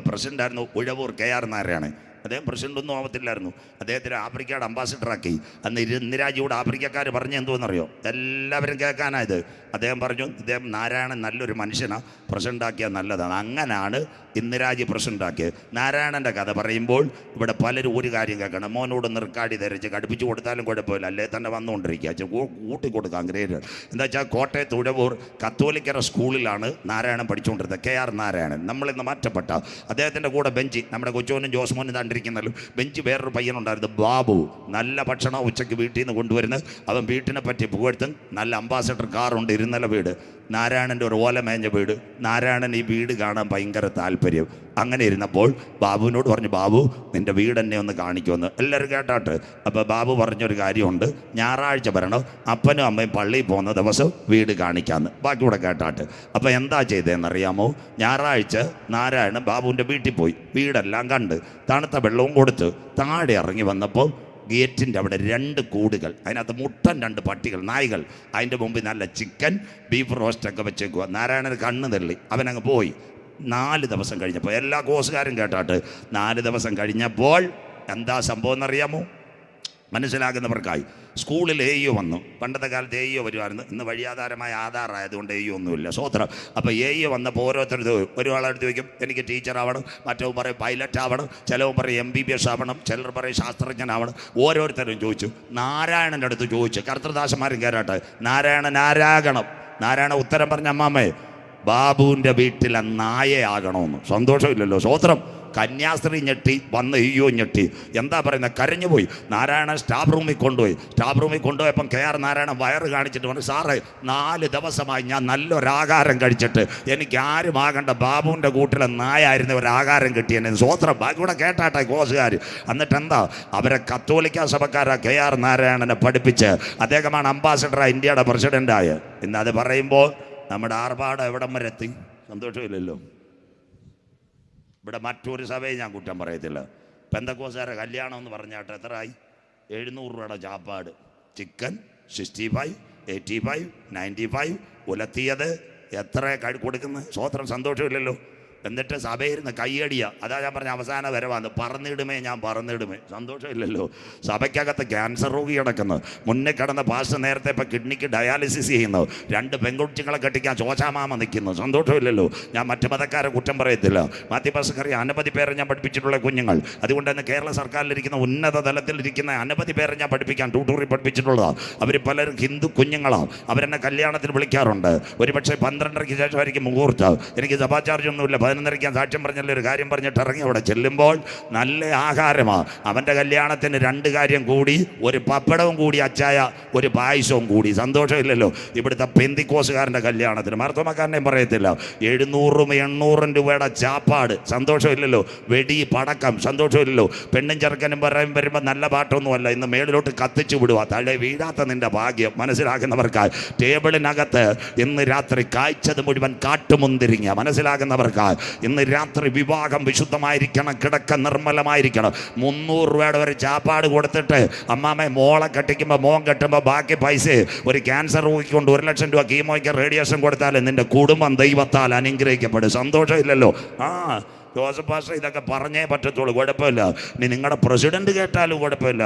പ്രസിഡൻ്റായിരുന്നു ഉഴവൂർ KR നാരായണൻ. അദ്ദേഹം പ്രസിഡൻ്റൊന്നും ആവത്തില്ലായിരുന്നു. അദ്ദേഹത്തിന് ആഫ്രിക്കയുടെ അംബാസിഡറാക്കി. അന്ന് ഇന്ദിരാജിയോട് ആഫ്രിക്കക്കാർ പറഞ്ഞു എന്തോന്നറിയോ? എല്ലാവരും കേൾക്കാനായത്. അദ്ദേഹം പറഞ്ഞു, ഇദ്ദേഹം നാരായണൻ നല്ലൊരു മനുഷ്യനാണ്, പ്രസിഡൻ്റാക്കിയാൽ നല്ലതാണ്. അങ്ങനെയാണ് ഇന്ദിരാജി പ്രസിഡൻ്റാക്കിയത്. നാരായണൻ്റെ കഥ പറയുമ്പോൾ ഇവിടെ പലരും ഒരു കാര്യം കേൾക്കണം. മോനോട് നിർക്കാടി ധരിച്ച് കടുപ്പിച്ച് കൊടുത്താലും കുഴപ്പമില്ല, അല്ലേ തന്നെ വന്നുകൊണ്ടിരിക്കുക. കൂട്ടിക്കൊടുക്കാം. ഗ്രേഡ് എന്താ വെച്ചാൽ കോട്ടയത്ത് ഉഴവൂർ കത്തോലിക്കര സ്കൂളിലാണ് നാരായണൻ പഠിച്ചുകൊണ്ടിരുന്നത്. KR നാരായണൻ. നമ്മളിന്ന് മാറ്റപ്പെട്ട അദ്ദേഹത്തിൻ്റെ കൂടെ ബെഞ്ച്, നമ്മുടെ കൊച്ചോനും ജോസ്മോനും കണ്ടിരിക്കുന്നല്ലോ. ബെഞ്ച് വേറൊരു പയ്യനുണ്ടായിരുന്നു, ബാബു. നല്ല ഭക്ഷണം ഉച്ചയ്ക്ക് വീട്ടിൽ നിന്ന് കൊണ്ടുവരുന്നത്. അവൻ വീട്ടിനെ പറ്റി പുകഴ്ത്തും. നല്ല അംബാസഡർ കാറുണ്ട്, ഇരുന്നല വീട്. നാരായണൻ്റെ ഒരു ഓല മേഞ്ഞ വീട്. നാരായണൻ ഈ വീട് കാണാൻ ഭയങ്കര താല്പര്യം. അങ്ങനെ ഇരുന്നപ്പോൾ ബാബുവിനോട് പറഞ്ഞു, ബാബു നിൻ്റെ വീട് എന്നെ ഒന്ന് കാണിക്കുമെന്ന്. എല്ലാവരും കേട്ടാട്ട്. അപ്പോൾ ബാബു പറഞ്ഞൊരു കാര്യമുണ്ട്, ഞായറാഴ്ച വരണം, അപ്പനും അമ്മയും പള്ളിയിൽ പോകുന്ന ദിവസം വീട് കാണിക്കാമെന്ന്. ബാക്കി കൂടെ കേട്ടാട്ട്. അപ്പോൾ എന്താ ചെയ്തതെന്നറിയാമോ? ഞായറാഴ്ച നാരായണൻ ബാബുവിൻ്റെ വീട്ടിൽ പോയി വീടെല്ലാം കണ്ട് തണുത്ത വെള്ളവും കൊടുത്ത് താഴെ ഇറങ്ങി വന്നപ്പോൾ ഗേറ്റിൻ്റെ അവിടെ 2 കൂടുകൾ, അതിനകത്ത് മുട്ടൻ 2 പട്ടികൾ, നായ്കൾ. അതിൻ്റെ മുമ്പിൽ നല്ല ചിക്കൻ ബീഫ് റോസ്റ്റൊക്കെ വെച്ചേക്കുക. നാരായണന് കണ്ണ് തള്ളി. അവനങ്ങ് പോയി. 4 ദിവസം കഴിഞ്ഞപ്പോൾ എല്ലാ കോസുകാരും കേട്ടാട്ട് 4 ദിവസം കഴിഞ്ഞപ്പോൾ എന്താ സംഭവം എന്നറിയാമോ? മനസ്സിലാകുന്നവർക്കായി. സ്കൂളിൽ AEO വന്നു. പണ്ടത്തെ കാലത്ത് AEO വരുമായിരുന്നു. ഇന്ന് വഴിയാധാരമായ ആധാറായതുകൊണ്ട് AEO ഒന്നുമില്ല. സ്വോത്രം. അപ്പോൾ AEO വന്നപ്പോൾ ഓരോരുത്തരും ഒരാളെടുത്ത് ചോദിക്കും, എനിക്ക് ടീച്ചറാവണം, മറ്റവൻ പറയും പൈലറ്റ് ആവണം, ചിലവൻ പറയും MBBS ആവണം, ചിലർ പറയും ശാസ്ത്രജ്ഞനാവണം. ഓരോരുത്തരും ചോദിച്ചു. നാരായണൻ്റെ അടുത്ത് ചോദിച്ചു. കർത്തൃദാസന്മാരും കയറാട്ടെ, നാരായണൻ ആരാകണം? നാരായണ ഉത്തരം പറഞ്ഞ, അമ്മാമ്മേ ബാബുവിൻ്റെ വീട്ടിലെ നായയാകണമെന്ന്. സന്തോഷമില്ലല്ലോ. സ്വോത്രം. കന്യാസ്ത്രീ ഞെട്ടി, വന്ന് AEO ഞെട്ടി. എന്താ പറയുന്നത്? കരഞ്ഞുപോയി. നാരായണൻ സ്റ്റാഫ് റൂമിൽ കൊണ്ടുപോയപ്പം KR നാരായണൻ വയറ് കാണിച്ചിട്ട് പറഞ്ഞു, സാറേ 4 ദിവസമായി ഞാൻ നല്ലൊരാഹാരം കഴിച്ചിട്ട് എനിക്ക് ആരും ആകണ്ട, ബാബുവിൻ്റെ കൂട്ടിലെ നായായിരുന്നു ഒരാഹാരം കിട്ടിയെന്ന്. സ്വോത്രം. ബാക്കി കൂടെ കേട്ടാട്ടെ കോസുകാർ. എന്നിട്ട് എന്താ? അവരെ കത്തോലിക്ക സഭക്കാരാ KR നാരായണനെ പഠിപ്പിച്ച് അദ്ദേഹമാണ് അംബാസഡറായി ഇന്ത്യയുടെ പ്രസിഡൻ്റായ. ഇന്ന് അത് പറയുമ്പോൾ നമ്മുടെ ആർഭാടം എവിടം വരെ എത്തി? സന്തോഷമില്ലല്ലോ. ഇവിടെ മറ്റൊരു സഭയെ ഞാൻ കുറ്റം പറയത്തില്ല. പെന്തക്കോസുകാരെ കല്യാണം എന്ന് പറഞ്ഞാട്ട് എത്രയായി? 700 രൂപയുടെ ചാപ്പാട്, ചിക്കൻ 65, 85, 95, ഉലത്തിയത് എത്ര കൊടുക്കുന്നത്? സ്വോത്രം, സന്തോഷമില്ലല്ലോ. എന്നിട്ട് സഭയിരുന്ന് കയ്യടിയാ. അതാ ഞാൻ പറഞ്ഞ അവസാന വരവാന്ന്. പറന്നിടുമേ, ഞാൻ പറന്നിടുമേ. സന്തോഷമില്ലല്ലോ. സഭയ്ക്കകത്ത് ക്യാൻസർ രോഗി കിടക്കുന്നു. മുന്നേ കിടന്ന പാസ്റ്റർ നേരത്തെ ഇപ്പം കിഡ്നിക്ക് ഡയാലിസിസ് ചെയ്യുന്നു. 2 പെൺകുട്ടികളെ കെട്ടിക്കാൻ ചോച്ചാമാമ നിൽക്കുന്നു. സന്തോഷമില്ലല്ലോ. ഞാൻ മറ്റു മതക്കാരെ കുറ്റം പറയത്തില്ല. മാത്യു പാസ്റ്റർക്ക് അനവധി പേരെ ഞാൻ പഠിപ്പിച്ചിട്ടുള്ള കുഞ്ഞുങ്ങൾ. അതുകൊണ്ട് തന്നെ കേരള സർക്കാരിലിരിക്കുന്ന ഉന്നത തലത്തിലിരിക്കുന്ന അനവധി പേരെ ഞാൻ പഠിപ്പിക്കാൻ ട്യൂട്ടോറിയൽ പഠിപ്പിച്ചിട്ടുള്ളതാണ്. അവർ പലരും ഹിന്ദു കുഞ്ഞുങ്ങളാണ്. അവരെന്നെ കല്യാണത്തിന് വിളിക്കാറുണ്ട്. ഒരുപക്ഷെ 12:30 ശേഷമായിരിക്കും മുഹൂർത്തം. എനിക്ക് സഭാ ചാർജ് ഒന്നുമില്ല. 11:30 സാക്ഷ്യം പറഞ്ഞല്ലേ ഒരു കാര്യം പറഞ്ഞിട്ട് ഇറങ്ങി. അവിടെ ചെല്ലുമ്പോൾ നല്ല ആഹാരമാണ്. അവൻ്റെ കല്യാണത്തിന് 2 കാര്യം കൂടി, ഒരു പപ്പടവും കൂടി, അച്ചായ ഒരു പായസവും കൂടി. സന്തോഷമില്ലല്ലോ. ഇവിടുത്തെ പെന്തിക്കോസുകാരൻ്റെ കല്യാണത്തിന് മാർത്തോമാക്കാരനെയും പറയത്തില്ല. 700 800 രൂപയുടെ ചാപ്പാട്. സന്തോഷമില്ലല്ലോ. വെടി, പടക്കം. സന്തോഷമില്ലല്ലോ. പെണ്ണും ചെറുക്കനും വരുമ്പോൾ നല്ല പാട്ടൊന്നുമല്ല. ഇന്ന് മേളിലോട്ട് കത്തിച്ചു വിടുക. തഴെ വീഴാത്ത നിന്റെ ഭാഗ്യം മനസ്സിലാക്കുന്നവർക്കായി ടേബിളിനകത്ത് ഇന്ന് രാത്രി കായ്ച്ചത് മുഴുവൻ കാട്ടുമുന്തിരിങ്ങ. മനസ്സിലാക്കുന്നവർക്കായി ഇന്ന് രാത്രി വിവാഹം വിശുദ്ധമായിരിക്കണം, കിടക്ക നിർമ്മലമായിരിക്കണം. 300 രൂപയുടെ ഒരു ചാപ്പാട് കൊടുത്തിട്ട് അമ്മാമ്മ മോളെ കെട്ടിക്കുമ്പോൾ, മോൻ കെട്ടുമ്പോൾ ബാക്കി പൈസ ഒരു ക്യാൻസർ രോഗിക്ക് കൊണ്ട് 1 ലക്ഷം രൂപ കീമോയ്ക്ക് റേഡിയേഷൻ കൊടുത്താൽ നിന്റെ കുടുംബം ദൈവത്താൽ അനുഗ്രഹിക്കപ്പെടും. സന്തോഷമില്ലല്ലോ. ജോസഫ് പാസ്റ്റർ ഇതൊക്കെ പറഞ്ഞേ പറ്റത്തുള്ളൂ. കുഴപ്പമില്ല. ഇനി നിങ്ങളുടെ പ്രസിഡന്റ് കേട്ടാലും കുഴപ്പമില്ല.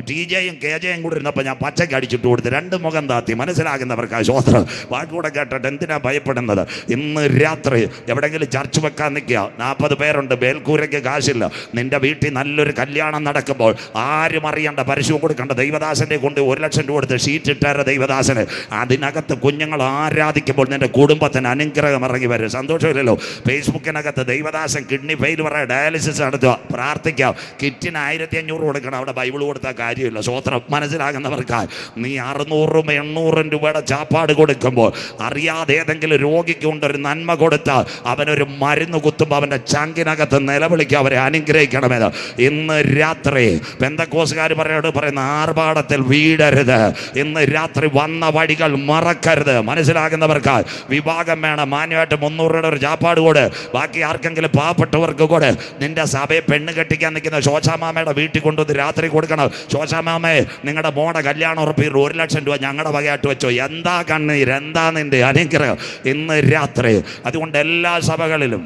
TJയും KJയും കൂടെ ഇരുന്നപ്പോൾ ഞാൻ പച്ചയ്ക്ക് അടിച്ചിട്ട് കൊടുത്ത് 2 മുഖം താത്തി. മനസ്സിലാകുന്നവർക്ക് സ്വോത്രം. വാക്കുകൂടെ കേട്ടിട്ട് എന്തിനാ ഭയപ്പെടുന്നത്? ഇന്ന് രാത്രി എവിടെയെങ്കിലും ചർച്ച വെക്കാൻ നിൽക്കുക. 40 പേരുണ്ട്, ബേൽക്കൂരയ്ക്ക് കാശില്ല. നിന്റെ വീട്ടിൽ നല്ലൊരു കല്യാണം നടക്കുമ്പോൾ ആരും അറിയണ്ട, പരസ്യവും കൊടുക്കണ്ട. ദൈവദാസന്റെ കൊണ്ട് 1 ലക്ഷം രൂപ കൊടുത്ത് ഷീറ്റ് ഇട്ടേറെ ദൈവദാസന്. അതിനകത്ത് കുഞ്ഞുങ്ങൾ ആരാധിക്കുമ്പോൾ നിന്റെ കുടുംബത്തിന് അനുഗ്രഹം ഇറങ്ങി വരും. സന്തോഷമില്ലല്ലോ. ഫേസ്ബുക്കിനകത്ത് ദൈവദാസൻ കിഡ്നി ഫെയിൽ പറയാം, ഡയാലിസിസ് നടത്തുക, പ്രാർത്ഥിക്കാം. കിറ്റിന് 1500 കൊടുക്കണം. അവിടെ ബൈബിൾ കൊടുത്താൽ കാര്യമില്ല. സ്വോത്രം. മനസ്സിലാകുന്നവർക്കായി നീ 600 800 രൂപയുടെ ചാപ്പാട് കൊടുക്കുമ്പോൾ അറിയാതെ ഏതെങ്കിലും രോഗിക്ക് കൊണ്ടൊരു നന്മ കൊടുത്താൽ അവനൊരു മരുന്ന് കുത്തുമ്പോൾ അവൻ്റെ ചങ്കിനകത്ത് നിലവിളിക്കുക, അവരെ അനുഗ്രഹിക്കണമെന്ന്. ഇന്ന് രാത്രി പെന്തക്കോസുകാർ പറയുന്ന ആർഭാടത്തിൽ വീടരുത്. ഇന്ന് രാത്രി വന്ന വഴികൾ മറക്കരുത്. മനസ്സിലാകുന്നവർക്കായി വിഭാഗം വേണം. മാന്യമായിട്ട് 300 രൂപയുടെ ഒരു ചാപ്പാട് കൂടെ. ബാക്കി ആർക്കെങ്കിലും പാവപ്പെട്ടവർക്ക് കൂടെ. നിന്റെ സഭയെ പെണ്ണ് കെട്ടിക്കാൻ നിൽക്കുന്ന ശോശാമാമയുടെ വീട്ടിൽ കൊണ്ടുവന്ന് രാത്രി കൊടുക്കണം. ശോശാമാമയെ നിങ്ങളുടെ മോടെ കല്യാണം ഉറപ്പിച്ച് 1 ലക്ഷം രൂപ ഞങ്ങളുടെ വകയായിട്ട് വെച്ചോ. എന്താ കണ്ണീര്, എന്താ നിന്റെ അനുഗ്രഹം ഇന്ന് രാത്രി. അതുകൊണ്ട് എല്ലാ സഭകളിലും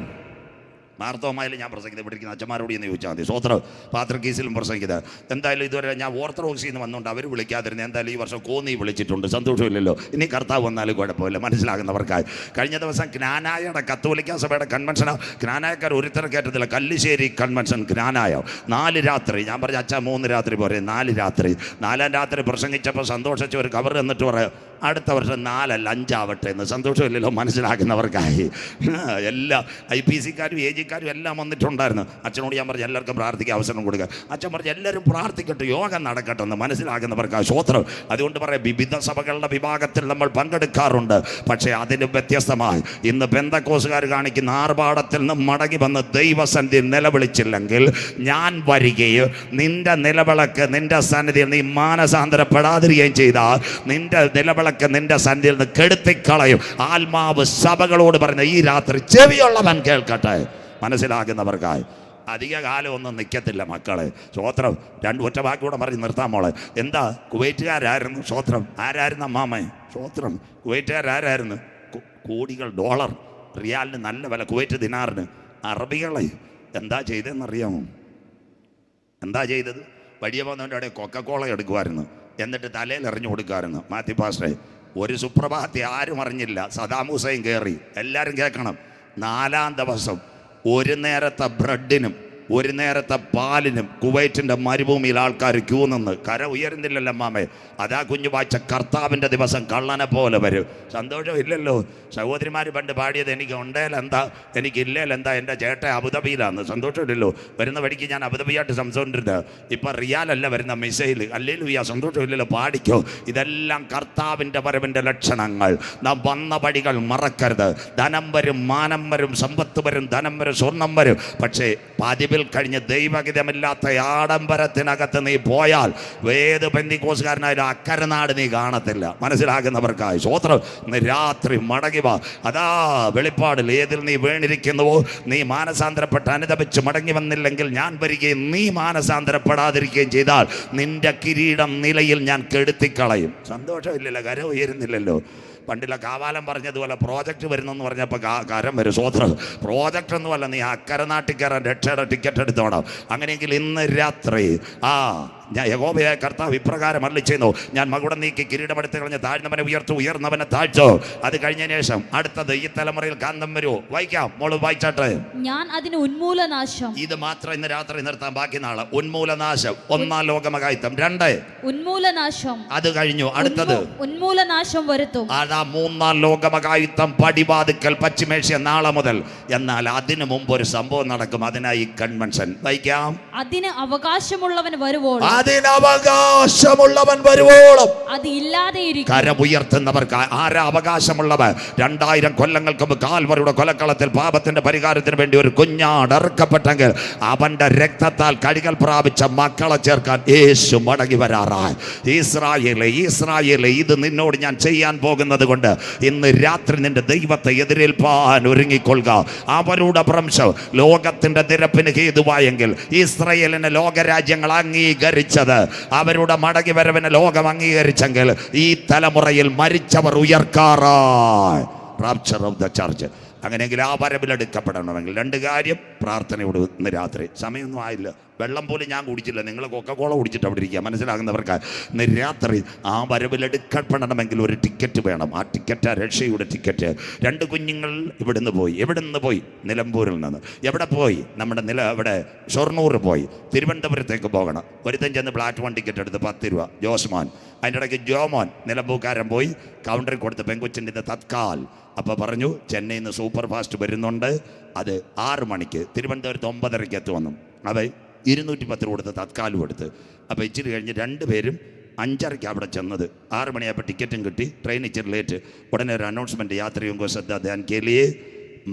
മാർത്തോമായിൽ ഞാൻ പ്രസംഗിക്കുന്നത് ഇവിടെ ഇരിക്കുന്ന അച്ഛന്മാരോട് എന്ന് ചോദിച്ചാൽ മതി. സ്വോത്രം. പാത്രക്കീസിലും പ്രസംഗിക്കുന്നത്. എന്തായാലും ഇതുവരെ ഞാൻ ഓർത്തഡോക്സിൽ നിന്ന് വന്നുകൊണ്ട് അവർ വിളിക്കാതിരുന്നത്. എന്തായാലും ഈ വർഷം കോന്നി വിളിച്ചിട്ടുണ്ട്. സന്തോഷമില്ലല്ലോ. ഇനി കർത്താവ് വന്നാലും കുഴപ്പമില്ല. മനസ്സിലാകുന്നവർക്കായി. കഴിഞ്ഞ ദിവസം ജ്ഞാനായയുടെ കത്തോലിക്ക സഭയുടെ കൺവെൻഷൻ. ജ്ഞാനായക്കാർ ഒരുത്തരം കയറ്റത്തില്ല. കല്ലിശ്ശേരി കൺവെൻഷൻ ജ്ഞാനായ 4 രാത്രി. ഞാൻ പറഞ്ഞ അച്ഛാ 3 രാത്രി പോരെ, 4 രാത്രി. 4-ാം രാത്രി പ്രസംഗിച്ചപ്പോൾ സന്തോഷിച്ച് ഒരു കവർ എന്നിട്ട് പറയാം, അടുത്ത വർഷം 4 അല്ല 5 ആവട്ടെ എന്ന്. സന്തോഷമില്ലല്ലോ. മനസ്സിലാക്കുന്നവർക്കായി എല്ലാ IPC-ക്കാരും AG-ക്കാരും എല്ലാം വന്നിട്ടുണ്ടായിരുന്നു. അച്ഛനോട് ഞാൻ പറഞ്ഞു എല്ലാവർക്കും പ്രാർത്ഥിക്കാൻ അവസരം കൊടുക്കുക. അച്ഛൻ പറഞ്ഞു എല്ലാവരും പ്രാർത്ഥിക്കട്ടെ, യോഗം നടക്കട്ടെ എന്ന്. മനസ്സിലാക്കുന്നവർക്കായി സ്വോത്രം. അതുകൊണ്ട് പറയാം, വിവിധ സഭകളുടെ വിഭാഗത്തിൽ നമ്മൾ പങ്കെടുക്കാറുണ്ട്. പക്ഷേ അതിന് വ്യത്യസ്തമായി ഇന്ന് പെന്തക്കോസുകാർ കാണിക്കുന്ന ആർഭാടത്തിൽ നിന്ന് മടങ്ങി വന്ന് ദൈവസന്നിധിയിൽ നിലവിളിച്ചില്ലെങ്കിൽ ഞാൻ വരികയും നിന്റെ നിലവിളക്ക് നിന്റെ സന്നിധിയിൽ നീ മാനസാന്തരപ്പെടാതിരിക്കുകയും ചെയ്താൽ നിന്റെ നിലവിളക്ക് നിന്റെ സന്നിധിയിൽ നിന്ന് കെടുത്തിക്കളയും. ആത്മാവ് സഭകളോട് പറയുന്ന ഈ രാത്രി ചെവിയുള്ളവൻ കേൾക്കട്ടെ. മനസ്സിലാകുന്നവർക്കായി അധിക കാലം ഒന്നും നിൽക്കത്തില്ല മക്കളെ. സ്വോത്രം. 2 ഒറ്റ വാക്കൂടെ പറഞ്ഞ് നിർത്താൻ മോളെ. എന്താ കുവൈറ്റുകാരായിരുന്നു? സ്വോത്രം. ആരായിരുന്നു അമ്മാമ്മ? സ്വോത്രം. കുവൈറ്റുകാരായിരുന്നു? കോടികൾ ഡോളർ, റിയാലിന് നല്ല വില, കുവൈറ്റ് ദിനാറിന്. അറബികളെ എന്താ ചെയ്തതെന്നറിയാമോ? എന്താ ചെയ്തത്? വഴിയെ പോകുന്നവൻ്റെ അവിടെ കൊക്കക്കോള എടുക്കുമായിരുന്നു. എന്നിട്ട് തലയിൽ എറിഞ്ഞു കൊടുക്കുമായിരുന്നു. മാത്യു പാസ്റ്ററെ, ഒരു സുപ്രഭാതത്തെ ആരും അറിഞ്ഞില്ല. സദാം ഹുസൈൻ കയറി. എല്ലാവരും കേൾക്കണം. 4-ാം ദിവസം 1 നേരത്തെ ബ്രെഡിനും 1 നേരത്തെ പാലിനും കുവൈറ്റിൻ്റെ മരുഭൂമിയിൽ ആൾക്കാർ ക്യൂ നിന്ന്. കര ഉയരുന്നില്ലല്ലോ അമ്മാമേ. അതാ കുഞ്ഞു വായിച്ച കർത്താവിൻ്റെ ദിവസം കള്ളനെ പോലെ വരും. സന്തോഷമില്ലല്ലോ. സഹോദരിമാർ പണ്ട് പാടിയത് എനിക്ക് ഉണ്ടേലെന്താ, എനിക്ക് ഇല്ലേലെന്താ, എൻ്റെ ചേട്ടൻ അബുദാബിയിലാന്ന്. സന്തോഷമില്ലല്ലോ. വരുന്ന വഴിക്ക് ഞാൻ അബുദാബിയായിട്ട് സംസാരിച്ചിരുന്നത്. ഇപ്പം റിയാലല്ല വരുന്ന മിസൈൽ. അല്ലേലുയ്യ. സന്തോഷമില്ലല്ലോ. പാടിക്കോ. ഇതെല്ലാം കർത്താവിൻ്റെ വരവിൻ്റെ ലക്ഷണങ്ങൾ. നാം വന്ന വഴികൾ മറക്കരുത്. ധനം വരും, മാനം വരും, സമ്പത്ത് വരും, ധനം വരും, സ്വർണം വരും. പക്ഷേ പാതിപേർ ബൈബിൾ കഴിഞ്ഞ് ദൈവഹിതമില്ലാത്ത ആഡംബരത്തിനകത്ത് നീ പോയാൽ ഏത് പെന്തിക്കോസുകാരനായാലും അക്കരനാട് നീ കാണത്തില്ല. മനസ്സിലാക്കുന്നവർക്കായി സ്വോത്രം. ഇന്ന് രാത്രി മടങ്ങി വാ. അതാ വെളിപ്പാടിൽ ഏതിൽ നീ വീണിരിക്കുന്നുവോ, നീ മാനസാന്തരപ്പെട്ട് അനുദപിച്ച് മടങ്ങി വന്നില്ലെങ്കിൽ ഞാൻ വരികയും നീ മാനസാന്തരപ്പെടാതിരിക്കുകയും ചെയ്താൽ നിന്റെ കിരീടം നിലയിൽ ഞാൻ കെടുത്തിക്കളയും. സന്തോഷമില്ലല്ലോ, കരം ഉയരുന്നില്ലല്ലോ. പണ്ടില്ല കാവാലം പറഞ്ഞതുപോലെ പ്രോജക്റ്റ് വരുന്നെന്ന് പറഞ്ഞപ്പോൾ കരം വരും. സ്വോത്രം. പ്രോജക്റ്റ് ഒന്നുമല്ല, നീ അക്കരെ നാട്ടിൽ കയറാൻ രക്ഷയുടെ ടിക്കറ്റ് എടുത്തോണം. അങ്ങനെയെങ്കിൽ ഇന്ന് രാത്രി ഞാൻ യഹോവയായ കർത്താവ് ഇപ്രകാരം അരുളിച്ചെയ്യുന്നു, ഞാൻ മകുടം നീക്കി കിരീടമെടുത്ത് കളഞ്ഞ് താഴ്ന്നവനെ ഉയർത്തു, ഉയർന്നവനെ താഴ്ത്തു. അത് കഴിഞ്ഞതിന് ശേഷം അടുത്തത് ഈ തലമുറയിൽ കാന്തം വരൂ. വായിക്കാം, മോള് വായിച്ചാട്ടെ. ഞാൻ അതിന് ഉന്മൂലനാശം. ഇത് മാത്രം ഇന്ന് രാത്രി നിർത്താൻ, ബാക്കി നാളെ. ഉന്മൂലനാശം, ഒന്നാം ലോകമഹായുദ്ധം. 2 ഉന്മൂലനാശം. അത് കഴിഞ്ഞു. അടുത്തത് ഉന്മൂലനാശം വരുത്തും. അതാ മൂന്നാം ലോകമഹായുദ്ധം പടിവാതിക്കൽ പശ്ചിമേഷ്യ നാളെ മുതൽ. എന്നാൽ അതിനു മുമ്പ് ഒരു സംഭവം നടക്കും. അതിനായി കൺവെൻഷൻ. വായിക്കാം. അതിന് അവകാശമുള്ളവൻ വരുവോളം, അതിനവകാശമുള്ളവൻ വരുവോളം അത് ഇല്ലാതെ ഇരിക്കും. കരമുയർത്തുന്നവർക്ക് ആരാ അവകാശമുള്ളവൻ? 2000 കൊല്ലങ്ങൾക്ക് മുമ്പ് കാൽവറിയുടെ കൊലക്കളത്തിൽ പാപത്തിന്റെ പരിഹാരത്തിന് വേണ്ടി ഒരു കുഞ്ഞാട് ഇറക്കപ്പെട്ടെങ്കിൽ അവന്റെ രക്തത്താൽ കഴുകൽ പ്രാപിച്ച മക്കളെ ചേർക്കാൻ യേശു മടങ്ങി വരാറായി. ഇസ്രായേലേ, ഇത് നിന്നോട് ഞാൻ ചെയ്യാൻ പോകുന്നത് കൊണ്ട് ഇന്ന് രാത്രി നിന്റെ ദൈവത്തെ എതിരേൽപ്പാൻ ഒരുങ്ങിക്കൊള്ളുക. അവരുടെ ഭ്രംശം ലോകത്തിന്റെ നിരപ്പിന് ഹേതുവായെങ്കിൽ ഇസ്രായേലിനെ ലോകരാജ്യങ്ങൾ അംഗീകരിച്ചത് അവരുടെ മടങ്ങി വരവിന് ലോകം അംഗീകരിച്ചെങ്കിൽ ഈ തലമുറയിൽ മരിച്ചവർ ഉയർക്കാറായി. Rapture of the church. അങ്ങനെയെങ്കിൽ ആ വരവിലെടുക്കപ്പെടണമെങ്കിൽ 2 കാര്യം. പ്രാർത്ഥനയോട് ഇന്ന് രാത്രി. സമയമൊന്നും ആയില്ല, വെള്ളം പോലും ഞാൻ കുടിച്ചില്ല. നിങ്ങൾ കൊക്കക്കോള കുടിച്ചിട്ട് അവിടെ ഇരിക്കുക. മനസ്സിലാകുന്നവർക്ക് ഇന്ന് രാത്രി ആ വരവിലെടുക്കപ്പെടണമെങ്കിൽ ഒരു ടിക്കറ്റ് വേണം. ആ ടിക്കറ്റ് രക്ഷയുടെ ടിക്കറ്റ്. 2 കുഞ്ഞുങ്ങൾ ഇവിടുന്ന് പോയി. എവിടെ നിന്ന് പോയി? നിലമ്പൂരിൽ നിന്ന്. എവിടെ പോയി? നമ്മുടെ ഇവിടെ ഷൊർണൂർ പോയി. തിരുവനന്തപുരത്തേക്ക് പോകണം. ഒരുത്തൻ ചെന്ന് പ്ലാറ്റ്ഫോം ടിക്കറ്റ് എടുത്ത് 10 രൂപ. ജോസ്മോൻ. അതിൻ്റെ ഇടയ്ക്ക് ജോമോൻ നിലമ്പൂക്കാരൻ പോയി കൗണ്ടറിൽ കൊടുത്ത് പെങ്കൊച്ചിൻ്റെ തത്കാൽ. അപ്പോൾ പറഞ്ഞു ചെന്നൈയിൽ നിന്ന് സൂപ്പർ ഫാസ്റ്റ് വരുന്നുണ്ട്, അത് 6 മണിക്ക്. തിരുവനന്തപുരത്ത് 9:30 എത്തുമെന്നും. അവ 210 കൊടുത്ത് തത്കാലും എടുത്ത്. അപ്പോൾ ഇച്ചിരി കഴിഞ്ഞ് 2 പേരും 5:30 അവിടെ ചെന്നത്. 6 മണിയായപ്പോൾ ടിക്കറ്റും കിട്ടി. ട്രെയിൻ ഇച്ചിരി ലേറ്റ്. ഉടനെ ഒരു അനൗൺസ്മെൻറ്റ്, യാത്രിयों को श्रद्धा ध्यान के लिए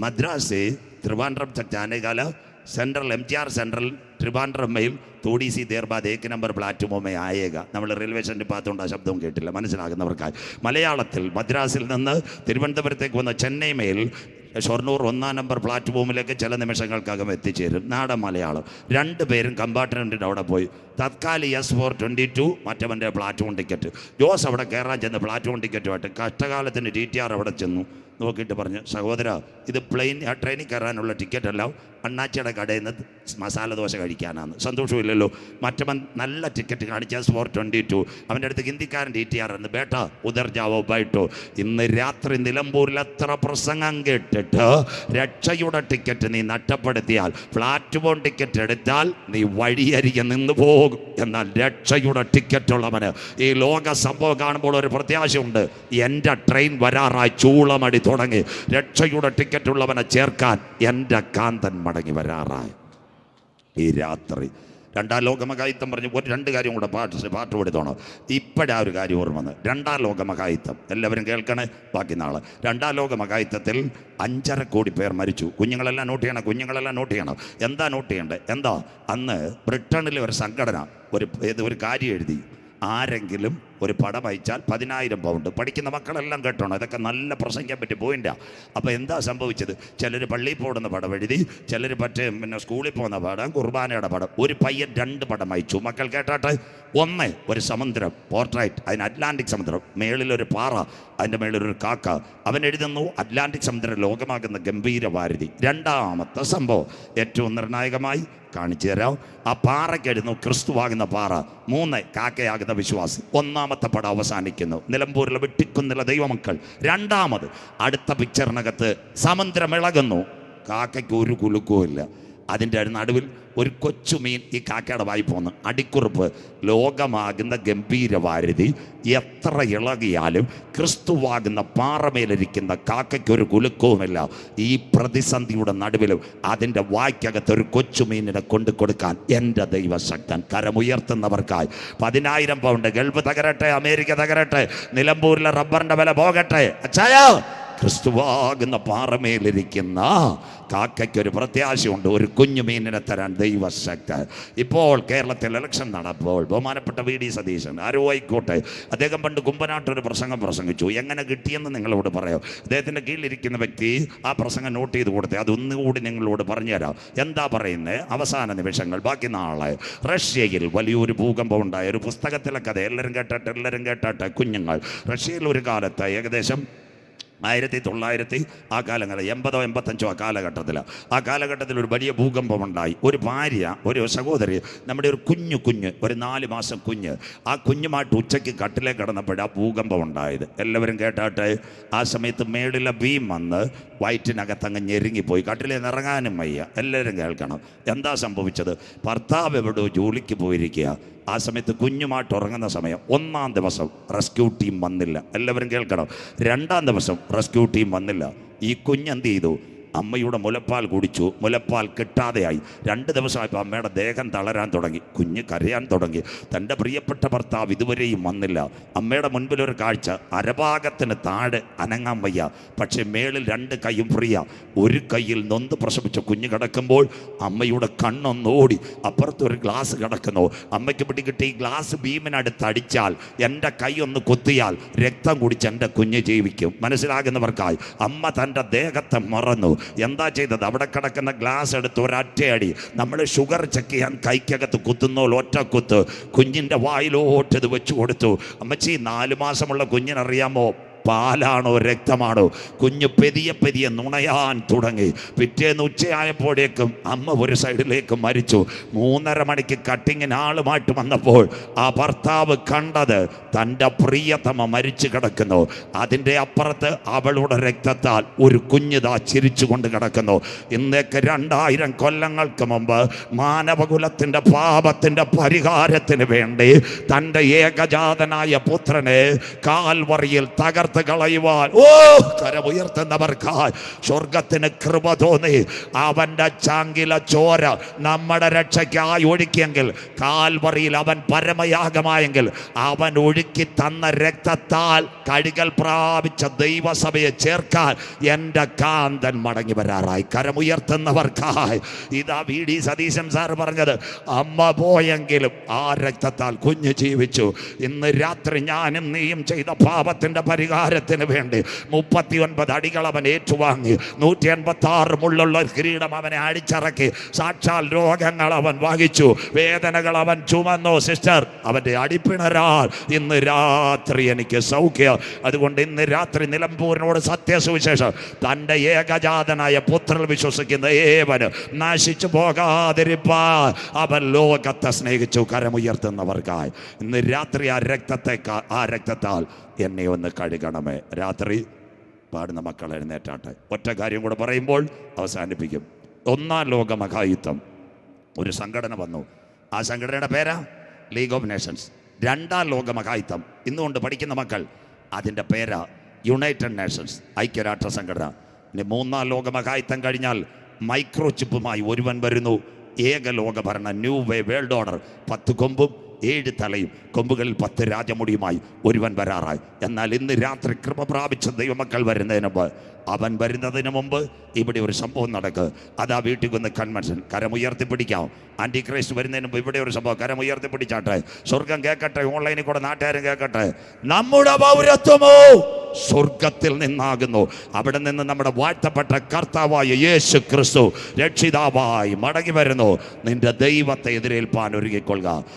मद्रास से त्रिवेंद्रम तक जाने वाला central MTR central Trivandrum mail थोड़ी सी देर बाद 1 नंबर പ്ലാറ്റ്ഫോം में आएगा. നമ്മൾ റെയിൽവേ സ്റ്റേഷനിൽ പാത്തുകൊണ്ട് ആ ശബ്ദവും കേട്ടില്ല. മനസ്സിലാകുന്നവർക്കായി മലയാളത്തിൽ മദ്രാസിൽ നിന്ന് തിരുവനന്തപുരത്തേക്ക് വന്ന ചെന്നൈ മെയിൽ ഷൊർണൂർ 1 നമ്പർ പ്ലാറ്റ്ഫോമിലേക്ക് ചില നിമിഷങ്ങൾക്കകം എത്തിച്ചേരും. നാടൻ മലയാളം. 2 പേരും കമ്പാർട്ട്മെൻറ്റിൻ്റെ അവിടെ പോയി. തത്കാലി S422 മറ്റവൻ്റെ പ്ലാറ്റ്ഫോം ടിക്കറ്റ്. ജോസ് അവിടെ കയറാൻ ചെന്ന് പ്ലാറ്റ്ഫോം ടിക്കറ്റുമായിട്ട് കഷ്ടകാലത്തിന് TTR അവിടെ ചെന്നു. നോക്കിയിട്ട് പറഞ്ഞു, സഹോദര, ഇത് ട്രെയിനിൽ കയറാനുള്ള ടിക്കറ്റ് അല്ല, അണ്ണാച്ചിയുടെ കടയിൽ നിന്ന് മസാല ദോശ കഴിക്കാനാണ്. സന്തോഷമില്ലല്ലോ. മറ്റവൻ നല്ല ടിക്കറ്റ് കാണിച്ച S422. അവൻ്റെ അടുത്ത് ഹിന്ദിക്കാരൻ TTR എന്ന്. ബേട്ടാ ഉദർ ജാവോ ബൈട്ടോ. ഇന്ന് രാത്രി നിലമ്പൂരിൽ എത്ര പ്രസംഗം കേട്ടിട്ട് രക്ഷയുടെ ടിക്കറ്റ് നീ നഷ്ടപ്പെടുത്തിയാൽ, പ്ലാറ്റ്ഫോം ടിക്കറ്റ് എടുത്താൽ നീ വഴിയരികെ നിന്ന് പോകും. എന്നാൽ രക്ഷയുടെ ടിക്കറ്റുള്ളവന് ഈ ലോക സംഭവം കാണുമ്പോൾ ഒരു പ്രത്യാശയുണ്ട്. എൻ്റെ ട്രെയിൻ വരാറായി. ചൂളമടി തുടങ്ങി. രക്ഷയുടെ ടിക്കറ്റ് ഉള്ളവനെ ചേർക്കാൻ എൻ്റെ കാന്തൻ മടങ്ങി വരാറായി. ഈ രാത്രി 2ാം ലോകമഹായുദ്ധം പറഞ്ഞു. 2 കാര്യം കൂടെ പാട്ട് കൊടുത്തോണം. ഇപ്പോഴാ ഒരു കാര്യം ഓർമ്മ വന്ന്. 2ാം ലോകമഹായുദ്ധം എല്ലാവരും കേൾക്കണേ, ബാക്കി നാളെ. 2ാം ലോകമഹായുദ്ധത്തിൽ 5.5 കോടി പേർ മരിച്ചു. കുഞ്ഞുങ്ങളെല്ലാം നോട്ട് ചെയ്യണം. എന്താ നോട്ട് ചെയ്യേണ്ടത്? എന്താ? അന്ന് ബ്രിട്ടനിലെ ഒരു സംഘടന ഒരു കാര്യം എഴുതി. ആരെങ്കിലും ഒരു പടം അയച്ചാൽ 10,000 പൗണ്ട്. പഠിക്കുന്ന മക്കളെല്ലാം കേട്ടോണം, ഇതൊക്കെ നല്ല പ്രസംഗിക്കാൻ പറ്റിയ പോയിന്റാണ്. അപ്പോൾ എന്താ സംഭവിച്ചത്? ചിലർ പള്ളിയിൽ പോകുന്ന പടം എഴുതി, ചിലർ പിന്നെ സ്കൂളിൽ പോകുന്ന പടം, കുർബാനയുടെ പടം. ഒരു പയ്യൻ 2 പടം അയച്ചു. മക്കൾ കേട്ടാട്ടെ. 1 ഒരു സമുദ്രം, പോർട്രൈറ്റ്, അതിന് അറ്റ്ലാന്റിക് സമുദ്രം, മേളിലൊരു പാറ, അതിൻ്റെ മേളിലൊരു കാക്ക. അവൻ എഴുതുന്നു അറ്റ്ലാന്റിക് സമുദ്രം ലോകമാകുന്ന ഗംഭീരവാരിധി. 2ാമത്തെ സംഭവം ഏറ്റവും നിർണായകമായി കാണിച്ചു തരാം. ആ പാറയ്ക്കെഴുതുന്നു ക്രിസ്തുവാകുന്ന പാറ. 3 കാക്കയാകുന്ന വിശ്വാസി. 1ാമത്തെ പടം അവസാനിക്കുന്നു. നിലമ്പൂരിൽ വെട്ടിക്കുന്നില്ല ദൈവമക്കൾ. 2ാമത് അടുത്ത പിക്ചറിനകത്ത് സമുദ്രം ഇളകുന്നു. കാക്കയ്ക്ക് ഒരു കുലുക്കവും ഇല്ല. അതിൻ്റെ നടുവിൽ ഒരു കൊച്ചുമീൻ ഈ കാക്കയുടെ വായി പോന്നു. അടിക്കുറിപ്പ്, ലോകമാകുന്ന ഗംഭീരവാരിധി എത്ര ഇളകിയാലും ക്രിസ്തുവാകുന്ന പാറമേലിരിക്കുന്ന കാക്കയ്ക്കൊരു കുലുക്കവുമില്ല. ഈ പ്രതിസന്ധിയുടെ നടുവിലും അതിൻ്റെ വായ്ക്കകത്ത് ഒരു കൊച്ചുമീനിനെ കൊണ്ടു കൊടുക്കാൻ എൻ്റെ ദൈവശക്തൻ. കരമുയർത്തുന്നവർക്കായി 10,000 പൗണ്ട്. ഗൾഫ് തകരട്ടെ, അമേരിക്ക തകരട്ടെ, നിലമ്പൂരിലെ റബ്ബറിൻ്റെ വില പോകട്ടെ. അച്ചായ ക്രിസ്തുവാകുന്ന പാറമേലിരിക്കുന്ന കാക്കയ്ക്കൊരു പ്രത്യാശയുണ്ട്, ഒരു കുഞ്ഞു മീനിനെ തരാൻ ദൈവശക്ത. ഇപ്പോൾ കേരളത്തിൽ ഇലക്ഷൻ നടപ്പോൾ ബഹുമാനപ്പെട്ട വി.ഡി. സതീശൻ ആരോ ആയിക്കോട്ടെ, അദ്ദേഹം പണ്ട് കുമ്പനാട്ടൊരു പ്രസംഗം പ്രസംഗിച്ചു. എങ്ങനെ കിട്ടിയെന്ന് നിങ്ങളോട് പറയാം. അദ്ദേഹത്തിൻ്റെ കീഴിലിരിക്കുന്ന വ്യക്തി ആ പ്രസംഗം നോട്ട് ചെയ്ത് കൊടുത്തേ, അതൊന്നുകൂടി നിങ്ങളോട് പറഞ്ഞുതരാം. എന്താ പറയുന്നത്? അവസാന നിമിഷങ്ങൾ, ബാക്കി നാളെ റഷ്യയിൽ വലിയൊരു ഭൂകമ്പം ഉണ്ടായ ഒരു പുസ്തകത്തിലെ കഥ. എല്ലാവരും കേട്ടാട്ടെ കുഞ്ഞുങ്ങൾ. റഷ്യയിൽ ഒരു കാലത്ത് ഏകദേശം 1900 ആ കാലങ്ങളിൽ 80 85 ആ കാലഘട്ടത്തിൽ ഒരു വലിയ ഭൂകമ്പമുണ്ടായി. ഒരു ഭാര്യ, ഒരു സഹോദരി, നമ്മുടെ ഒരു കുഞ്ഞ് ഒരു 4 മാസം കുഞ്ഞ്, ആ കുഞ്ഞുമായിട്ട് ഉച്ചയ്ക്ക് കട്ടിലേക്ക് കിടന്നപ്പോഴാണ് ആ ഭൂകമ്പം ഉണ്ടായത്. എല്ലാവരും കേട്ടാട്ടെ. ആ സമയത്ത് മേളിലെ ബീം വന്ന് വയറ്റിനകത്തങ്ങ് ഞെരുങ്ങിപ്പോയി, കട്ടിലേ നിറങ്ങാനും വയ്യ. എല്ലാവരും കേൾക്കണം. എന്താ സംഭവിച്ചത്? ഭർത്താവ് എവിടെയോ ജോലിക്ക് പോയിരിക്കുക. ആ സമയത്ത് കുഞ്ഞുമായിട്ട് ഉറങ്ങുന്ന സമയം 1-ാം ദിവസം റെസ്ക്യൂ ടീം വന്നില്ല. എല്ലാവരും കേൾക്കണം. 2-ാം ദിവസം റെസ്ക്യൂ ടീം വന്നില്ല. ഈ കുഞ്ഞെന്ത് ചെയ്തു? അമ്മയുടെ മുലപ്പാൽ കുടിച്ചു. മുലപ്പാൽ കിട്ടാതെയായി. 2 ദിവസമായപ്പോൾ അമ്മയുടെ ദേഹം തളരാൻ തുടങ്ങി, കുഞ്ഞ് കരയാൻ തുടങ്ങി. തൻ്റെ പ്രിയപ്പെട്ട ഭർത്താവ് ഇതുവരെയും വന്നില്ല. അമ്മയുടെ മുൻപിലൊരു കാഴ്ച, അരഭാഗത്തിന് താഴെ അനങ്ങാൻ വയ്യ, പക്ഷേ മേളിൽ 2 കൈയും ഫ്രീയ. ഒരു കൈയിൽ നൊന്ത് പ്രസവിച്ച കുഞ്ഞ് കിടക്കുമ്പോൾ അമ്മയുടെ കണ്ണൊന്നോടി. അപ്പുറത്തൊരു ഗ്ലാസ് കിടക്കുന്നു. അമ്മയ്ക്ക് പിടികിട്ടി, ഈ ഗ്ലാസ് ബീമിനടുത്ത് അടിച്ചാൽ, എൻ്റെ കൈ ഒന്ന് കുത്തിയാൽ രക്തം കുടിച്ച് എൻ്റെ കുഞ്ഞ് ജീവിക്കും. മനസ്സിലാകുന്നവർക്കായി അമ്മ തൻ്റെ ദേഹത്തെ മറന്നു. എന്താ ചെയ്തത്? അവിടെ കിടക്കുന്ന ഗ്ലാസ് എടുത്ത് ഒരൊറ്റയടി, നമ്മൾ ഷുഗർ ചെക്ക് ചെയ്യാൻ കൈക്കകത്ത് കുത്തുന്നോ ഒറ്റ കുത്ത് കുഞ്ഞിൻ്റെ വായിലോട്ട് ഇത് വെച്ച് കൊടുത്തു. അമ്മച്ചി, 4 മാസമുള്ള കുഞ്ഞിനറിയാമോ പാലാണോ രക്തമാണോ? കുഞ്ഞ് പെതിയെ നുണയാൻ തുടങ്ങി. പിറ്റേന്ന് ഉച്ചയായപ്പോഴേക്കും അമ്മ ഒരു സൈഡിലേക്ക് മരിച്ചു. 3:30 മണിക്ക് കട്ടിങ്ങിന് ആളുമായിട്ട് വന്നപ്പോൾ ആ ഭർത്താവ് കണ്ടത് തൻ്റെ പ്രിയതമ മരിച്ചു കിടക്കുന്നു. അതിൻ്റെ അപ്പുറത്ത് അവളുടെ രക്തത്താൽ ഒരു കുഞ്ഞിതാ ചിരിച്ചുകൊണ്ട് കിടക്കുന്നു. ഇന്നേക്ക് 2000 കൊല്ലങ്ങൾക്ക് മുമ്പ് മാനവകുലത്തിൻ്റെ പാപത്തിൻ്റെ പരിഹാരത്തിന് വേണ്ടി തൻ്റെ ഏകജാതനായ പുത്രനെ കാൽവറിയിൽ തകർത്ത് കളയുവാൻ കരമുയർത്തുന്നവർക്കായി സ്വർഗത്തിന് കൃപ തോന്നി. അവന്റെ ചാങ്കില ചോര നമ്മുടെ രക്ഷയ്ക്കായി ഒഴുക്കിയെങ്കിൽ, കാൽവറിയിൽ അവൻ പരമയാഗമായെങ്കിൽ, അവൻ ഒഴുക്കി തന്ന രക്തത്താൽ കഴുകൽ പ്രാപിച്ച ദൈവസഭയെ ചേർക്കാൻ എൻ്റെ കാന്തൻ മടങ്ങി വരാറായി. കരമുയർത്തുന്നവർക്കായി ഇതാ വി.ഡി. സതീശൻ സാർ പറഞ്ഞത്. അമ്മ പോയെങ്കിലും ആ രക്തത്താൽ കുഞ്ഞ് ജീവിച്ചു. ഇന്ന് രാത്രി ഞാനും നീയും ചെയ്ത പാപത്തിന്റെ പരിഹാരത്തിന് വേണ്ടി 39 അടികൾ അവൻ ഏറ്റുവാങ്ങി. 186 മുള്ളുള്ള കിരീടം അവനെ അടിച്ചിറക്കി. സാക്ഷാൽ രോഗങ്ങൾ അവൻ വഹിച്ചു, വേദനകൾ അവൻ ചുമന്നു. സിസ്റ്റർ, അവൻ്റെ അടിപ്പിണരാൽ ഇന്ന് രാത്രി എനിക്ക് സൗഖ്യം. അതുകൊണ്ട് ഇന്ന് രാത്രി നിലമ്പൂരിനോട് സത്യസുവിശേഷം, തൻ്റെ ഏകജാതനായ പുത്രനിൽ വിശ്വസിക്കുന്ന ഏവന് നശിച്ചു പോകാതിരിപ്പാൻ അവൻ ലോകത്തെ സ്നേഹിച്ചു. കരമുയർത്തുന്നവർക്കായി ഇന്ന് രാത്രി ആ രക്തത്താൽ എന്നെ ഒന്ന് കഴുകണമേ. രാത്രി പാടുന്ന മക്കൾ എഴുന്നേറ്റാട്ടെ. ഒറ്റ കാര്യം കൂടെ പറയുമ്പോൾ അവസാനിപ്പിക്കും. 1-ാം ലോക മഹായുദ്ധം, ഒരു സംഘടന വന്നു. ആ സംഘടനയുടെ പേരാ ലീഗ് ഓഫ് നേഷൻസ്. 2-ാം ലോക മഹായുദ്ധം ഇന്നുകൊണ്ട് പഠിക്കുന്ന മക്കൾ, അതിൻ്റെ പേരാ യുണൈറ്റഡ് നേഷൻസ്, ഐക്യരാഷ്ട്ര സംഘടന. ഇനി 3-ാം ലോക മഹായുദ്ധം കഴിഞ്ഞാൽ മൈക്രോ ചിപ്പുമായി ഒരുവൻ വരുന്നു. ഏക ലോക ഭരണ, ന്യൂ വേ വേൾഡ് ഓർഡർ. 10 കൊമ്പും 7 തലയും, കൊമ്പുകളിൽ 10 രാജമുടിയുമായി ഒരുവൻ വരാറായി. എന്നാൽ ഇന്ന് രാത്രി കൃപ പ്രാപിച്ച ദൈവമക്കൾ അവൻ വരുന്നതിന് മുമ്പ് ഇവിടെ ഒരു സംഭവം നടക്കുക. അതാ വീട്ടിൽ വന്ന് കൺവെൻഷൻ. കരമുയർത്തിപ്പിടിക്കാം. ആൻറ്റി ക്രൈസ്റ്റ് വരുന്നതിന് മുമ്പ് ഇവിടെ ഒരു സംഭവം. കരമുയർത്തിപ്പിടിച്ചാട്ടെ. സ്വർഗം കേൾക്കട്ടെ, ഓൺലൈനിൽ കൂടെ നാട്ടുകാരും കേൾക്കട്ടെ. നമ്മുടെ പൗരത്വമോ സ്വർഗത്തിൽ നിന്നാകുന്നു. അവിടെ നിന്ന് നമ്മുടെ വാഴ്ത്തപ്പെട്ട കർത്താവായ യേശു ക്രിസ്തു രക്ഷിതാവായി മടങ്ങി വരുന്നു. നിന്റെ ദൈവത്തെ എതിരേൽപ്പാൻ ഒരുങ്ങിക്കൊള്ളുക.